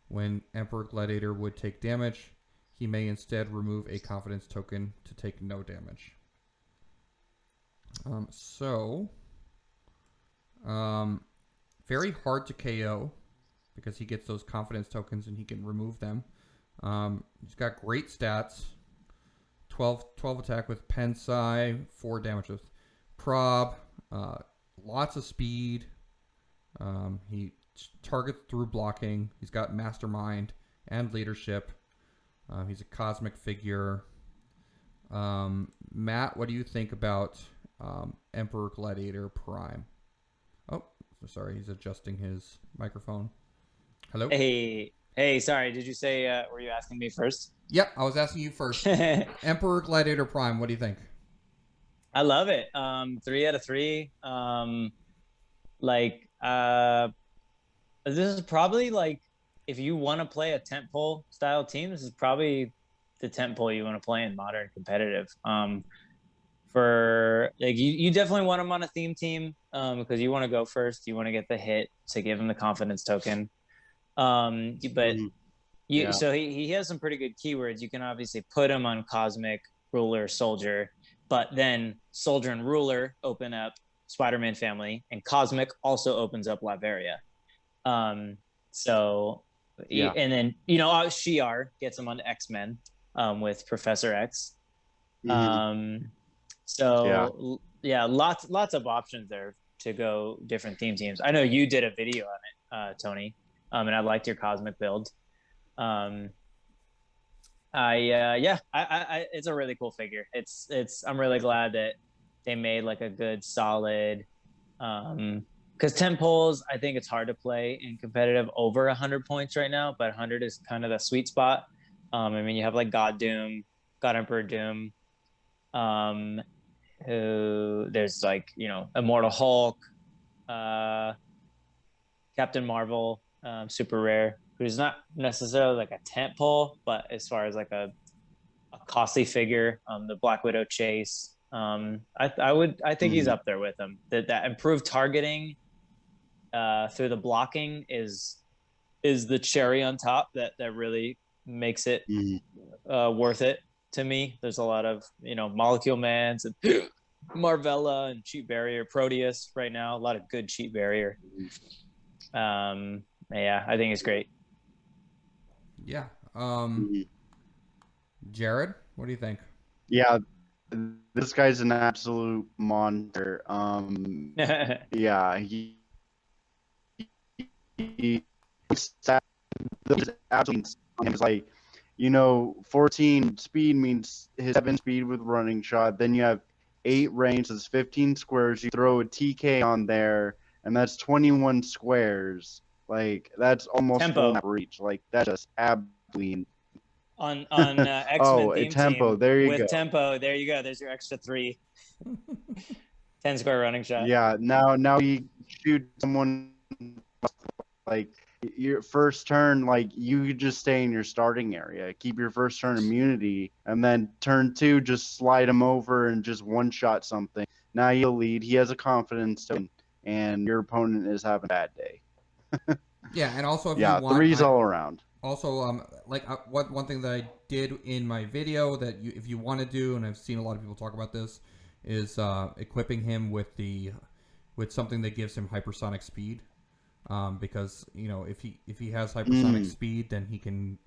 [SPEAKER 1] When Emperor Gladiator would take damage, he may instead remove a confidence token to take no damage. Very hard to KO because he gets those confidence tokens and he can remove them. He's got great stats. 12 attack with Pensai, 4 damage with prob, lots of speed. He targets through blocking. He's got Mastermind and leadership. He's a cosmic figure. Matt, what do you think about Emperor Gladiator Prime? Oh, sorry, he's adjusting his microphone. Hello?
[SPEAKER 2] Hey, sorry, did you say, were you asking me first?
[SPEAKER 1] Yep, I was asking you first. Emperor Gladiator Prime, what do you think?
[SPEAKER 2] I love it. 3 out of 3. This is probably like, if you want to play a tentpole style team, this is probably the tentpole you want to play in modern competitive. For like, you definitely want him on a theme team, because you want to go first. You want to get the hit to give him the confidence token. So he has some pretty good keywords. You can obviously put him on Cosmic, Ruler, Soldier, but then Soldier and Ruler open up Spider-Man family, and Cosmic also opens up Latveria. And then Shi'ar gets him on X-Men with Professor X. Lots of options there to go different teams. I know you did a video on it, Tony, and I liked your Cosmic build. It's a really cool figure. I'm really glad that they made like a good solid, because 10 poles, I think it's hard to play in competitive over 100 points right now, but 100 is kind of the sweet spot. You have like God Emperor Doom, who there's like, Immortal Hulk, Captain Marvel, super rare, who's not necessarily like a tent pole, but as far as like a costly figure, the Black Widow Chase, I think he's up there with them. That improved targeting through the blocking is the cherry on top that really makes it worth it to me. There's a lot of Molecule Mans and Marvella and Cheat Barrier, Proteus right now. A lot of good Cheat Barrier. I think it's great.
[SPEAKER 1] Yeah. Jared, what do you think?
[SPEAKER 3] Yeah, this guy's an absolute monster. He absolutely is like, 14 speed means his 7 speed with running shot. Then you have 8 range, that's 15 squares. You throw a TK on there, and that's 21 squares. Like, that's almost
[SPEAKER 2] Tempo.
[SPEAKER 3] full reach. Like, that's just absolutely
[SPEAKER 2] on X-Men
[SPEAKER 3] Oh, a
[SPEAKER 2] theme
[SPEAKER 3] tempo.
[SPEAKER 2] team
[SPEAKER 3] There you
[SPEAKER 2] with
[SPEAKER 3] go.
[SPEAKER 2] tempo. There you go. There's your extra 3. 10 square running shot.
[SPEAKER 3] Yeah. Now you shoot someone like your first turn, like you just stay in your starting area, keep your first turn immunity, and then turn 2 just slide him over and just one shot something. Now you'll lead. He has a confidence token, and your opponent is having a bad day.
[SPEAKER 1] Yeah, and also if you
[SPEAKER 3] Yeah,
[SPEAKER 1] want,
[SPEAKER 3] 3's all around.
[SPEAKER 1] also one thing that I did in my video that if you want to do, and I've seen a lot of people talk about this, is equipping him with something that gives him hypersonic speed. Because if he has hypersonic speed, then he can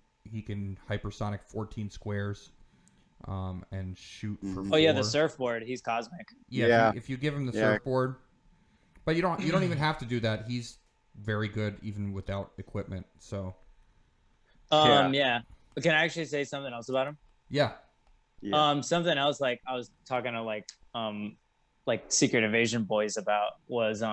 [SPEAKER 1] hypersonic 14 squares, and shoot for 4.
[SPEAKER 2] Oh yeah, the surfboard. He's cosmic.
[SPEAKER 1] Yeah. If you give him the surfboard, but you don't even have to do that. He's very good even without equipment. So.
[SPEAKER 2] Yeah. But can I actually say something else about him?
[SPEAKER 1] Yeah.
[SPEAKER 2] Something else like I was talking to like Secret Invasion boys about was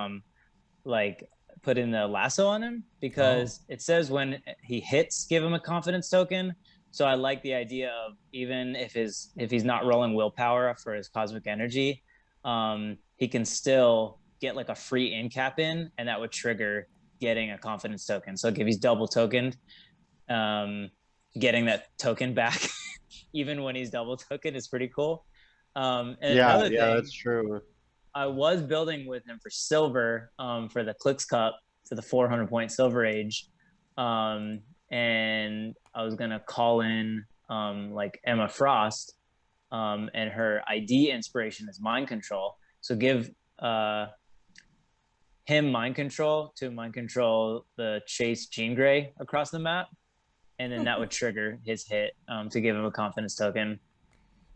[SPEAKER 2] like put in the lasso on him, because it says when he hits, give him a confidence token. So I like the idea of even if he's not rolling willpower for his cosmic energy, he can still get like a free in cap in, and that would trigger getting a confidence token. So if he's double tokened, getting that token back even when he's double token is pretty cool. And another thing,
[SPEAKER 3] that's true.
[SPEAKER 2] I was building with him for silver, for the Clix Cup, for the 400 point silver age, and I was gonna call in like Emma Frost, and her ID inspiration is mind control. So give him mind control to mind control the Chase Jean Grey across the map, and then that would trigger his hit to give him a confidence token.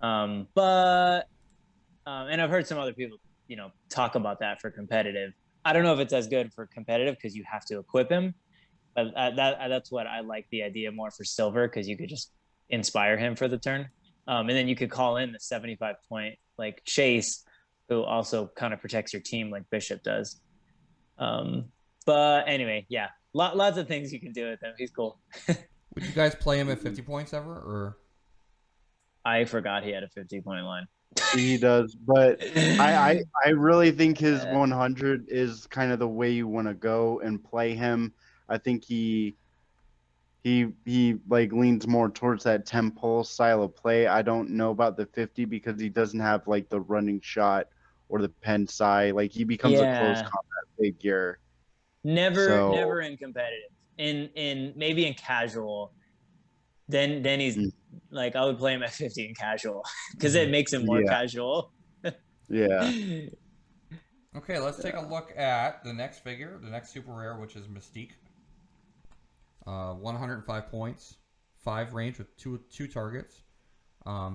[SPEAKER 2] But and I've heard some other people talk about that for competitive. I don't know if it's as good for competitive because you have to equip him, but that's what I like the idea more for silver, because you could just inspire him for the turn, and then you could call in the 75 point like Chase, who also kind of protects your team like Bishop does. But anyway, yeah, lots of things you can do with him. He's cool.
[SPEAKER 1] Would you guys play him at 50 points ever, or?
[SPEAKER 2] I forgot he had a 50 point line.
[SPEAKER 3] He does, but I really think his 100 is kind of the way you want to go and play him. I think he like leans more towards that 10 pulse style of play. I don't know about the 50 because he doesn't have like the running shot or the pen side. Like he becomes a close combat figure.
[SPEAKER 2] Never in competitive. In maybe in casual. Then he's like, I would play him at 50 in casual because it makes him more casual.
[SPEAKER 3] Yeah.
[SPEAKER 1] Okay, let's take a look at the next figure, the next super rare, which is Mystique. 105 points, 5 range with two targets.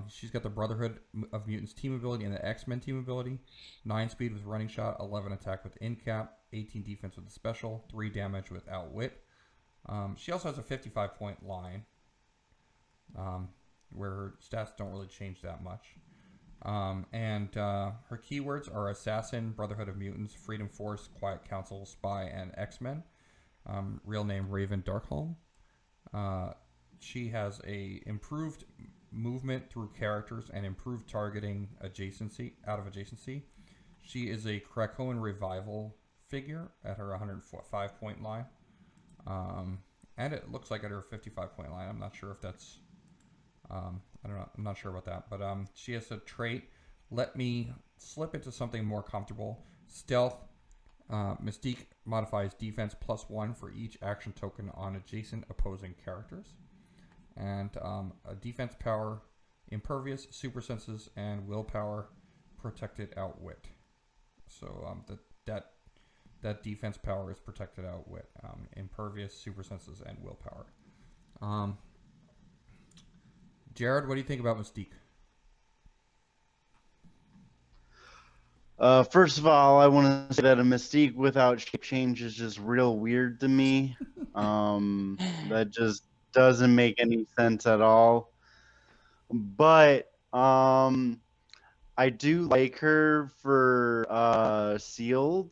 [SPEAKER 1] She's got the Brotherhood of Mutants team ability and the X-Men team ability. 9 speed with running shot, 11 attack with in cap, 18 defense with the special, 3 damage with outwit. She also has a 55 point line, where her stats don't really change that much. And her keywords are Assassin, Brotherhood of Mutants, Freedom Force, Quiet Council, Spy, and X-Men. Real name Raven Darkholm. She has a improved movement through characters and improved targeting out of adjacency. She is a Krakoan Revival figure at her 105 point line. And it looks like at her 55 point line. I'm not sure if that's I don't know. I'm not sure about that. But she has a trait, let me slip into something more comfortable. Stealth. Mystique modifies defense +1 for each action token on adjacent opposing characters. And a defense power, impervious, super senses, and willpower, protected outwit. So that defense power is protected outwit. Impervious, super senses, and willpower. Jared, what do you think about Mystique?
[SPEAKER 3] First of all, I want to say that a Mystique without shape change is just real weird to me. That just doesn't make any sense at all. But I do like her for sealed.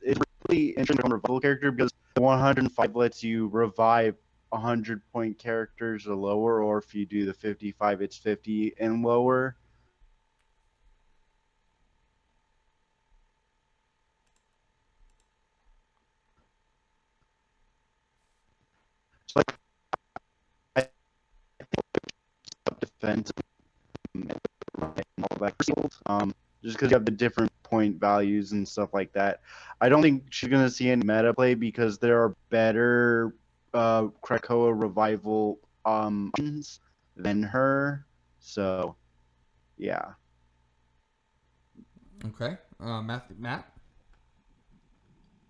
[SPEAKER 3] It's really interesting from a revival character because the 105 lets you revive 100-point characters or lower, or if you do the 55, it's 50 and lower. So I think defense and all that just because you have the different point values and stuff like that. I don't think she's gonna see any meta play because there are better Krakoa revival options than her. So yeah.
[SPEAKER 1] Okay. Matt?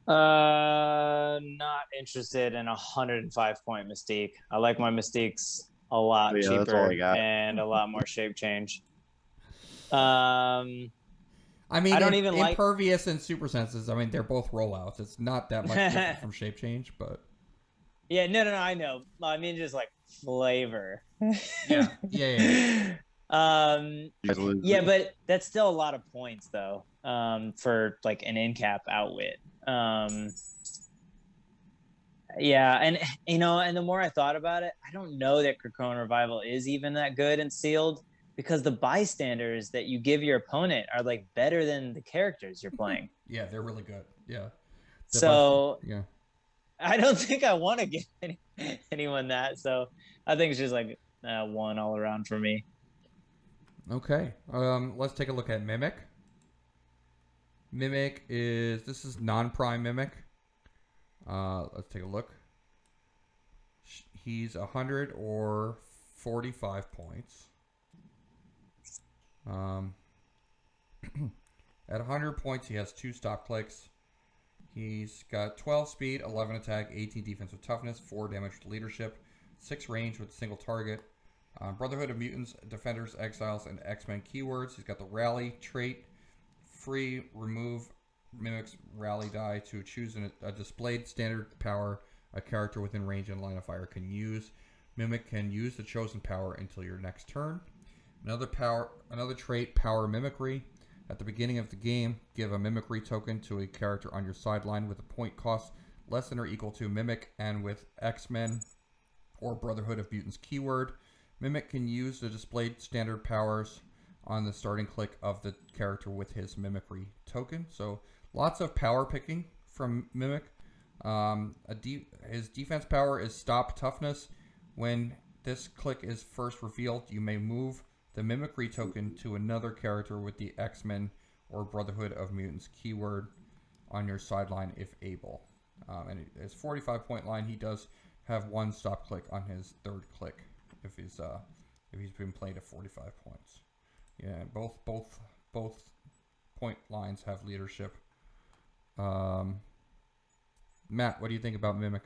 [SPEAKER 2] Not interested in 105-point Mystique. I like my Mystiques a lot
[SPEAKER 3] Yeah, that's all I
[SPEAKER 2] cheaper
[SPEAKER 3] got.
[SPEAKER 2] and a lot more shape change.
[SPEAKER 1] I mean,
[SPEAKER 2] I don't even like
[SPEAKER 1] Impervious and Super Senses. I mean, they're both rollouts. It's not that much different from shape change, but
[SPEAKER 2] Yeah, no, I know. I mean, just like flavor.
[SPEAKER 1] yeah.
[SPEAKER 2] Yeah, but that's still a lot of points though. For like an in-cap outwit. Yeah, and and the more I thought about it, I don't know that Krakoan Revival is even that good in sealed, because the bystanders that you give your opponent are like better than the characters you're playing.
[SPEAKER 1] Yeah, they're really good. Yeah.
[SPEAKER 2] So
[SPEAKER 1] yeah.
[SPEAKER 2] I don't think I want to give anyone that. So I think it's just like one all around for me.
[SPEAKER 1] Okay. Let's take a look at Mimic. This is non-prime Mimic. Let's take a look. He's 100 or 45 points. At 100 points, he has 2 stop clicks. He's got 12 speed, 11 attack, 18 defense with toughness, 4 damage with leadership, 6 range with a single target. Brotherhood of Mutants, Defenders, Exiles, and X-Men keywords. He's got the Rally trait. Free, remove Mimic's Rally die to choose a displayed standard power a character within range and line of fire can use. Mimic can use the chosen power until your next turn. Another trait, Power Mimicry. At the beginning of the game, give a Mimicry token to a character on your sideline with a point cost less than or equal to Mimic and with X-Men or Brotherhood of Mutants keyword. Mimic can use the displayed standard powers on the starting click of the character with his Mimicry token. So lots of power picking from Mimic. His defense power is Stop Toughness. When this click is first revealed, you may move the Mimicry token to another character with the X-Men or Brotherhood of Mutants keyword on your sideline if able. And his 45-point line, he does have 1 stop click on his 3rd click if he's been played at 45 points. Yeah, both point lines have leadership. Matt, what do you think about Mimic?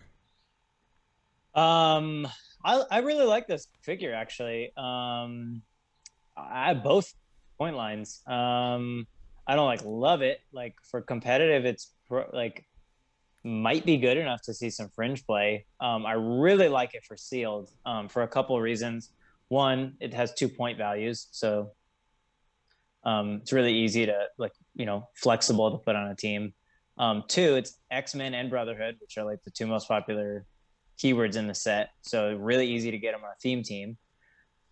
[SPEAKER 2] I really like this figure actually. I have both point lines. I don't like love it. Like for competitive, it's might be good enough to see some fringe play. I really like it for sealed for a couple of reasons. One, it has 2 point values, so it's really easy to flexible to put on a team. 2, it's X-Men and Brotherhood, which are like the 2 most popular keywords in the set, so really easy to get them on a theme team.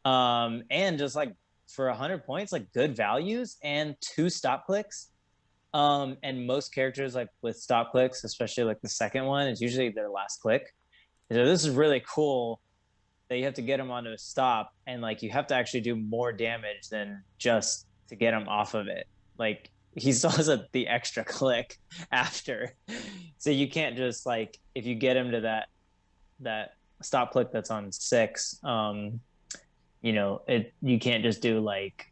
[SPEAKER 2] And just like for 100 points, like good values and 2 stop clicks. And most characters like with stop clicks, especially like the second one, is usually their last click. So this is really cool that you have to get them onto a stop, and like you have to actually do more damage than just to get him off of it. Like he still has the extra click after, so you can't just like, if you get him to that stop click that's on 6, you can't just do like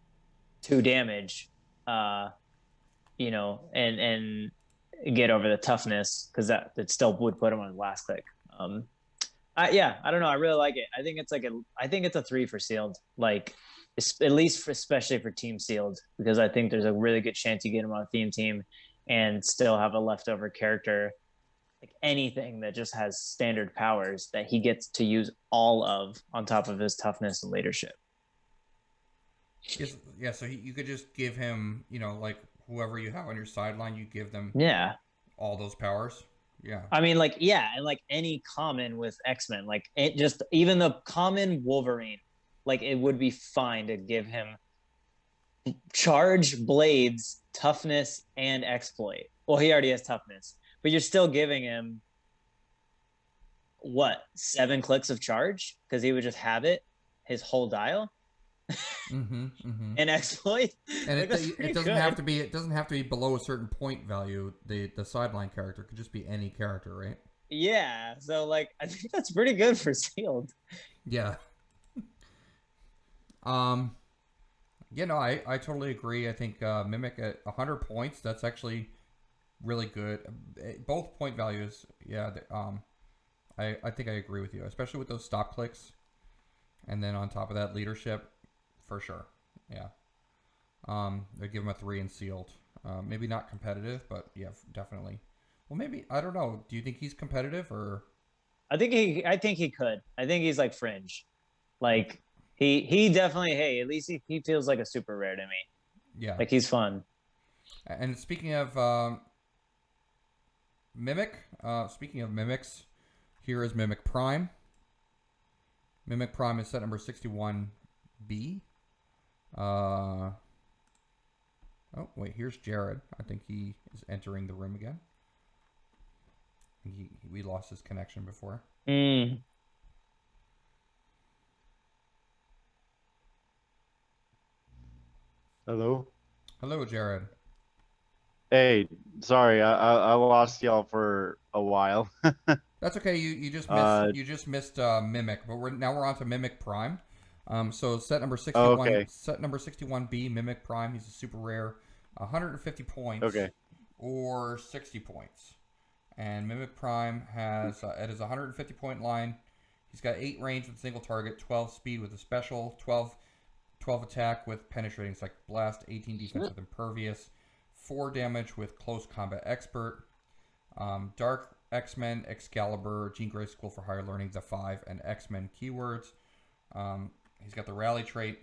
[SPEAKER 2] 2 damage, and get over the toughness, because that still would put him on the last click. I don't know. I really like it. I think it's a 3 for sealed. Like at least especially for team sealed, because I think there's a really good chance you get him on a theme team and still have a leftover character, like anything that just has standard powers that he gets to use all of on top of his toughness and leadership.
[SPEAKER 1] Yeah, so you could just give him, like whoever you have on your sideline, you give them
[SPEAKER 2] Yeah.
[SPEAKER 1] all those powers. Yeah.
[SPEAKER 2] I mean, like, yeah, and like any common with X-Men, like it just even the common Wolverine, like it would be fine to give him charge, blades, toughness, and exploit. Well, he already has toughness, but you're still giving him what 7 clicks of charge because he would just have it his whole dial and exploit.
[SPEAKER 1] And
[SPEAKER 2] Like,
[SPEAKER 1] it doesn't have to be below a certain point value. The sideline character could just be any character, right?
[SPEAKER 2] Yeah, so like I think that's pretty good for sealed.
[SPEAKER 1] Yeah. You know, I totally agree. I think Mimic at 100 points, that's actually really good. Both point values, yeah. I think I agree with you, especially with those stop clicks, and then on top of that, leadership, for sure. Yeah. They give him a 3 in sealed. Maybe not competitive, but yeah, definitely. Well, maybe I don't know. Do you think he's competitive or?
[SPEAKER 2] I think he could. I think he's like fringe. Like he definitely, hey, at least he feels like a super rare to me.
[SPEAKER 1] Yeah.
[SPEAKER 2] Like he's fun.
[SPEAKER 1] And speaking of Mimic, speaking of Mimics, here is Mimic Prime. Mimic Prime is set number 61B. Oh, wait, here's Jared. I think he is entering the room again. We lost his connection before.
[SPEAKER 3] Hello.
[SPEAKER 1] Hello, Jared.
[SPEAKER 3] Hey, sorry, I lost y'all for a while.
[SPEAKER 1] That's okay. You just missed Mimic, but we're on to Mimic Prime. So set number 61,
[SPEAKER 3] okay.
[SPEAKER 1] set number 61B, Mimic Prime. He's a super rare, 150 points,
[SPEAKER 3] Okay.
[SPEAKER 1] or 60 points. And Mimic Prime has at his 150 point line, he's got 8 range with a single target, 12 speed with a special, 12 attack with penetrating like blast, 18 defense with impervious, 4 damage with close combat expert, Dark X-Men, Excalibur, Jean Grey School for Higher Learning, the 5, and X-Men keywords. He's got the rally trait,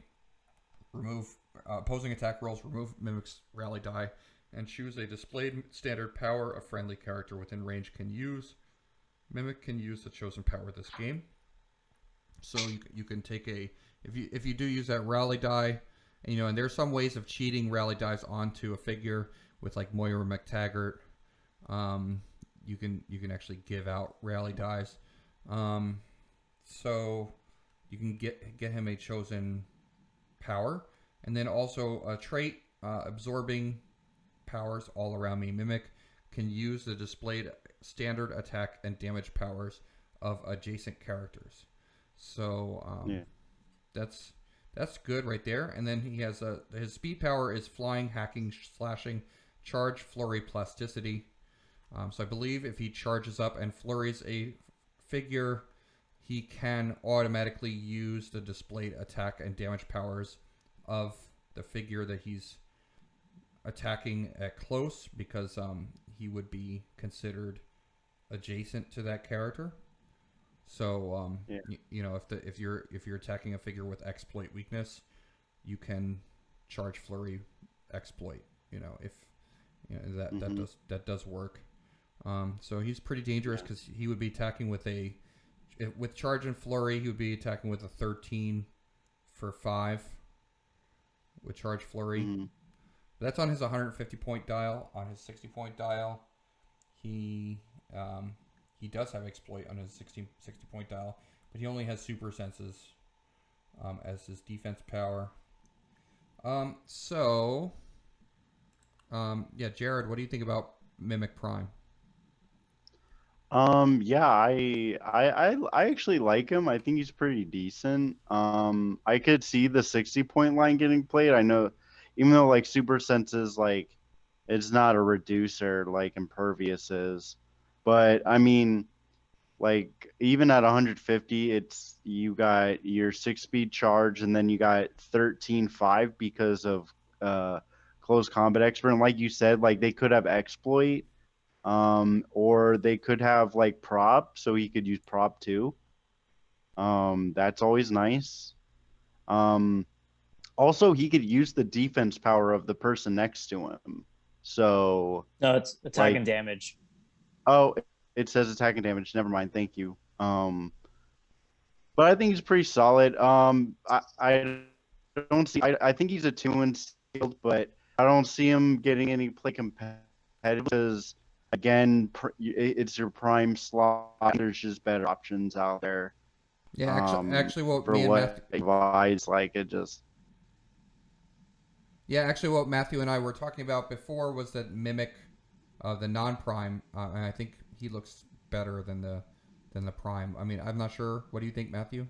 [SPEAKER 1] remove opposing attack rolls, remove Mimic's rally die, and choose a displayed standard power a friendly character within range can use. Mimic can use the chosen power this game. So you can take if you do use that rally die, and, and there's some ways of cheating rally dies onto a figure with like Moira McTaggart. You can actually give out rally dies. So you can get him a chosen power, and then also a trait absorbing powers all around me. Mimic can use the displayed standard attack and damage powers of adjacent characters. So that's good right there. And then he has his speed power is flying, hacking, slashing, charge, flurry, plasticity. So I believe if he charges up and flurries a figure, he can automatically use the displayed attack and damage powers of the figure that he's attacking at close, because he would be considered adjacent to that character. So if you're attacking a figure with exploit weakness, you can charge flurry exploit. That does work. So he's pretty dangerous because he would be attacking with charge and flurry. He would be attacking with a 13 for 5 with charge flurry. That's on his 150 point dial. On his 60 point dial, he does have exploit on his 60 point dial, but he only has super senses as his defense power. Jared, what do you think about Mimic Prime?
[SPEAKER 3] Yeah, I actually like him. I think he's pretty decent. I could see the 60 point line getting played. I know, even though like super senses, like it's not a reducer like impervious is, but I mean, like even at 150, it's you got your 6-speed charge, and then you got 13-5 because of close combat expert. And like you said, like they could have exploit. Or they could have like prop, so he could use prop too. That's always nice. Also he could use the defense power of the person next to him. So
[SPEAKER 2] no, it's attack and damage.
[SPEAKER 3] Oh, it says attack and damage. Never mind. Thank you. But I think he's pretty solid. I don't see. I think he's a 2 in sealed, but I don't see him getting any play competitive because again, it's your prime slot. There's just better options out there.
[SPEAKER 1] Yeah, actually, what
[SPEAKER 3] For
[SPEAKER 1] me and
[SPEAKER 3] what
[SPEAKER 1] Matthew,
[SPEAKER 3] it provides, like it just.
[SPEAKER 1] yeah, actually, what Matthew and I were talking about before was that Mimic, the non-prime, and I think he looks better than the prime. I mean, I'm not sure. What do you think, Matthew?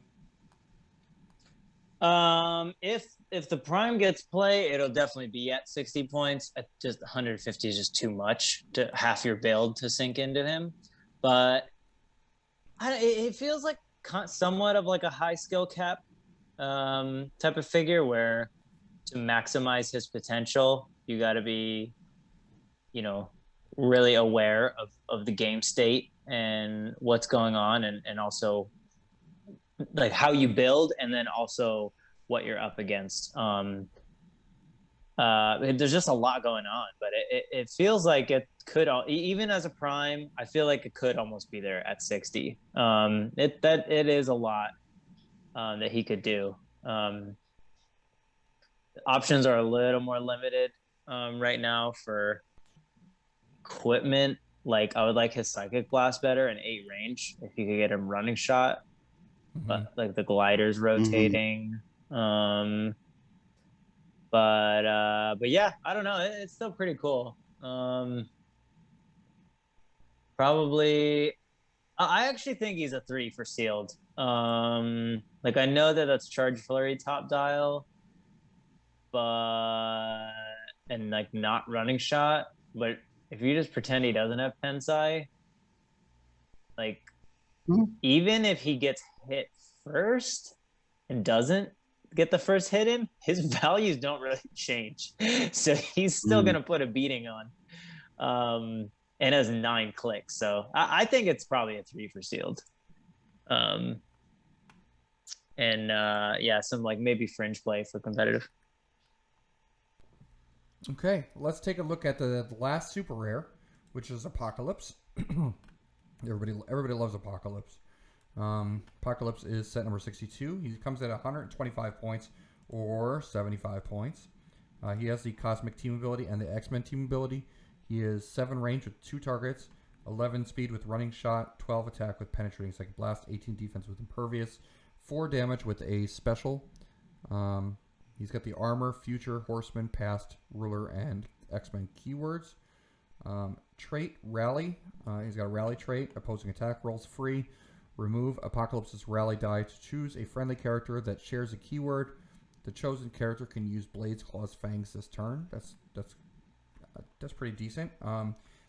[SPEAKER 2] If the prime gets play, it'll definitely be at 60 points. Just 150 is just too much to half your build to sink into him. But it feels like somewhat of like a high skill cap type of figure where to maximize his potential, you got to be, really aware of the game state and what's going on, and also like how you build, and then also what you're up against. There's just a lot going on, but it feels like it could even as a prime, I feel like it could almost be there at 60. It is a lot that he could do. Options are a little more limited right now for equipment. Like I would like his Psychic Blast better and 8 range if you could get him running shot.
[SPEAKER 1] Mm-hmm.
[SPEAKER 2] But like the gliders rotating. But yeah, I don't know. It's still pretty cool. Probably, I actually think he's a 3 for sealed. Like I know that that's Charge Flurry top dial, but and like not running shot. But if you just pretend he doesn't have Pensai, like even if he gets hit first and doesn't get the first hit in, his values don't really change. So he's still going to put a beating on. And has 9 clicks. So I think it's probably a 3 for sealed. Yeah, some like maybe fringe play for competitive.
[SPEAKER 1] Okay, let's take a look at the last super rare, which is Apocalypse. Everybody loves Apocalypse. Apocalypse is set number 62. He comes at 125 points or 75 points. He has the Cosmic Team ability and the X-Men Team ability. He is 7 range with 2 targets, 11 speed with running shot, 12 attack with penetrating psychic blast, 18 defense with impervious, 4 damage with a special. He's got the armor, future, horseman, past, ruler, and X-Men keywords. Trait, rally. He's got a rally trait. Opposing attack rolls free. Remove Apocalypse's rally die to choose a friendly character that shares a keyword. The chosen character can use Blades, Claws, Fangs this turn. That's pretty decent.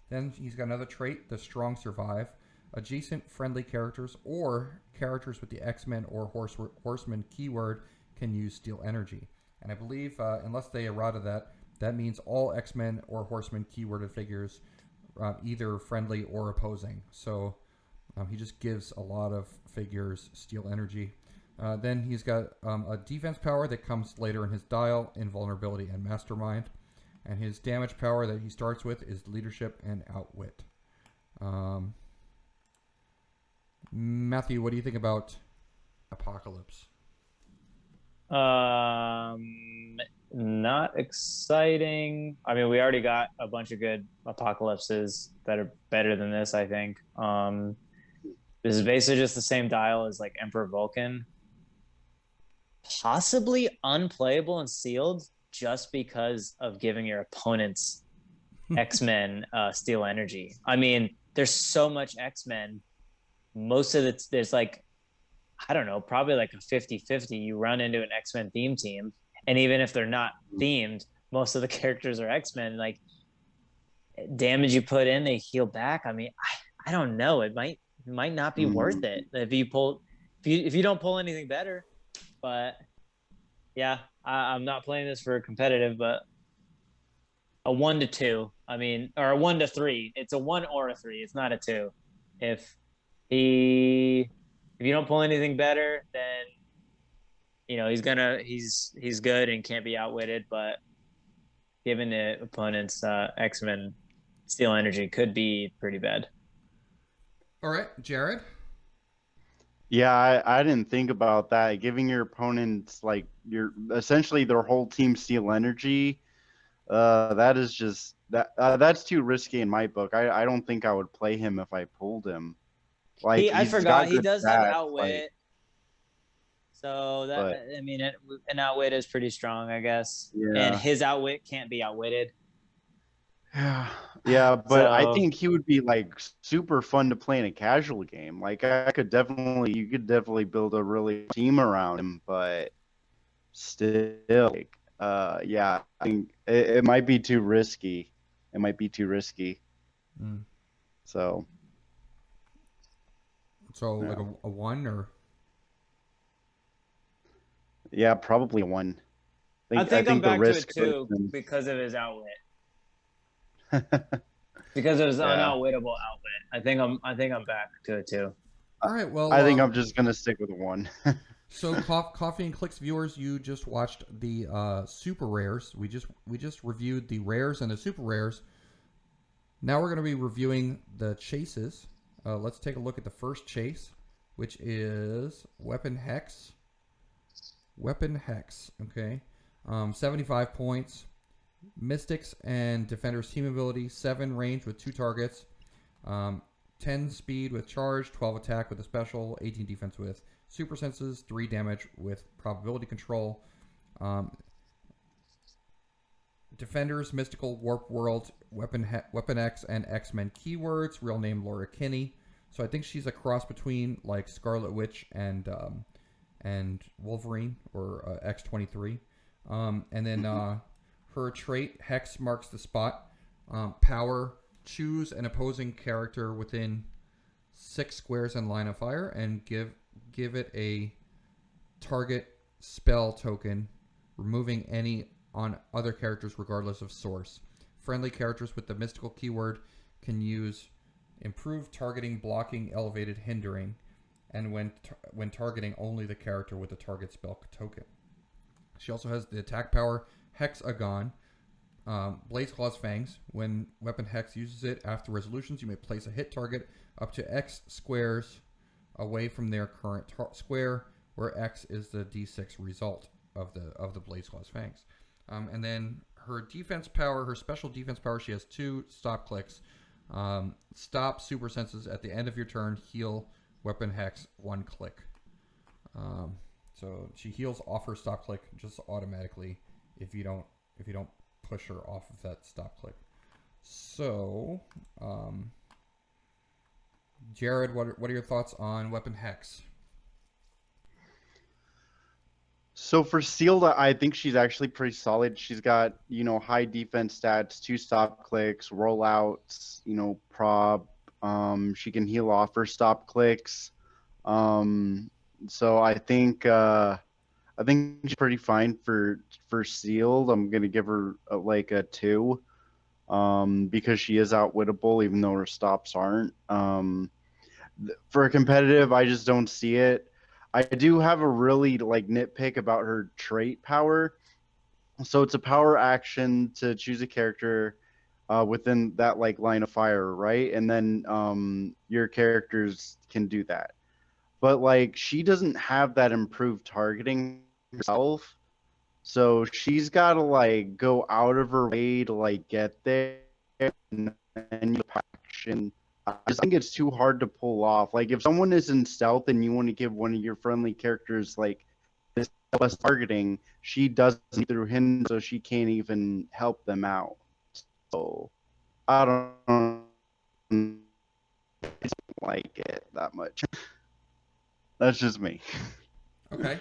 [SPEAKER 1] Then he's got another trait, the Strong Survive. Adjacent friendly characters or characters with the X-Men or Horseman keyword can use Steal Energy. And I believe, unless they errata that means all X-Men or Horseman keyworded figures, either friendly or opposing. So he just gives a lot of figures Steal Energy. Then he's got a defense power that comes later in his dial, Invulnerability and Mastermind. And his damage power that he starts with is Leadership and Outwit. Matthew, what do you think about Apocalypse?
[SPEAKER 2] Not exciting. I mean, we already got a bunch of good Apocalypses that are better than this, I think. This is basically just the same dial as like Emperor Vulcan. Possibly unplayable and sealed just because of giving your opponents X-Men Steal Energy. I mean, there's so much X-Men. Most of it, there's like, I don't know, probably like a 50-50. You run into an X-Men theme team, and even if they're not themed, most of the characters are X-Men. Like, damage you put in, they heal back. I mean, I don't know. It might not be worth it if you don't pull anything better. But yeah, I'm not playing this for competitive, but a 1 to 2. I mean, or a 1 to 3. It's a 1 or a 3. It's not a 2. If you don't pull anything better, then he's good and can't be outwitted. But given the opponent's X-Men Steal Energy, could be pretty bad.
[SPEAKER 1] All right, Jared.
[SPEAKER 3] Yeah, I didn't think about that. Giving your opponents like your essentially their whole team steal energy, that is just that's too risky in my book. I don't think I would play him if I pulled him. Like
[SPEAKER 2] I
[SPEAKER 3] he's
[SPEAKER 2] forgot
[SPEAKER 3] got
[SPEAKER 2] he
[SPEAKER 3] good
[SPEAKER 2] does have
[SPEAKER 3] stats,
[SPEAKER 2] outwit. So that
[SPEAKER 3] but
[SPEAKER 2] I mean, an outwit is pretty strong, I guess. And
[SPEAKER 3] yeah.
[SPEAKER 2] his outwit can't be outwitted.
[SPEAKER 3] Yeah, yeah, but I
[SPEAKER 2] So
[SPEAKER 3] think he would be like super fun to play in a casual game. Like you could definitely build a really team around him, but still, like, yeah, I think it might be too risky. It might be too risky.
[SPEAKER 1] Mm.
[SPEAKER 3] So,
[SPEAKER 1] So
[SPEAKER 3] yeah,
[SPEAKER 1] like a 1 or
[SPEAKER 3] yeah, probably one.
[SPEAKER 2] I
[SPEAKER 3] I
[SPEAKER 2] think I'm
[SPEAKER 3] think the
[SPEAKER 2] back to a
[SPEAKER 3] risk goes
[SPEAKER 2] 2
[SPEAKER 3] in.
[SPEAKER 2] because of his outwit. Because it was an
[SPEAKER 3] Yeah,
[SPEAKER 2] unoutwittable outwit. I think I'm back to a 2.
[SPEAKER 1] all right. Well,
[SPEAKER 3] I think I'm just gonna stick with one.
[SPEAKER 1] so Coffee and Clicks viewers, you just watched the super rares. We just reviewed the rares and the super rares. Now we're going to be reviewing the chases. Let's take a look at the first chase, which is Weapon Hex. Weapon Hex, okay. 75 points. Mystics and Defenders team ability, 7 range with 2 targets, 10 speed with charge, 12 attack with a special, 18 defense with super senses, 3 damage with probability control. Defenders, Mystical, Warp World, Weapon X, and X-Men keywords. Real name Laura Kinney. So I think she's a cross between like Scarlet Witch and Wolverine or X-23. And then her trait Hex marks the spot. Power: choose an opposing character within 6 squares in line of fire and give it a target spell token, removing any on other characters regardless of source. Friendly characters with the mystical keyword can use improved targeting, blocking, elevated, hindering, and when targeting only the character with the target spell token. She also has the attack power Hexagon, Blaze Claw's Fangs. When Weapon Hex uses it after resolutions, you may place a hit target up to X squares away from their current square, where X is the D6 result of the Blaze Claw's Fangs. And then her defense power, her special defense power, she has 2 stop clicks. Stop super senses at the end of your turn, heal Weapon Hex 1 click. So she heals off her stop click just automatically if you don't push her off of that stop click. So, Jared, what are your thoughts on Weapon Hex?
[SPEAKER 3] So for sealed, I think she's actually pretty solid. She's got, high defense stats, 2 stop clicks, rollouts, prob. She can heal off her stop clicks. So I think she's pretty fine for sealed. I'm gonna give her like a 2, because she is outwittable, even though her stops aren't. For a competitive, I just don't see it. I do have a really nitpick about her trait power. So it's a power action to choose a character within that line of fire, right? And then your characters can do that. But she doesn't have that improved targeting herself. So she's got to go out of her way to get there and action. I just think it's too hard to pull off. If someone is in stealth and you want to give one of your friendly characters this less targeting, she doesn't through him, so she can't even help them out. So I don't like it that much. That's just me.
[SPEAKER 1] Okay.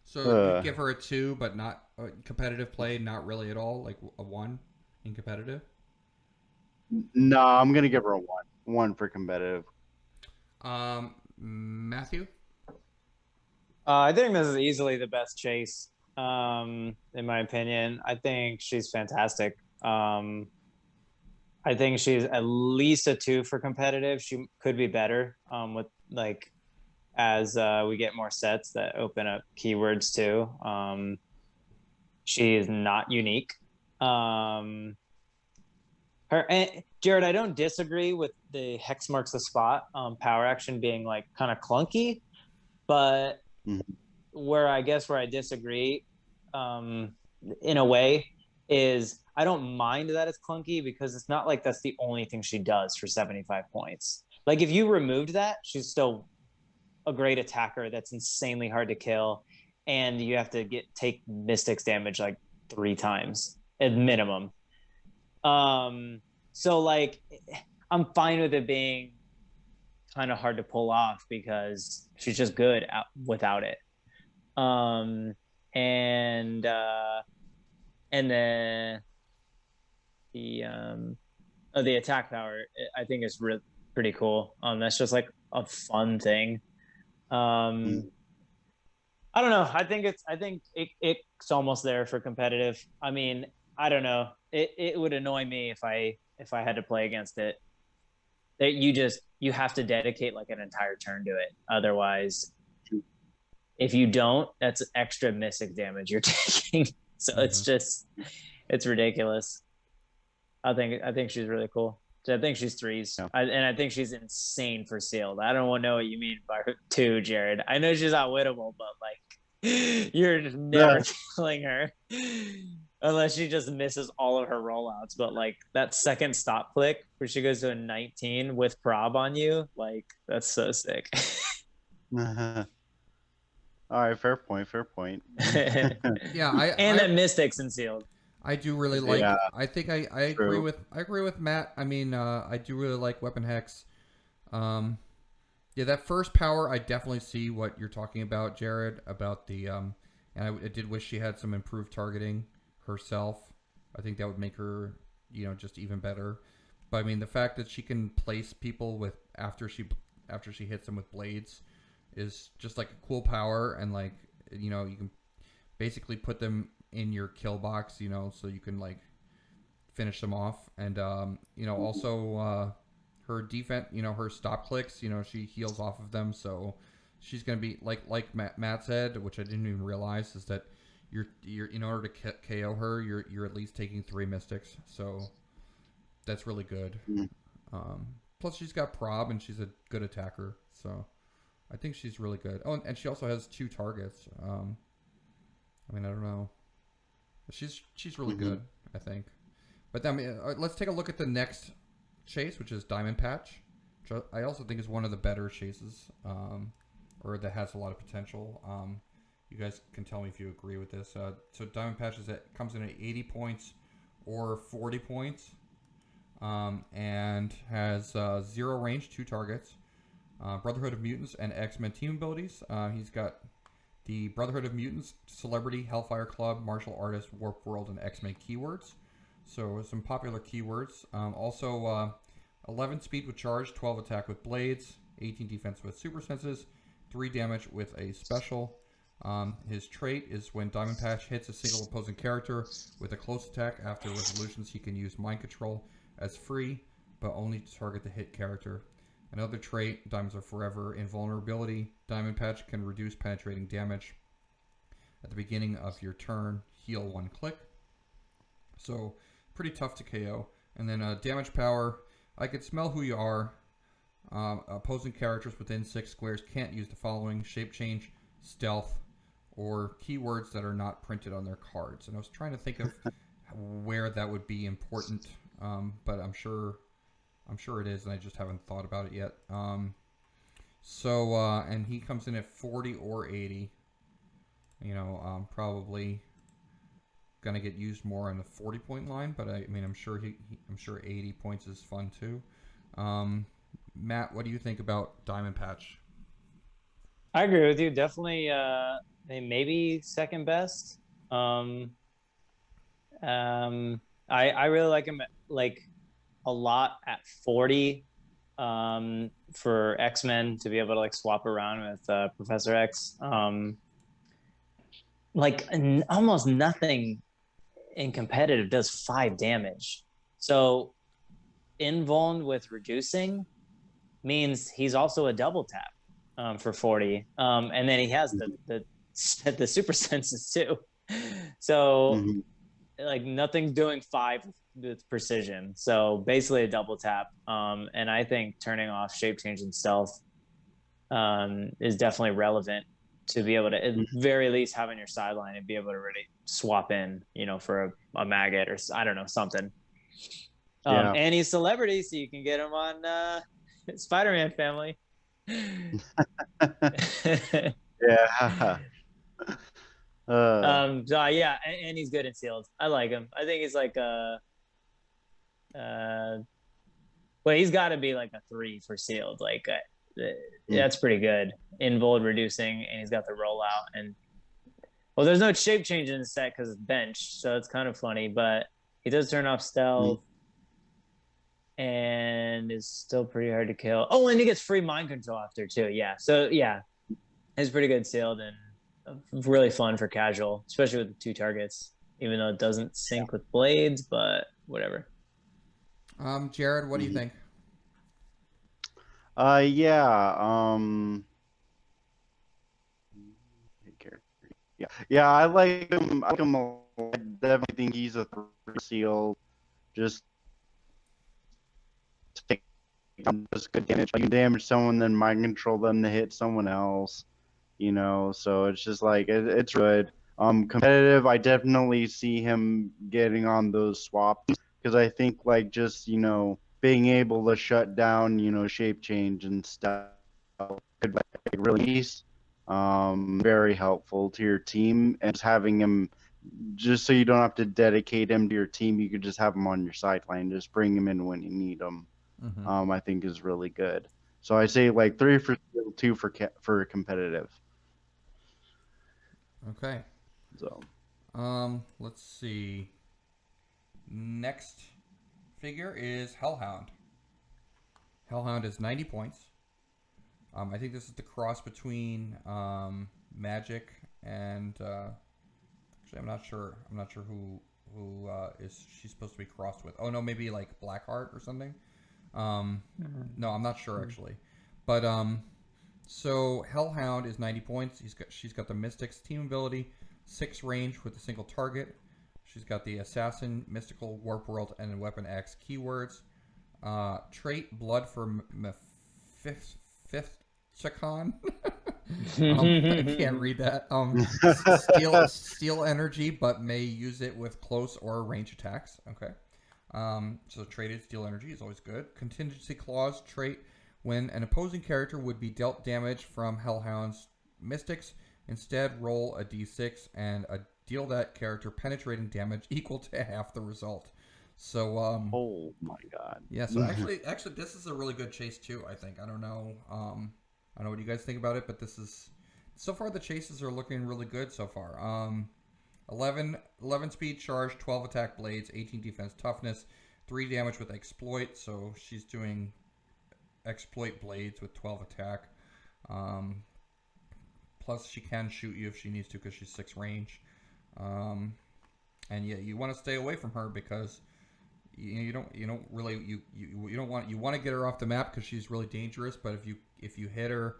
[SPEAKER 1] So you give her a 2, but not competitive play, not really at all, like a 1 in competitive?
[SPEAKER 3] No, I'm gonna give her a 1. 1 for competitive.
[SPEAKER 1] Matthew?
[SPEAKER 2] I think this is easily the best chase, in my opinion. I think she's fantastic. I think she's at least a 2 for competitive. She could be better with as we get more sets that open up keywords too. She is not unique. Her Jared, I don't disagree with the Hex Marks the Spot power action being like kind of clunky, but where I disagree in a way is I don't mind that it's clunky because it's not like that's the only thing she does for 75 points. Like if you removed that, she's still a great attacker that's insanely hard to kill, and you have to take Mystics damage like 3 times at minimum. So like I'm fine with it being kind of hard to pull off because she's just good without it. And then the attack power I think is pretty cool. That's just like a fun thing. I don't know. I think it's almost there for competitive. I mean, I don't know. It would annoy me if I had to play against it. That you have to dedicate like an entire turn to it. Otherwise, if you don't, that's extra Mystic damage you're taking. So it's ridiculous. I think she's really cool. So I think she's 3s, and I think she's insane for sealed. I don't know what you mean by 2, Jared. I know she's outwittable, but like you're just never killing her unless she just misses all of her rollouts. But like that second stop click where she goes to a 19 with prob on you, like that's so sick.
[SPEAKER 3] All right, fair point.
[SPEAKER 1] Yeah,
[SPEAKER 2] and then Mystics and sealed.
[SPEAKER 1] I do really like.
[SPEAKER 3] Yeah,
[SPEAKER 1] I think I agree with Matt. I mean, I do really like Weapon Hex. Yeah, that first power, I definitely see what you're talking about, Jared. About the and I did wish she had some improved targeting herself. I think that would make her, just even better. But I mean, the fact that she can place people with after she hits them with blades is just like a cool power, and like you can basically put them in your kill box, so you can like finish them off. And also her defense, her stop clicks, she heals off of them, so she's gonna be like Matt said, which I didn't even realize, is that you're in order to KO her, you're at least taking 3 Mystics, so that's really good. Plus she's got prob and she's a good attacker, so I think she's really good. Oh, and she also has 2 targets. I mean, I don't know. She's really good, I think. But then let's take a look at the next chase, which is Diamond Patch, which I also think is one of the better chases, or that has a lot of potential. You guys can tell me if you agree with this. So Diamond Patch comes in at 80 points or 40 points, and has 0 range, 2 targets, Brotherhood of Mutants, and X-Men team abilities. He's got the Brotherhood of Mutants, Celebrity, Hellfire Club, Martial Artist, Warp World, and X-Men keywords. So some popular keywords. Also 11 speed with charge, 12 attack with blades, 18 defense with super senses, 3 damage with a special. His trait is when Diamond Patch hits a single opposing character with a close attack after resolutions, he can use Mind Control as free, but only to target the hit character. Another trait, Diamonds Are Forever, Invulnerability. Diamond Patch can reduce penetrating damage at the beginning of your turn, heal 1 click. So, pretty tough to KO. And then damage power, I can smell who you are. Opposing characters within 6 squares can't use the following: shape change, stealth, or keywords that are not printed on their cards. And I was trying to think of where that would be important, but I'm sure it is, and I just haven't thought about it yet. And he comes in at 40 or 80. Probably gonna get used more on the 40-point line, but I mean, I'm sure 80 points is fun too. Matt, what do you think about Diamond Patch?
[SPEAKER 2] I agree with you. Definitely, maybe second best. I really like him a lot at 40 for X-Men, to be able to like swap around with Professor X. Almost nothing in competitive does 5 damage. So invuln with reducing means he's also a double tap for 40. And then he has the super senses too. So like nothing's doing 5 with precision. So basically a double tap. And I think turning off shape change and stealth is definitely relevant to be able to, at very least, have on your sideline and be able to really swap in, for a maggot or I don't know, something.
[SPEAKER 3] Yeah.
[SPEAKER 2] And he's celebrity, so you can get him on Spider-Man family.
[SPEAKER 3] Yeah.
[SPEAKER 2] So yeah, and he's good in sealed. I like him. I think he's like well, he's got to be like a 3 for sealed. Like that's pretty good. Invold reducing, and he's got the rollout. And well, there's no shape change in the set because it's benched, so it's kind of funny. But he does turn off stealth, and is still pretty hard to kill. Oh, and he gets free mind control after too. Yeah, so yeah, it's pretty good sealed and really fun for casual, especially with the 2 targets. Even though it doesn't sync with blades, but whatever.
[SPEAKER 1] Jared, what do you think?
[SPEAKER 3] Yeah, I like him. I like him a lot. I definitely think he's a 3 seal. Just take just good damage. Like, you damage someone, then mind control them to hit someone else. So it's just like it's good. Competitive, I definitely see him getting on those swaps because I think like just being able to shut down shape change and stuff could like release very helpful to your team, and just having him just so you don't have to dedicate him to your team, you could just have him on your sideline, just bring him in when you need him. I think is really good. So I say like 3 for 2 for competitive.
[SPEAKER 1] Okay.
[SPEAKER 3] So
[SPEAKER 1] let's see. Next figure is Hellhound. Hellhound is 90 points. I think this is the cross between Magic and actually I'm not sure who is she's supposed to be crossed with. Oh no, maybe like Blackheart or something. No, I'm not sure actually. But so Hellhound is 90 points. She's got the Mystics team ability, 6 range with a single target. She's got the Assassin, Mystical, Warp World, and Weapon X keywords. Trait Blood for Fifth Chacon. I can't read that. Steal energy, but may use it with close or range attacks. Okay. So traded steal energy is always good. Contingency clause trait. When an opposing character would be dealt damage from Hellhound's Mystics, instead roll a d6 and deal that character penetrating damage equal to half the result. So
[SPEAKER 3] oh my god.
[SPEAKER 1] Yeah, so actually this is a really good chase too, I think. I don't know what you guys think about it, but this is so far the chases are looking really good so far. 11 speed charge, 12 attack blades, 18 defense toughness, 3 damage with exploit, so she's doing exploit blades with 12 attack. Plus she can shoot you if she needs to because she's 6 range. And yeah, you want to stay away from her because you want to get her off the map because she's really dangerous, but if you hit her,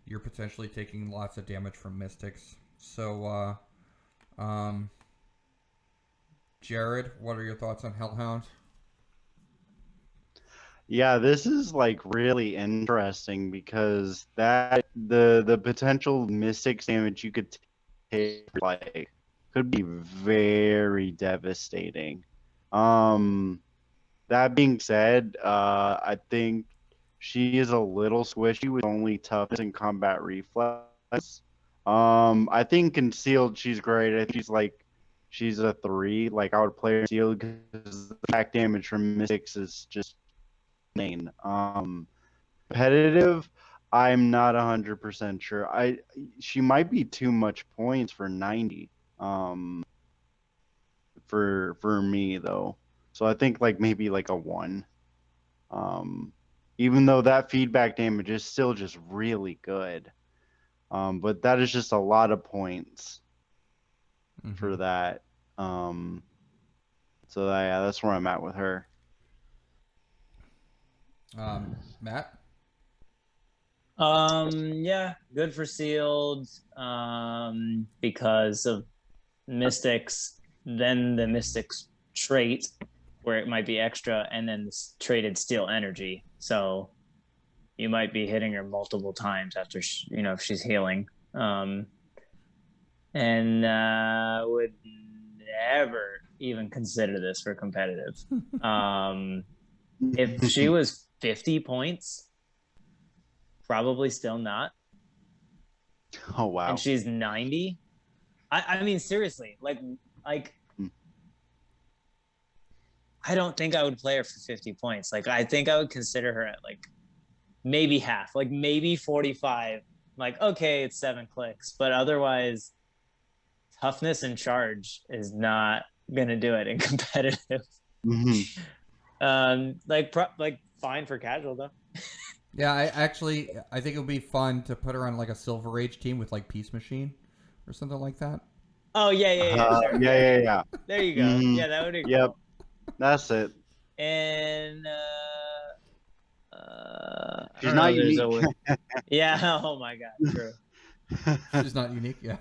[SPEAKER 1] you're potentially taking lots of damage from Mystics. So Jared, what are your thoughts on Hellhound?
[SPEAKER 3] Yeah, this is like really interesting because that the potential Mystics damage you could take like could be very devastating. That being said, I think she is a little squishy with only toughness and combat reflex. I think concealed she's great. I think she's a 3. Like I would play her concealed because the attack damage from Mystics is just insane. Competitive, I'm not 100% sure. She might be too much points for 90. For me though. So I think like maybe like a 1. Even though that feedback damage is still just really good. But that is just a lot of points for that. So yeah, that's where I'm at with her.
[SPEAKER 1] Matt?
[SPEAKER 2] Yeah, good for sealed because of Mystics. then the Mystic's trait, where it might be extra, and then this traded Steel Energy. So you might be hitting her multiple times after if she's healing. And would never even consider this for competitive. If she was 50 points, probably still not.
[SPEAKER 3] Oh wow.
[SPEAKER 2] And she's 90. I mean, seriously, like I don't think I would play her for 50 points. Like, I think I would consider her at like maybe half, like maybe 45. Like, okay, it's 7 clicks, but otherwise, toughness and charge is not gonna do it in competitive. Like fine for casual though.
[SPEAKER 1] Yeah, I think it would be fun to put her on like a Silver Age team with like Peace Machine or something like that.
[SPEAKER 2] Oh yeah, sure.
[SPEAKER 3] Yeah.
[SPEAKER 2] There you go. Yeah, that would be
[SPEAKER 3] Yep.
[SPEAKER 2] cool.
[SPEAKER 3] That's it.
[SPEAKER 2] And
[SPEAKER 3] she's not unique.
[SPEAKER 2] Yeah. Oh my god. True.
[SPEAKER 1] She's not unique. Yeah.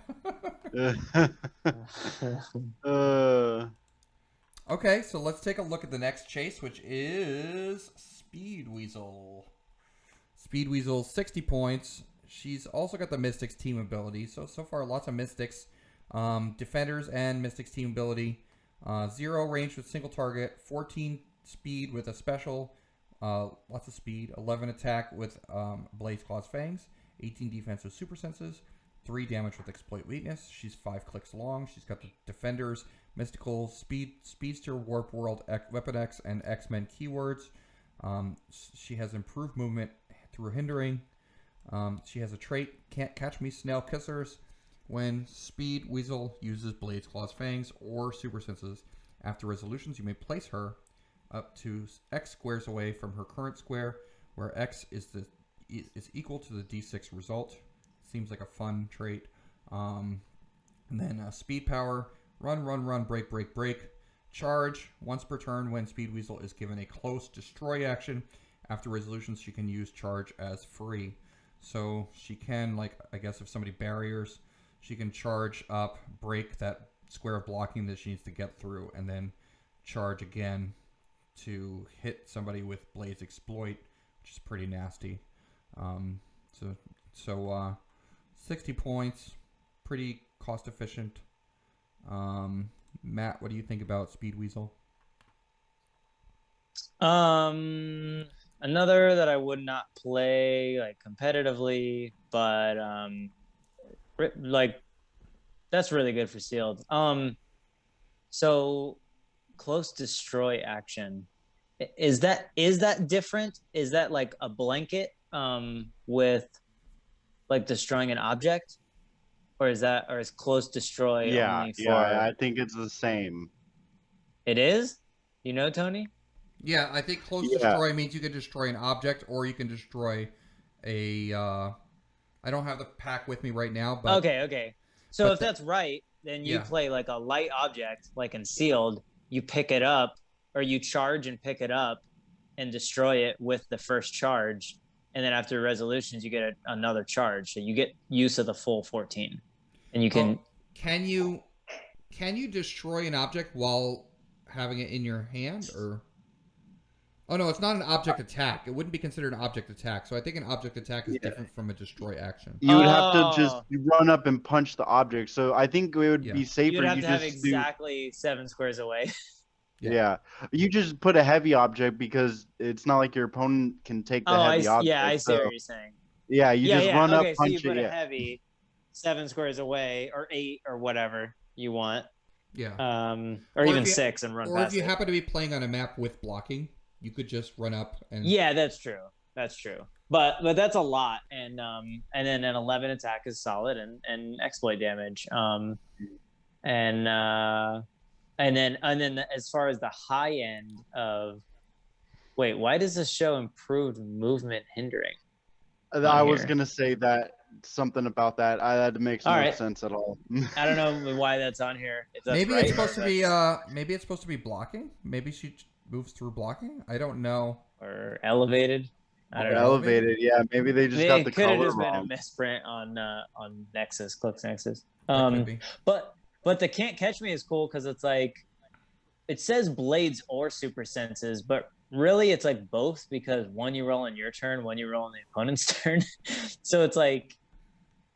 [SPEAKER 1] Okay, so let's take a look at the next chase, which is Speed Weasel. Speed Weasel, 60 points. She's also got the Mystics team ability. So far, lots of Mystics. Defenders and Mystics team ability. 0 range with single target. 14 speed with a special. Lots of speed. 11 attack with Blaze Claw's Fangs. 18 defense with Super Senses. 3 damage with Exploit Weakness. She's 5 clicks long. She's got the Defenders, Mystical, Speedster, Warp World, Weapon X, and X-Men keywords. She has improved movement through hindering. She has a trait, Can't Catch Me Snail Kissers. When Speed Weasel uses Blade's Claw's Fangs or Super Senses after resolutions, you may place her up to X squares away from her current square, where X is equal to the D6 result. Seems like a fun trait. And then Speed Power, run, break. Charge, once per turn when Speed Weasel is given a close destroy action. After resolutions, she can use charge as free. So she can, like, I guess if somebody barriers, she can charge up, break that square of blocking that she needs to get through, and then charge again to hit somebody with Blaze Exploit, which is pretty nasty. So 60 points, pretty cost efficient. Matt, what do you think about Speed Weasel?
[SPEAKER 2] Another that I would not play like competitively, but like that's really good for sealed. So close destroy action, is that different? Is that like a blanket with like destroying an object, or is close destroy only for?
[SPEAKER 3] Yeah, I think it's the same.
[SPEAKER 2] It is, Tony.
[SPEAKER 1] Yeah, I think close destroy means you can destroy an object, or you can destroy a. I don't have the pack with me right now, but
[SPEAKER 2] okay. So if that's right, then you play like a light object, like in sealed. You pick it up, or you charge and pick it up, and destroy it with the first charge, and then after resolutions, you get another charge, so you get use of the full 14, and you can.
[SPEAKER 1] Can you destroy an object while having it in your hand, or? Oh, no, it's not an object attack. It wouldn't be considered an object attack. So I think an object attack is different from a destroy action.
[SPEAKER 3] You would have to just run up and punch the object. So I think it would be safer.
[SPEAKER 2] You'd have to have exactly 7 squares away.
[SPEAKER 3] Yeah. You just put a heavy object because it's not like your opponent can take the heavy object.
[SPEAKER 2] Yeah, I see what you're saying.
[SPEAKER 3] Yeah, you just run up, punch
[SPEAKER 2] so you put a heavy 7 squares away, or 8, or whatever you want.
[SPEAKER 1] Yeah.
[SPEAKER 2] Or even 6 and run past it.
[SPEAKER 1] Or if you happen to be playing on a map with blocking, you could just run up and.
[SPEAKER 2] Yeah, that's true. But that's a lot, and then an 11 attack is solid, and exploit damage. And then as far as the high end of, wait, why does this show improved movement hindering?
[SPEAKER 3] I was gonna say that something about that. That makes no sense at all.
[SPEAKER 2] I don't know why that's on here.
[SPEAKER 1] Maybe it's supposed to be. Maybe it's supposed to be blocking. Maybe she moves through blocking. I don't know.
[SPEAKER 2] Or elevated. I don't know.
[SPEAKER 3] Elevated, yeah. Maybe they just got the color wrong.
[SPEAKER 2] Could have just been a misprint on Nexus, Clix Nexus. But But the can't catch me is cool because it's like it says blades or super senses, but really it's like both because one you roll on your turn, one you roll on the opponent's turn. So it's like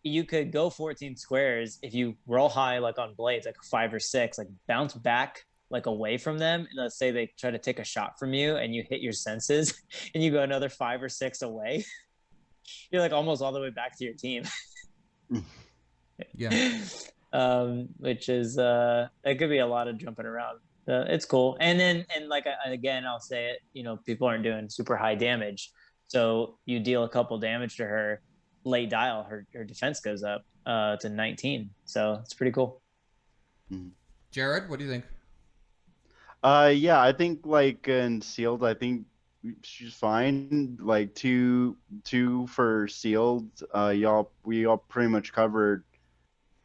[SPEAKER 2] you could go 14 squares if you roll high like on blades, like 5 or 6, like bounce back like away from them. And let's say they try to take a shot from you and you hit your senses and you go another 5 or 6 away. You're like almost all the way back to your team.
[SPEAKER 1] Yeah.
[SPEAKER 2] Which is it could be a lot of jumping around. It's cool. And then like again, I'll say it, you know, people aren't doing super high damage. So you deal a couple damage to her, late dial, her defense goes up to 19. So it's pretty cool.
[SPEAKER 1] Jared, what do you think?
[SPEAKER 3] Yeah, I think like in sealed, I think she's fine. Like two for sealed. We all pretty much covered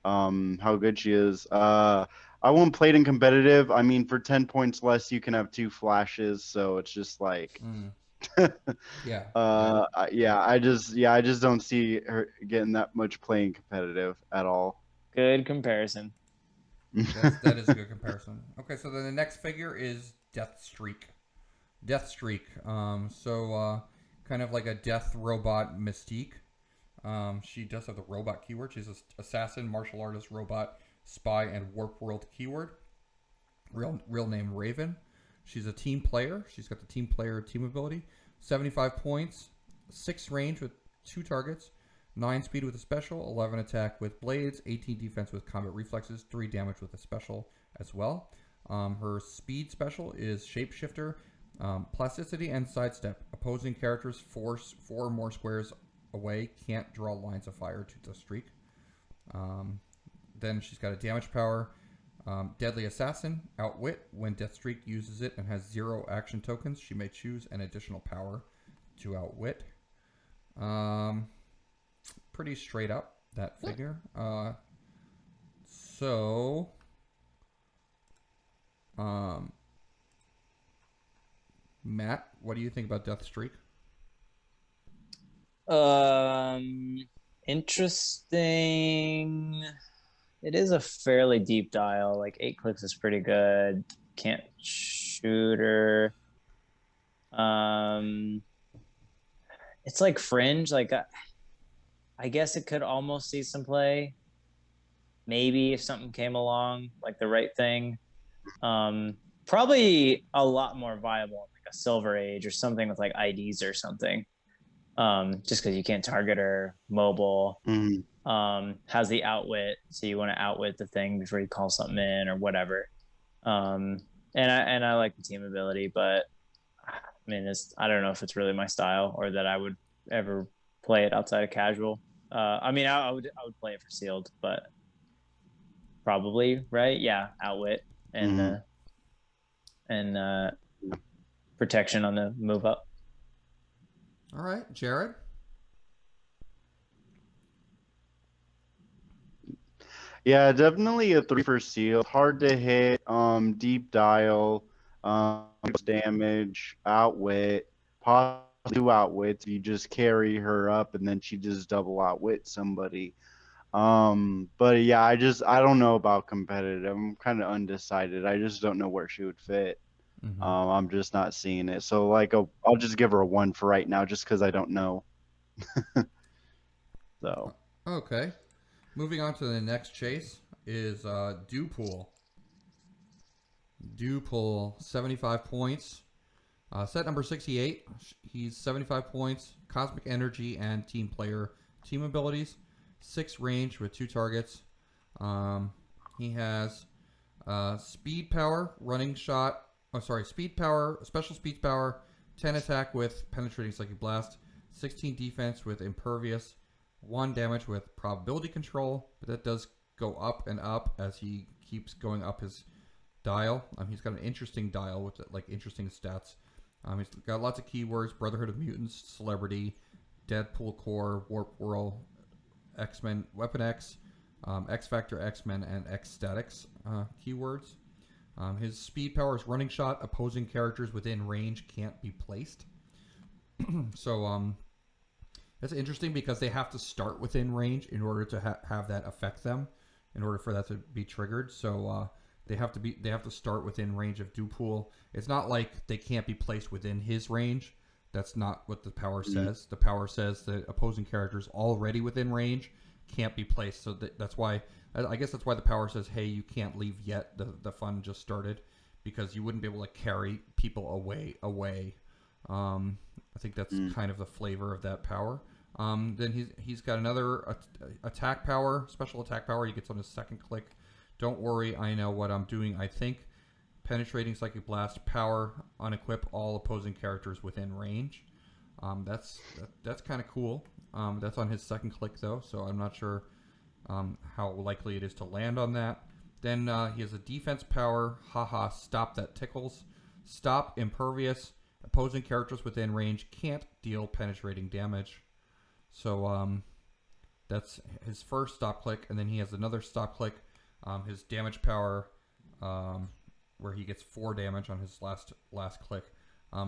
[SPEAKER 3] how good she is. I won't play it in competitive. I mean, for 10 points less, you can have 2 flashes, so it's just like
[SPEAKER 1] Yeah.
[SPEAKER 3] I just don't see her getting that much playing competitive at all.
[SPEAKER 2] Good comparison.
[SPEAKER 1] That is a good comparison. Okay, so then the next figure is Deathstreak. So kind of like a death robot Mystique. She does have the robot keyword. She's an assassin, martial artist, robot, spy, and warp world keyword. Real name Raven. She's a team player. She's got the team player team ability. 75 points, 6 range with 2 targets, 9 speed with a special, 11 attack with blades, 18 defense with combat reflexes, 3 damage with a special as well. Her speed special is shapeshifter, plasticity, and sidestep. Opposing characters 4 or more squares away can't draw lines of fire to the streak. Then she's got a damage power, deadly assassin, outwit. When Deathstreak uses it and has 0 action tokens, she may choose an additional power to outwit. Pretty straight up, that figure. Matt, what do you think about Deathstreak?
[SPEAKER 2] Interesting. It is a fairly deep dial. Like 8 clicks is pretty good. Can't shoot her. It's like fringe. Like I guess it could almost see some play. Maybe if something came along, like the right thing. Probably a lot more viable in like a Silver Age or something with like IDs or something. Just because you can't target her, mobile. Has the outwit, so you want to outwit the thing before you call something in or whatever. And I like the team ability, but I mean, I don't know if it's really my style or that I would ever play it outside of casual. I mean, I would play it for sealed, but probably right, yeah, outwit and protection on the move up.
[SPEAKER 1] All right, Jared.
[SPEAKER 3] Yeah, definitely a 3 for seal. Hard to hit. Deep dial. Damage. Outwit. Possibly 2 outwits. You just carry her up, and then she just double outwit somebody. But yeah, I don't know about competitive. I'm kind of undecided. I just don't know where she would fit. I'm just not seeing it. So like, I'll just give her a 1 for right now, just because I don't know. So.
[SPEAKER 1] Okay. Moving on to the next chase is Dewpool. Dewpool, 75 points. Set number 68. He's 75 points. Cosmic Energy and Team Player team abilities. 6 range with 2 targets. He has speed power, running shot. Speed power, special speed power, 10 attack with penetrating psychic blast, 16 defense with impervious, 1 damage with probability control, but that does go up and up as he keeps going up his dial. He's got an interesting dial with like interesting stats. He's got lots of keywords: Brotherhood of Mutants, Celebrity, Deadpool Core, Warp World, X-Men, Weapon X, X Factor, X-Men, and X-Statics keywords. His speed power is running shot. Opposing characters within range can't be placed. So that's interesting because they have to start within range in order to have that affect them. in order for that to be triggered. So they have to start within range of Dupool. It's not like they can't be placed within his range. That's not what the power says. The power says that opposing characters already within range can't be placed. So that's why, I guess that's why the power says, hey, you can't leave yet. The fun just started, because you wouldn't be able to carry people away. I think that's kind of the flavor of that power. Then he's got another attack power, special attack power. He gets on his second click. Don't worry, I know what I'm doing. I think penetrating psychic blast power, unequip all opposing characters within range. That's kind of cool. That's on his second click though, so I'm not sure how likely it is to land on that. Then he has a defense power. Haha, stop that tickles. Stop impervious. Opposing characters within range can't deal penetrating damage. So that's his first stop click, and then he has another stop click. His damage power, where he gets 4 damage on his last click.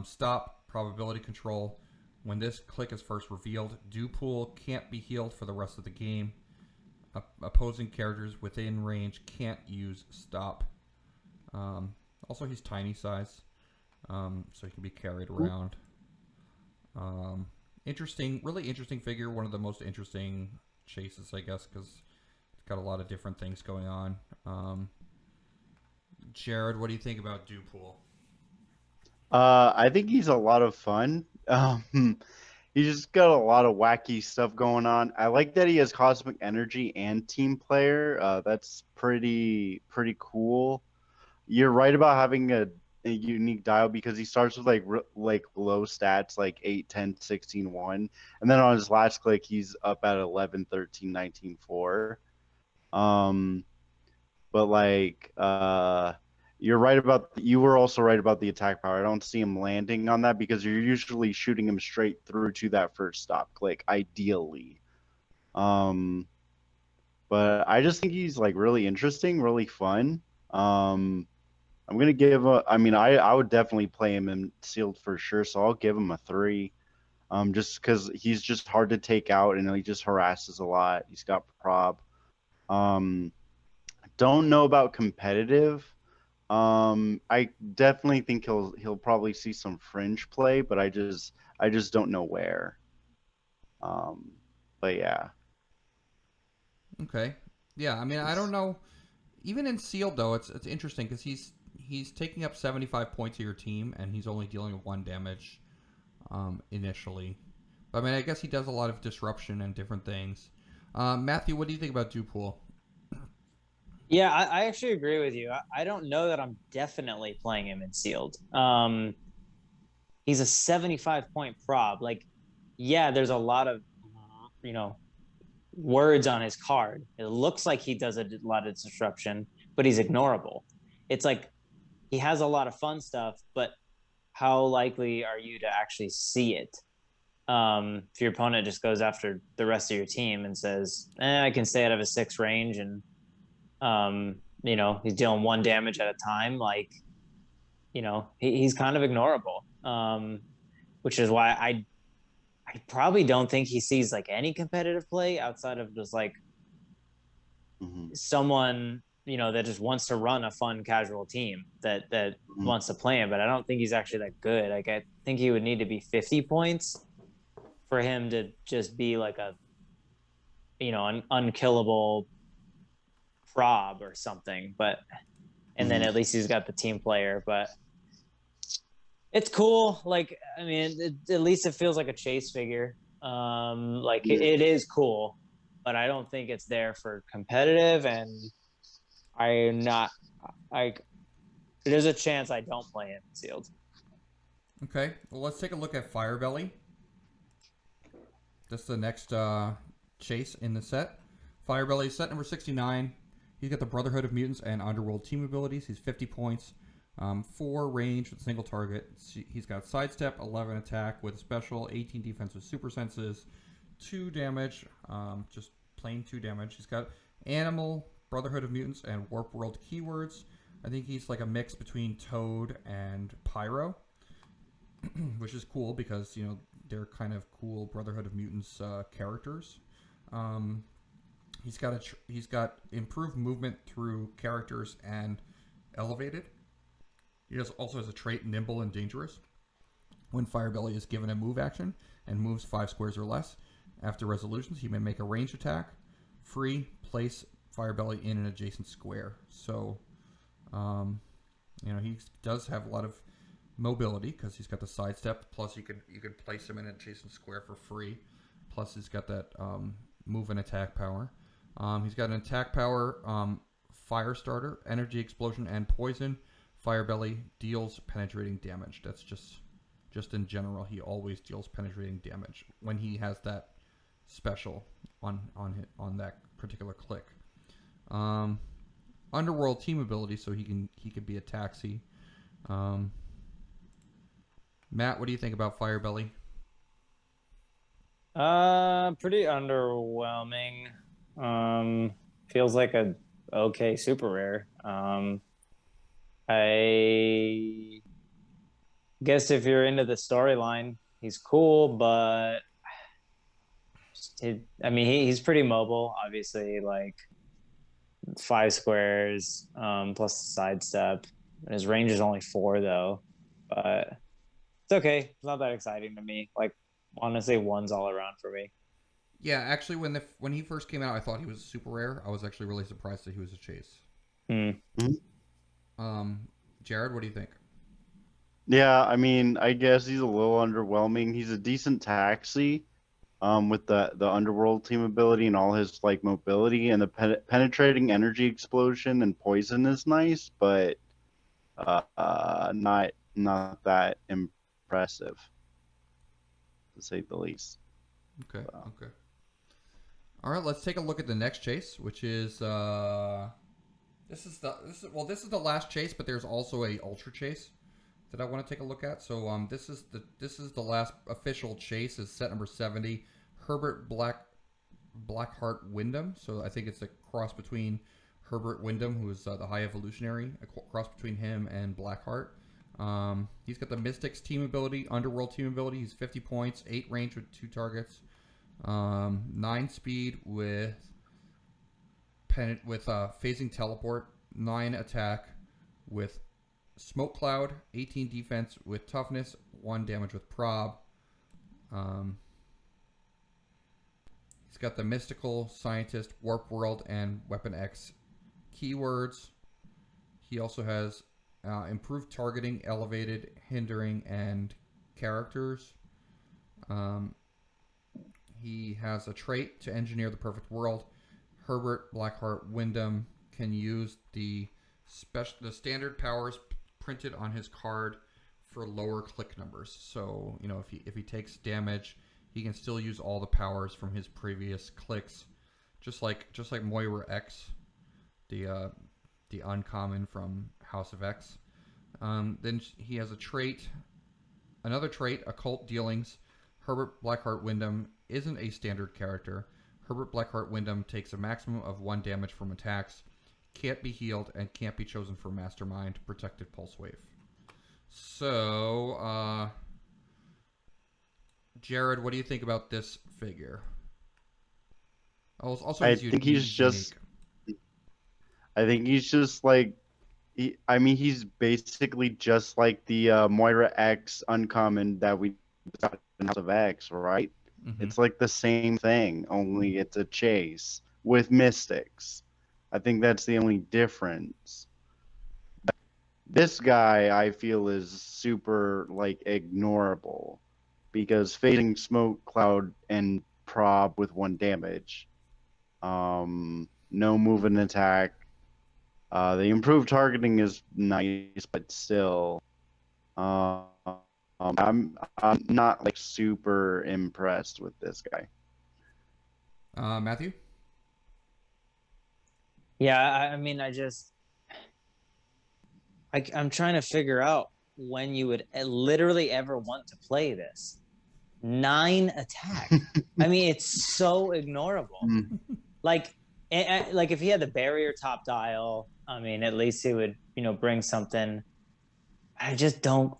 [SPEAKER 1] Stop probability control. When this click is first revealed, Dupool can't be healed for the rest of the game. Opposing characters within range can't use stop. Also, he's tiny size, so he can be carried around. Really interesting figure. One of the most interesting chases, I guess, because it's got a lot of different things going on. Jared, what do you think about Dupool?
[SPEAKER 3] I think he's a lot of fun. He's just got a lot of wacky stuff going on. I like that he has cosmic energy and team player. That's pretty cool. You're right about having a unique dial, because he starts with like low stats, like 8, 10, 16, 1, and then on his last click he's up at 11, 13, 19, 4. But like you were also right about the attack power. I don't see him landing on that, because you're usually shooting him straight through to that first stop click, ideally. But I just think he's like really interesting, really fun. I'm gonna give I would definitely play him in sealed for sure, so I'll give him a 3. Just because he's just hard to take out, and he just harasses a lot. He's got prob. Don't know about competitive. I definitely think he'll probably see some fringe play, but I just don't know where. But yeah.
[SPEAKER 1] Okay. Yeah, I mean, I don't know. Even in sealed though, it's interesting because he's taking up 75 points of your team, and he's only dealing with 1 damage initially. But, I mean, I guess he does a lot of disruption and different things. Matthew, what do you think about Dupool?
[SPEAKER 2] Yeah, I actually agree with you. I don't know that I'm definitely playing him in sealed. He's a 75-point prob. Like, yeah, there's a lot of, words on his card. It looks like he does a lot of disruption, but he's ignorable. It's like he has a lot of fun stuff, but how likely are you to actually see it? If your opponent just goes after the rest of your team and says, I can stay out of a 6 range, and he's dealing 1 damage at a time, like, he's kind of ignorable. Which is why I probably don't think he sees like any competitive play outside of just like someone, that just wants to run a fun casual team that wants to play him. But I don't think he's actually that good. Like, I think he would need to be 50 points for him to just be like an unkillable prob or something. But then at least he's got the team player. But it's cool. Like, I mean, at least it feels like a chase figure. It is cool, but I don't think it's there for competitive. And I'm not like, there's a chance I don't play him sealed.
[SPEAKER 1] Okay, well, let's take a look at Firebelly. That's the next chase in the set. Firebelly, set number 69. He's got the Brotherhood of Mutants and Underworld team abilities. He's 50 points. 4 range with a single target. He's got sidestep, 11 attack with special, 18 defense with super senses, 2 damage, just plain 2 damage. He's got animal, Brotherhood of Mutants, and Warp World keywords. I think he's like a mix between Toad and Pyro, which is cool because, they're kind of cool Brotherhood of Mutants characters. He's got improved movement through characters and elevated. He also has a trait nimble and dangerous. When Firebelly is given a move action and moves 5 squares or less, after resolutions, he may make a range attack, free, place Firebelly in an adjacent square. So, he does have a lot of mobility because he's got the sidestep. Plus, you could place him in an adjacent square for free. Plus, he's got that move and attack power. He's got an attack power, fire starter, energy explosion, and poison. Firebelly deals penetrating damage. That's just in general. He always deals penetrating damage when he has that special on that particular click. Underworld team ability, so he could be a taxi. Matt, what do you think about Firebelly?
[SPEAKER 2] Pretty underwhelming. Feels like a okay super rare. I guess if you're into the storyline, he's cool, but he's pretty mobile. Obviously, like 5 squares plus the sidestep. His range is only 4 though, but it's okay. It's not that exciting to me. Like, honestly, 1's all around for me.
[SPEAKER 1] Yeah, actually, when he first came out, I thought he was super rare. I was actually really surprised that he was a chase. Jared, what do you think?
[SPEAKER 3] Yeah, I guess he's a little underwhelming. He's a decent taxi, with the underworld team ability and all his like mobility, and the penetrating energy explosion and poison is nice, but not that impressive, to say the least.
[SPEAKER 1] Okay. Okay. All right, let's take a look at the next chase, which is this is the last chase, but there's also a ultra chase that I want to take a look at. So this is the last official chase, is set number 70, Herbert Blackheart Wyndham. So I think it's a cross between Herbert Wyndham, who is the high evolutionary, a cross between him and Blackheart. He's got the Mystics team ability, Underworld team ability. He's 50 points, 8 range with 2 targets, 9 speed with phasing teleport, 9 attack with smoke cloud, 18 defense with toughness, 1 damage with prob. He's got the mystical, scientist, warp world, and weapon X keywords. He also has improved targeting, elevated, hindering, and characters. He has a trait to engineer the perfect world. Herbert Blackheart Wyndham can use the standard powers printed on his card for lower click numbers. So, if he takes damage, he can still use all the powers from his previous clicks, just like Moira X, the uncommon from House of X. Then he has another trait, occult dealings. Herbert Blackheart Wyndham isn't a standard character. Herbert Blackheart Wyndham takes a maximum of 1 damage from attacks, can't be healed, and can't be chosen for Mastermind, Protected Pulse Wave. So, Jared, what do you think about this figure? Also,
[SPEAKER 3] I think he's just like, he's basically just like the Moira X uncommon that we got in House of X, right? Mm-hmm. It's like the same thing, only it's a chase with Mystics. I think that's the only difference. This guy, I feel, is super like ignorable, because phasing smoke cloud and prob with 1 damage, no move and attack. The improved targeting is nice, but still, I'm not like super impressed with this guy.
[SPEAKER 1] Matthew?
[SPEAKER 2] Yeah, I'm trying to figure out when you would literally ever want to play this. 9 attack. It's so ignorable. Like if he had the barrier top dial, at least he would, bring something. I just don't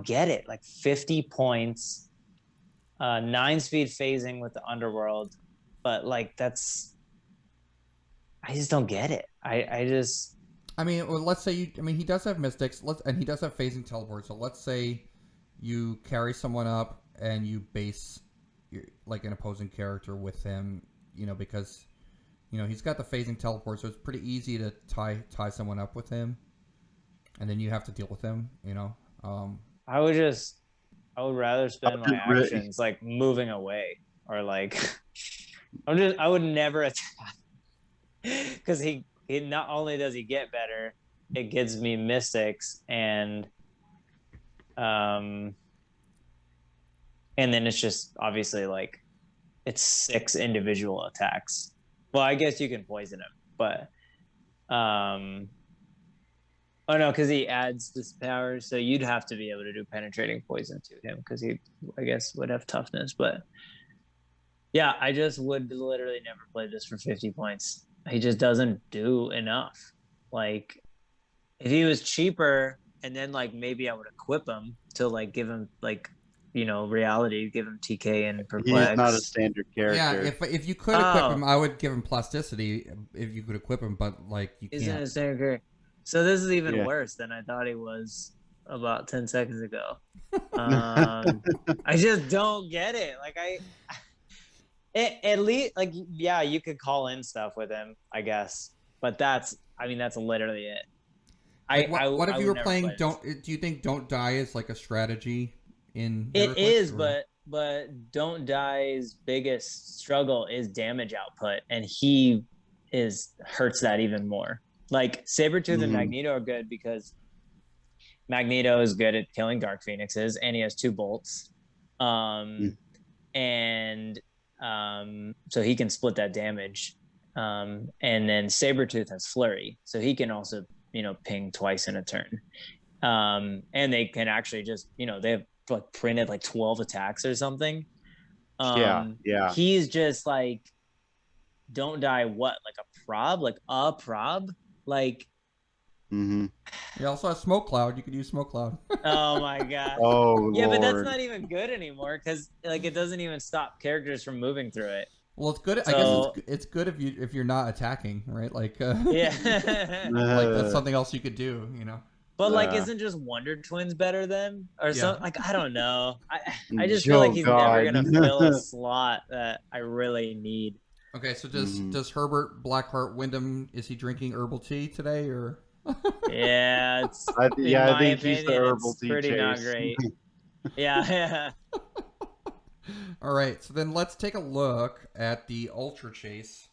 [SPEAKER 2] get it. Like 50 points, 9 speed phasing with the underworld, but like that's I just don't get it. I just
[SPEAKER 1] I mean, well, let's say he does have mystics. And he does have phasing teleport. So let's say you carry someone up and you base like an opposing character with him. Because he's got the phasing teleport, so it's pretty easy to tie someone up with him, and then you have to deal with him.
[SPEAKER 2] I would rather spend my actions like moving away or like I would never attack because he not only does he get better, it gives me mystics and then it's just obviously like it's 6 individual attacks. Well, I guess you can poison him, but oh no, because he adds this power, so you'd have to be able to do penetrating poison to him because he, I guess, would have toughness. But yeah, I just would literally never play this for 50 points. He just doesn't do enough. Like, if he was cheaper, and then like maybe I would equip him to like give him like reality, give him TK and perplex.
[SPEAKER 3] He's not a standard character.
[SPEAKER 1] Yeah, if you could equip him, I would give him plasticity if you could equip him, but like you can't.
[SPEAKER 2] He's not a standard character. So this is even worse than I thought he was about 10 seconds ago. I just don't get it. Like at least like you could call in stuff with him, I guess, but that's literally it.
[SPEAKER 1] Like, what if you were playing? Do you think don't die is like a strategy in?
[SPEAKER 2] It is, but don't die's biggest struggle is damage output, and he hurts that even more. Like Sabretooth and Magneto are good because Magneto is good at killing Dark Phoenixes, and he has 2 bolts, and so he can split that damage. And then Sabretooth has Flurry, so he can also ping twice in a turn. And they can actually just they have like printed like 12 attacks or something. He's just like don't die. What, like a prob? Like
[SPEAKER 1] You also have Smoke Cloud. You could use Smoke Cloud.
[SPEAKER 2] Oh my god.
[SPEAKER 3] Oh
[SPEAKER 2] yeah,
[SPEAKER 3] Lord.
[SPEAKER 2] But that's not even good anymore because like it doesn't even stop characters from moving through it.
[SPEAKER 1] Well, it's good. I guess it's good if you're not attacking, right? Like
[SPEAKER 2] yeah,
[SPEAKER 1] like that's something else you could do,
[SPEAKER 2] But like, isn't just Wonder Twins better than or something? Like, I don't know. I just feel like he's never gonna fill a slot that I really need.
[SPEAKER 1] Okay, so does Herbert Blackheart Wyndham, is he drinking herbal tea today or?
[SPEAKER 2] Yeah, it's
[SPEAKER 3] I think he's the herbal tea
[SPEAKER 2] pretty
[SPEAKER 3] chase.
[SPEAKER 2] not great. Yeah.
[SPEAKER 1] All right, so then let's take a look at the Ultra Chase.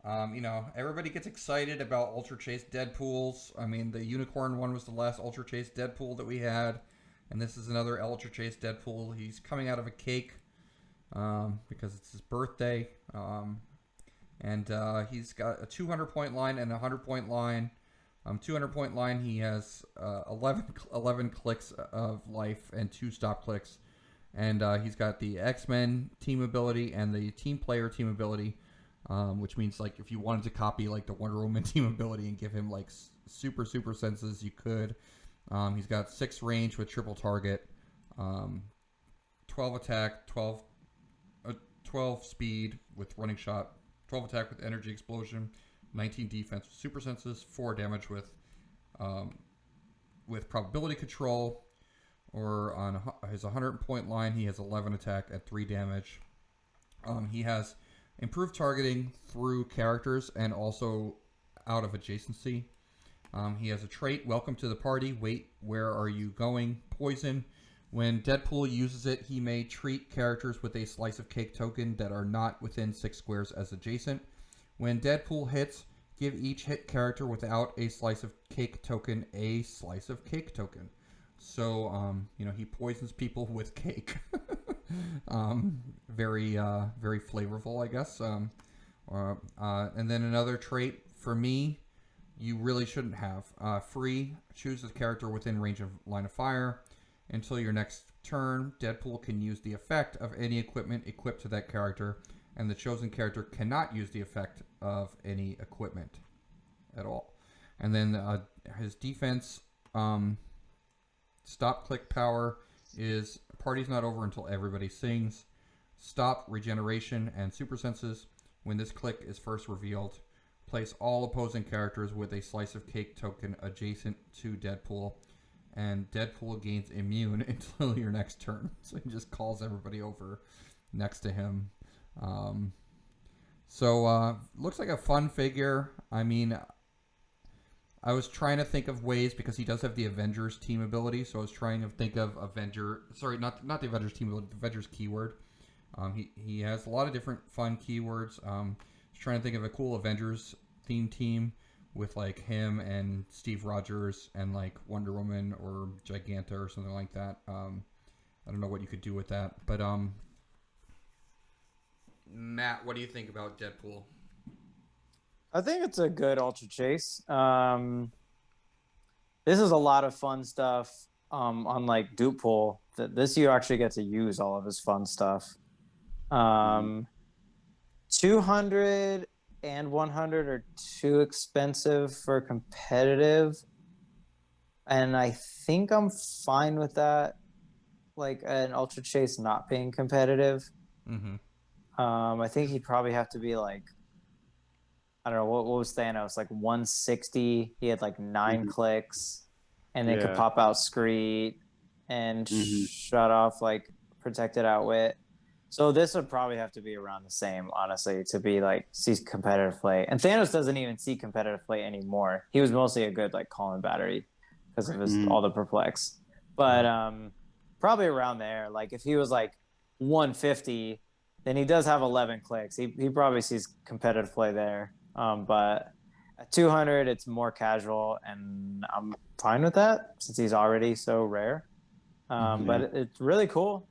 [SPEAKER 1] Everybody gets excited about Ultra Chase Deadpools. I mean, the Unicorn one was the last Ultra Chase Deadpool that we had, and this is another Ultra Chase Deadpool. He's coming out of a cake because it's his birthday, and he's got a 200-point line and a 100-point line. 200-point line, he has 11 clicks of life and 2 stop clicks. And he's got the X-Men team ability and the team player team ability, which means like if you wanted to copy like the Wonder Woman team ability and give him like super senses, you could. He's got 6 range with triple target, 12 attack, 12 speed with running shot, 12 attack with energy explosion, 19 defense with super senses, 4 damage with probability control. Or on his 100-point line, he has 11 attack at 3 damage. He has improved targeting through characters and also out of adjacency. He has a trait, Welcome to the Party, Wait, Where Are You Going? Poison. When Deadpool uses it, he may treat characters with a slice of cake token that are not within 6 squares as adjacent. When Deadpool hits, give each hit character without a slice of cake token a slice of cake token. So, he poisons people with cake. Very flavorful, I guess. And then another trait for me, you really shouldn't have. Free, choose a character within range of line of fire. Until your next turn, Deadpool can use the effect of any equipment equipped to that character, and the chosen character cannot use the effect of any equipment at all. And then his defense... Stop click power is party's not over until everybody sings. Stop regeneration and super senses. When this click is first revealed, place all opposing characters with a slice of cake token adjacent to Deadpool, and Deadpool gains immune until your next turn. So he just calls everybody over next to him. Looks like a fun figure. I mean, I was trying to think of ways, because he does have the Avengers team ability, so I was trying to think of not the Avengers team ability, the Avengers keyword. He has a lot of different fun keywords. I was trying to think of a cool Avengers theme team with like him and Steve Rogers and like Wonder Woman or Giganta or something like that. I don't know what you could do with that, but Matt, what do you think about Deadpool?
[SPEAKER 2] I think it's a good Ultra Chase. This is a lot of fun stuff. Unlike Dupe Pool, this you actually get to use all of his fun stuff. 200 and 100 are too expensive for competitive, and I think I'm fine with that. Like an Ultra Chase not being competitive. I think he'd probably have to be like, I don't know, what was Thanos, like 160. He had like 9 clicks, and they could pop out Screed and shut off like Protected Outwit. So this would probably have to be around the same, honestly, to be like see competitive play. And Thanos doesn't even see competitive play anymore. He was mostly a good like call-in battery because of his all the perplex. But probably around there. Like if he was like 150, then he does have 11 clicks. He probably sees competitive play there. But at 200, it's more casual, and I'm fine with that since he's already so rare. But it's really cool.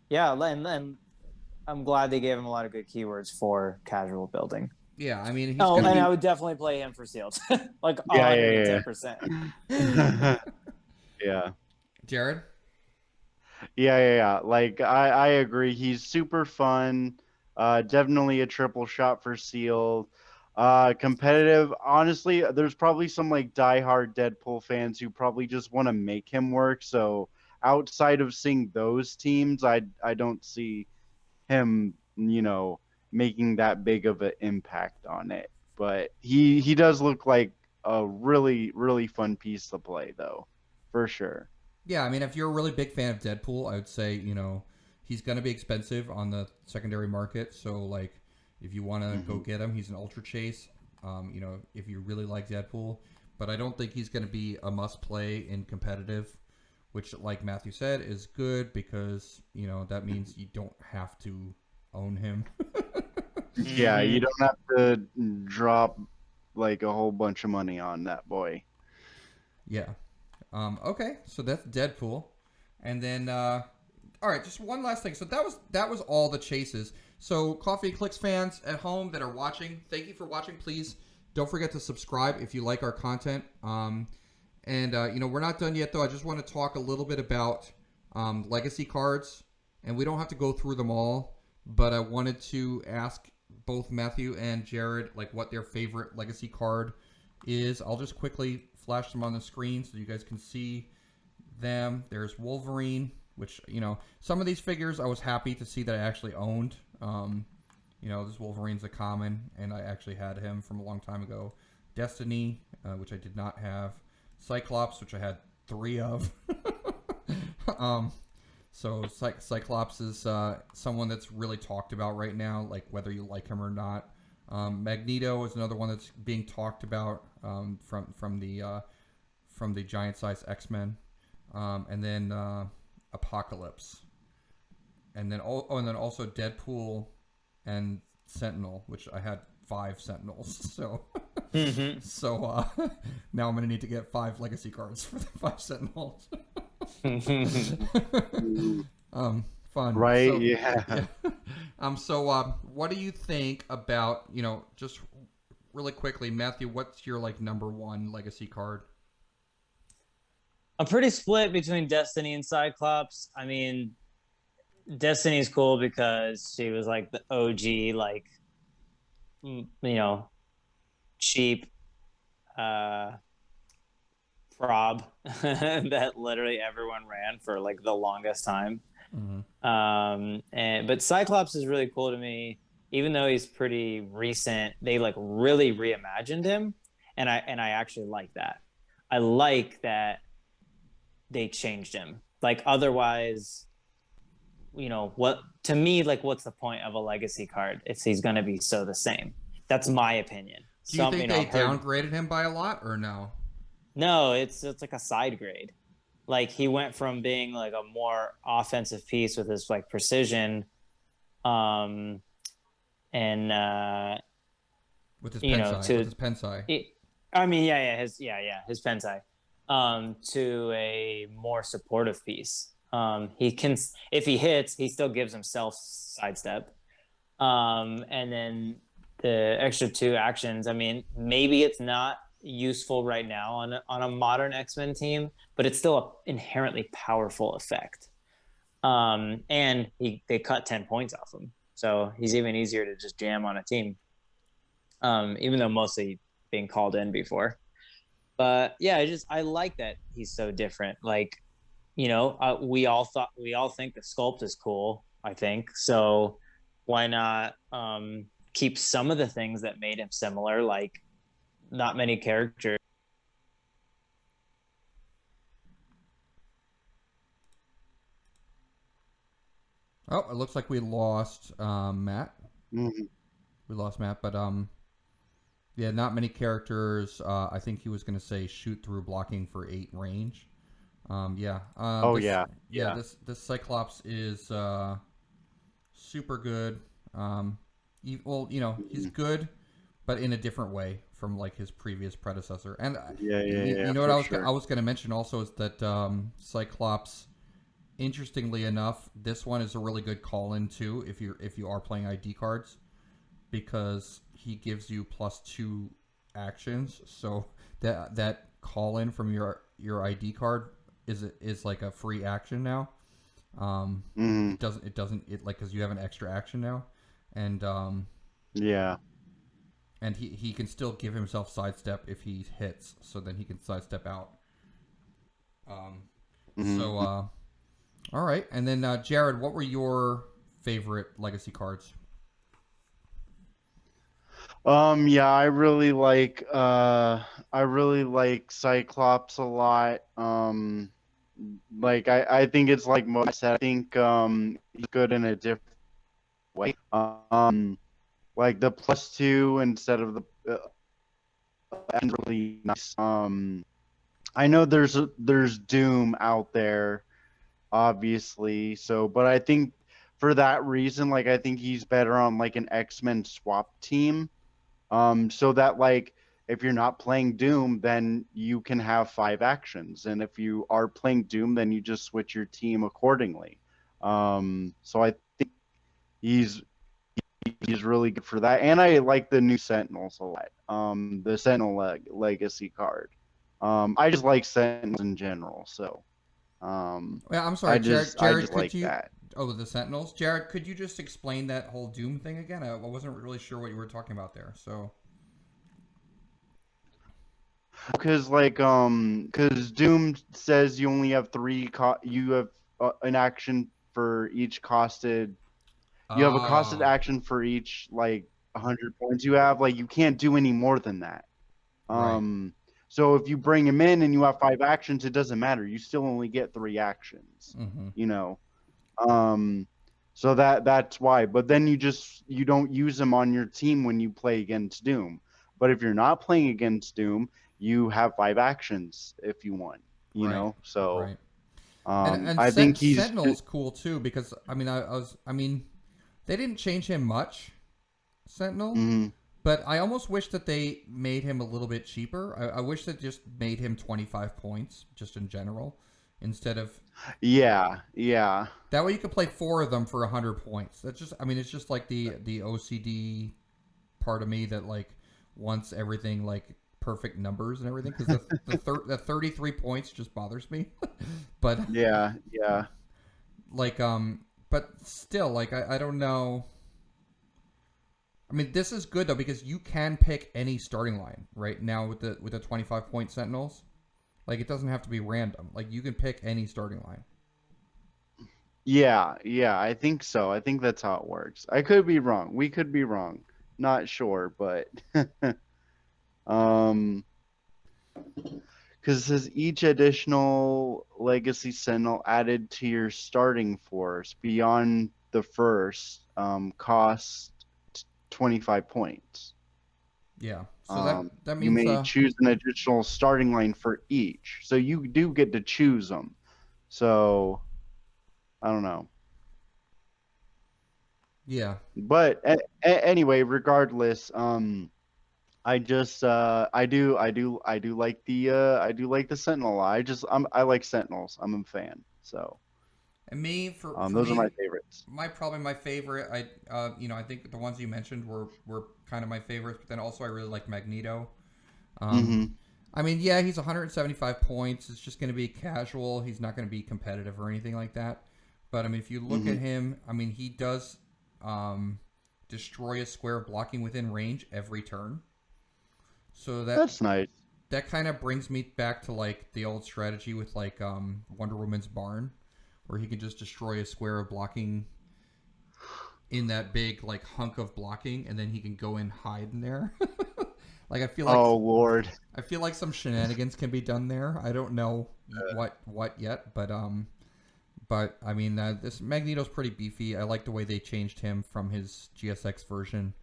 [SPEAKER 2] Yeah, and I'm glad they gave him a lot of good keywords for casual building.
[SPEAKER 1] Yeah, I mean,
[SPEAKER 2] I would definitely play him for sealed, like 110%.
[SPEAKER 3] Yeah.
[SPEAKER 1] Jared?
[SPEAKER 3] Yeah. Like I agree. He's super fun. Definitely a triple shot for sealed. Competitive. Honestly, there's probably some like diehard Deadpool fans who probably just want to make him work. So outside of seeing those teams, I don't see him, making that big of an impact on it. But he does look like a really, really fun piece to play, though, for sure.
[SPEAKER 1] Yeah, I mean, if you're a really big fan of Deadpool, I would say, he's going to be expensive on the secondary market. So, like, if you want to go get him, he's an Ultra Chase, if you really like Deadpool. But I don't think he's going to be a must-play in competitive, which, like Matthew said, is good because, that means you don't have to own him.
[SPEAKER 3] Yeah, you don't have to drop, like, a whole bunch of money on that boy.
[SPEAKER 1] Yeah. Okay, so that's Deadpool. And then, all right, just one last thing. So that was all the chases. So Coffee and Clix fans at home that are watching, thank you for watching. Please don't forget to subscribe if you like our content. We're not done yet, though. I just want to talk a little bit about legacy cards. And we don't have to go through them all, but I wanted to ask both Matthew and Jared, like, what their favorite legacy card is. I'll just quickly flash them on the screen so you guys can see them. There's Wolverine, which, some of these figures I was happy to see that I actually owned. This Wolverine's a common, and I actually had him from a long time ago. Destiny, which I did not have. Cyclops, which I had 3 of. So Cyclops is someone that's really talked about right now, like whether you like him or not. Magneto is another one that's being talked about from the giant size X-Men, and then Apocalypse, and then also Deadpool and Sentinel, which I had 5 Sentinels. So so now I'm gonna need to get 5 legacy cards for the 5 Sentinels. Fun,
[SPEAKER 3] right?
[SPEAKER 1] So,
[SPEAKER 3] yeah.
[SPEAKER 1] What do you think about, just really quickly, Matthew, what's your like number 1 legacy card?
[SPEAKER 2] I'm pretty split between Destiny and Cyclops. I mean, Destiny's cool because she was like the OG, like, cheap prob that literally everyone ran for like the longest time. But Cyclops is really cool to me, even though he's pretty recent, they like really reimagined him, and I actually like that. I like that they changed him. Like otherwise, what to me, like what's the point of a legacy card if he's going to be so the same? That's my opinion.
[SPEAKER 1] Do you think they downgraded him by a lot or no?
[SPEAKER 2] No, it's like a side grade. Like he went from being like a more offensive piece with his like precision, and
[SPEAKER 1] with his pensai.
[SPEAKER 2] I mean, his pensai, to a more supportive piece. He can, if he hits, he still gives himself sidestep. And then the extra 2 actions. I mean, maybe it's not useful right now on a modern X-Men team, but it's still an inherently powerful effect. And they cut 10 points off him, so he's even easier to just jam on a team. Even though mostly being called in before. But yeah, I like that he's so different. Like, we all think the sculpt is cool, I think. So why not keep some of the things that made him similar, like not many characters.
[SPEAKER 1] Oh, it looks like we lost Matt.
[SPEAKER 3] Mm-hmm.
[SPEAKER 1] We lost Matt, but yeah, not many characters. I think he was going to say shoot through blocking for 8 range. Yeah. This Cyclops is super good. He's good, but in a different way from like his previous predecessor. And you know what I was going to mention also is that Cyclops, interestingly enough, this one is a really good call-in too if you are playing ID cards, because he gives you +2 actions. So that call-in from your ID card is like a free action now. It doesn't because you have an extra action now, and and he can still give himself sidestep if he hits, so then he can sidestep out. So all right, and then Jared, what were your favorite legacy cards?
[SPEAKER 3] I really like Cyclops a lot. I think it's like most. I think he's good in a different way. Like the +2 instead of the really nice. I know there's Doom out there, obviously. So, but I think for that reason, like I think he's better on like an X-Men swap team. So that like if you're not playing Doom, then you can have 5 actions, and if you are playing Doom, then you just switch your team accordingly. So I think he's really good for that, and I like the new Sentinels a lot. The Sentinel legacy card. I just like Sentinels in general. So,
[SPEAKER 1] I'm sorry, Jared.
[SPEAKER 3] Like that.
[SPEAKER 1] Oh, the Sentinels, Jared. Could you just explain that whole Doom thing again? I wasn't really sure what you were talking about there. So.
[SPEAKER 3] Because Doom says you only have 3. You have an action for each costed. You have a costed action for each 100 points you have. Like you can't do any more than that.
[SPEAKER 1] Right.
[SPEAKER 3] So if you bring him in and you have 5 actions, it doesn't matter. You still only get 3 actions. So that's why. But then you don't use him on your team when you play against Doom. But if you're not playing against Doom, you have 5 actions if you want. You know. So.
[SPEAKER 1] Right.
[SPEAKER 3] And I think
[SPEAKER 1] Sentinel's cool too, because they didn't change him much, Sentinel, but I almost wish that they made him a little bit cheaper. I wish that just made him 25 points just in general instead of
[SPEAKER 3] yeah.
[SPEAKER 1] That way you could play 4 of them for 100 points. That's just it's just like the OCD part of me that like wants everything like perfect numbers and everything, because the 33 points just bothers me. But
[SPEAKER 3] yeah,
[SPEAKER 1] like but still, like I don't know. I mean, this is good though, because you can pick any starting line right now with the 25 point Sentinels. Like it doesn't have to be random. Like you can pick any starting line.
[SPEAKER 3] Yeah, I think so. I think that's how it works. I could be wrong. We could be wrong. Not sure, but um, because it says each additional Legacy Sentinel added to your starting force beyond the first costs 25 points.
[SPEAKER 1] Yeah. So that
[SPEAKER 3] You
[SPEAKER 1] means
[SPEAKER 3] may choose an additional starting line for each, so you do get to choose them. So I don't know.
[SPEAKER 1] yeah.
[SPEAKER 3] But anyway, regardless, I just I do like the Sentinel. I like Sentinels. I'm a fan. So
[SPEAKER 1] And me for
[SPEAKER 3] those are
[SPEAKER 1] me,
[SPEAKER 3] my favorites.
[SPEAKER 1] probably my favorite. I think the ones you mentioned were kind of my favorites, but then also I really like Magneto. Um,
[SPEAKER 3] Mm-hmm.
[SPEAKER 1] I mean, yeah, he's 175 points. It's just going to be casual. He's not going to be competitive or anything like that. But I mean, if you look at him, I mean, he does destroy a square of blocking within range every turn. So
[SPEAKER 3] That's nice.
[SPEAKER 1] that kind of brings me back to like the old strategy with like Wonder Woman's barn, where he can just destroy a square of blocking in that big like hunk of blocking, and then he can go and hide in there. Like
[SPEAKER 3] Oh Lord.
[SPEAKER 1] I feel like some shenanigans can be done there. I don't know what yet, but I mean this Magneto's pretty beefy. I like the way they changed him from his GSX version,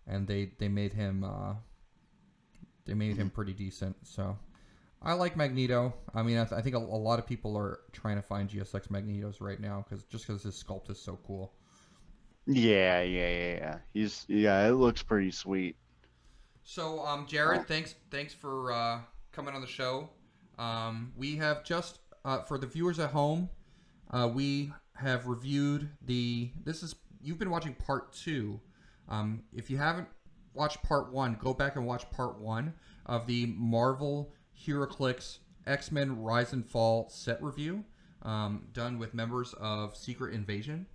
[SPEAKER 1] and they made him pretty decent. So I like Magneto. I mean I think a lot of people are trying to find GSX Magnetos right now because his sculpt is so cool.
[SPEAKER 3] Yeah. It looks pretty sweet.
[SPEAKER 1] So, Jared, thanks for coming on the show. We have just for the viewers at home, we have reviewed you've been watching part 2. If you haven't watched part 1, go back and watch part 1 of the Marvel Heroclix X-Men Rise and Fall set review, done with members of Secret Invasion,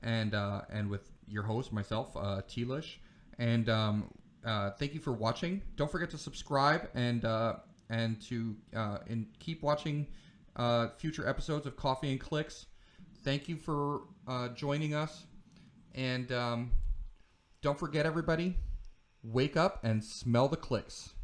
[SPEAKER 1] and with your host myself, Tlish, and thank you for watching. Don't forget to subscribe and keep watching future episodes of Coffee and Clix. Thank you for joining us, and don't forget, everybody, wake up and smell the Clix.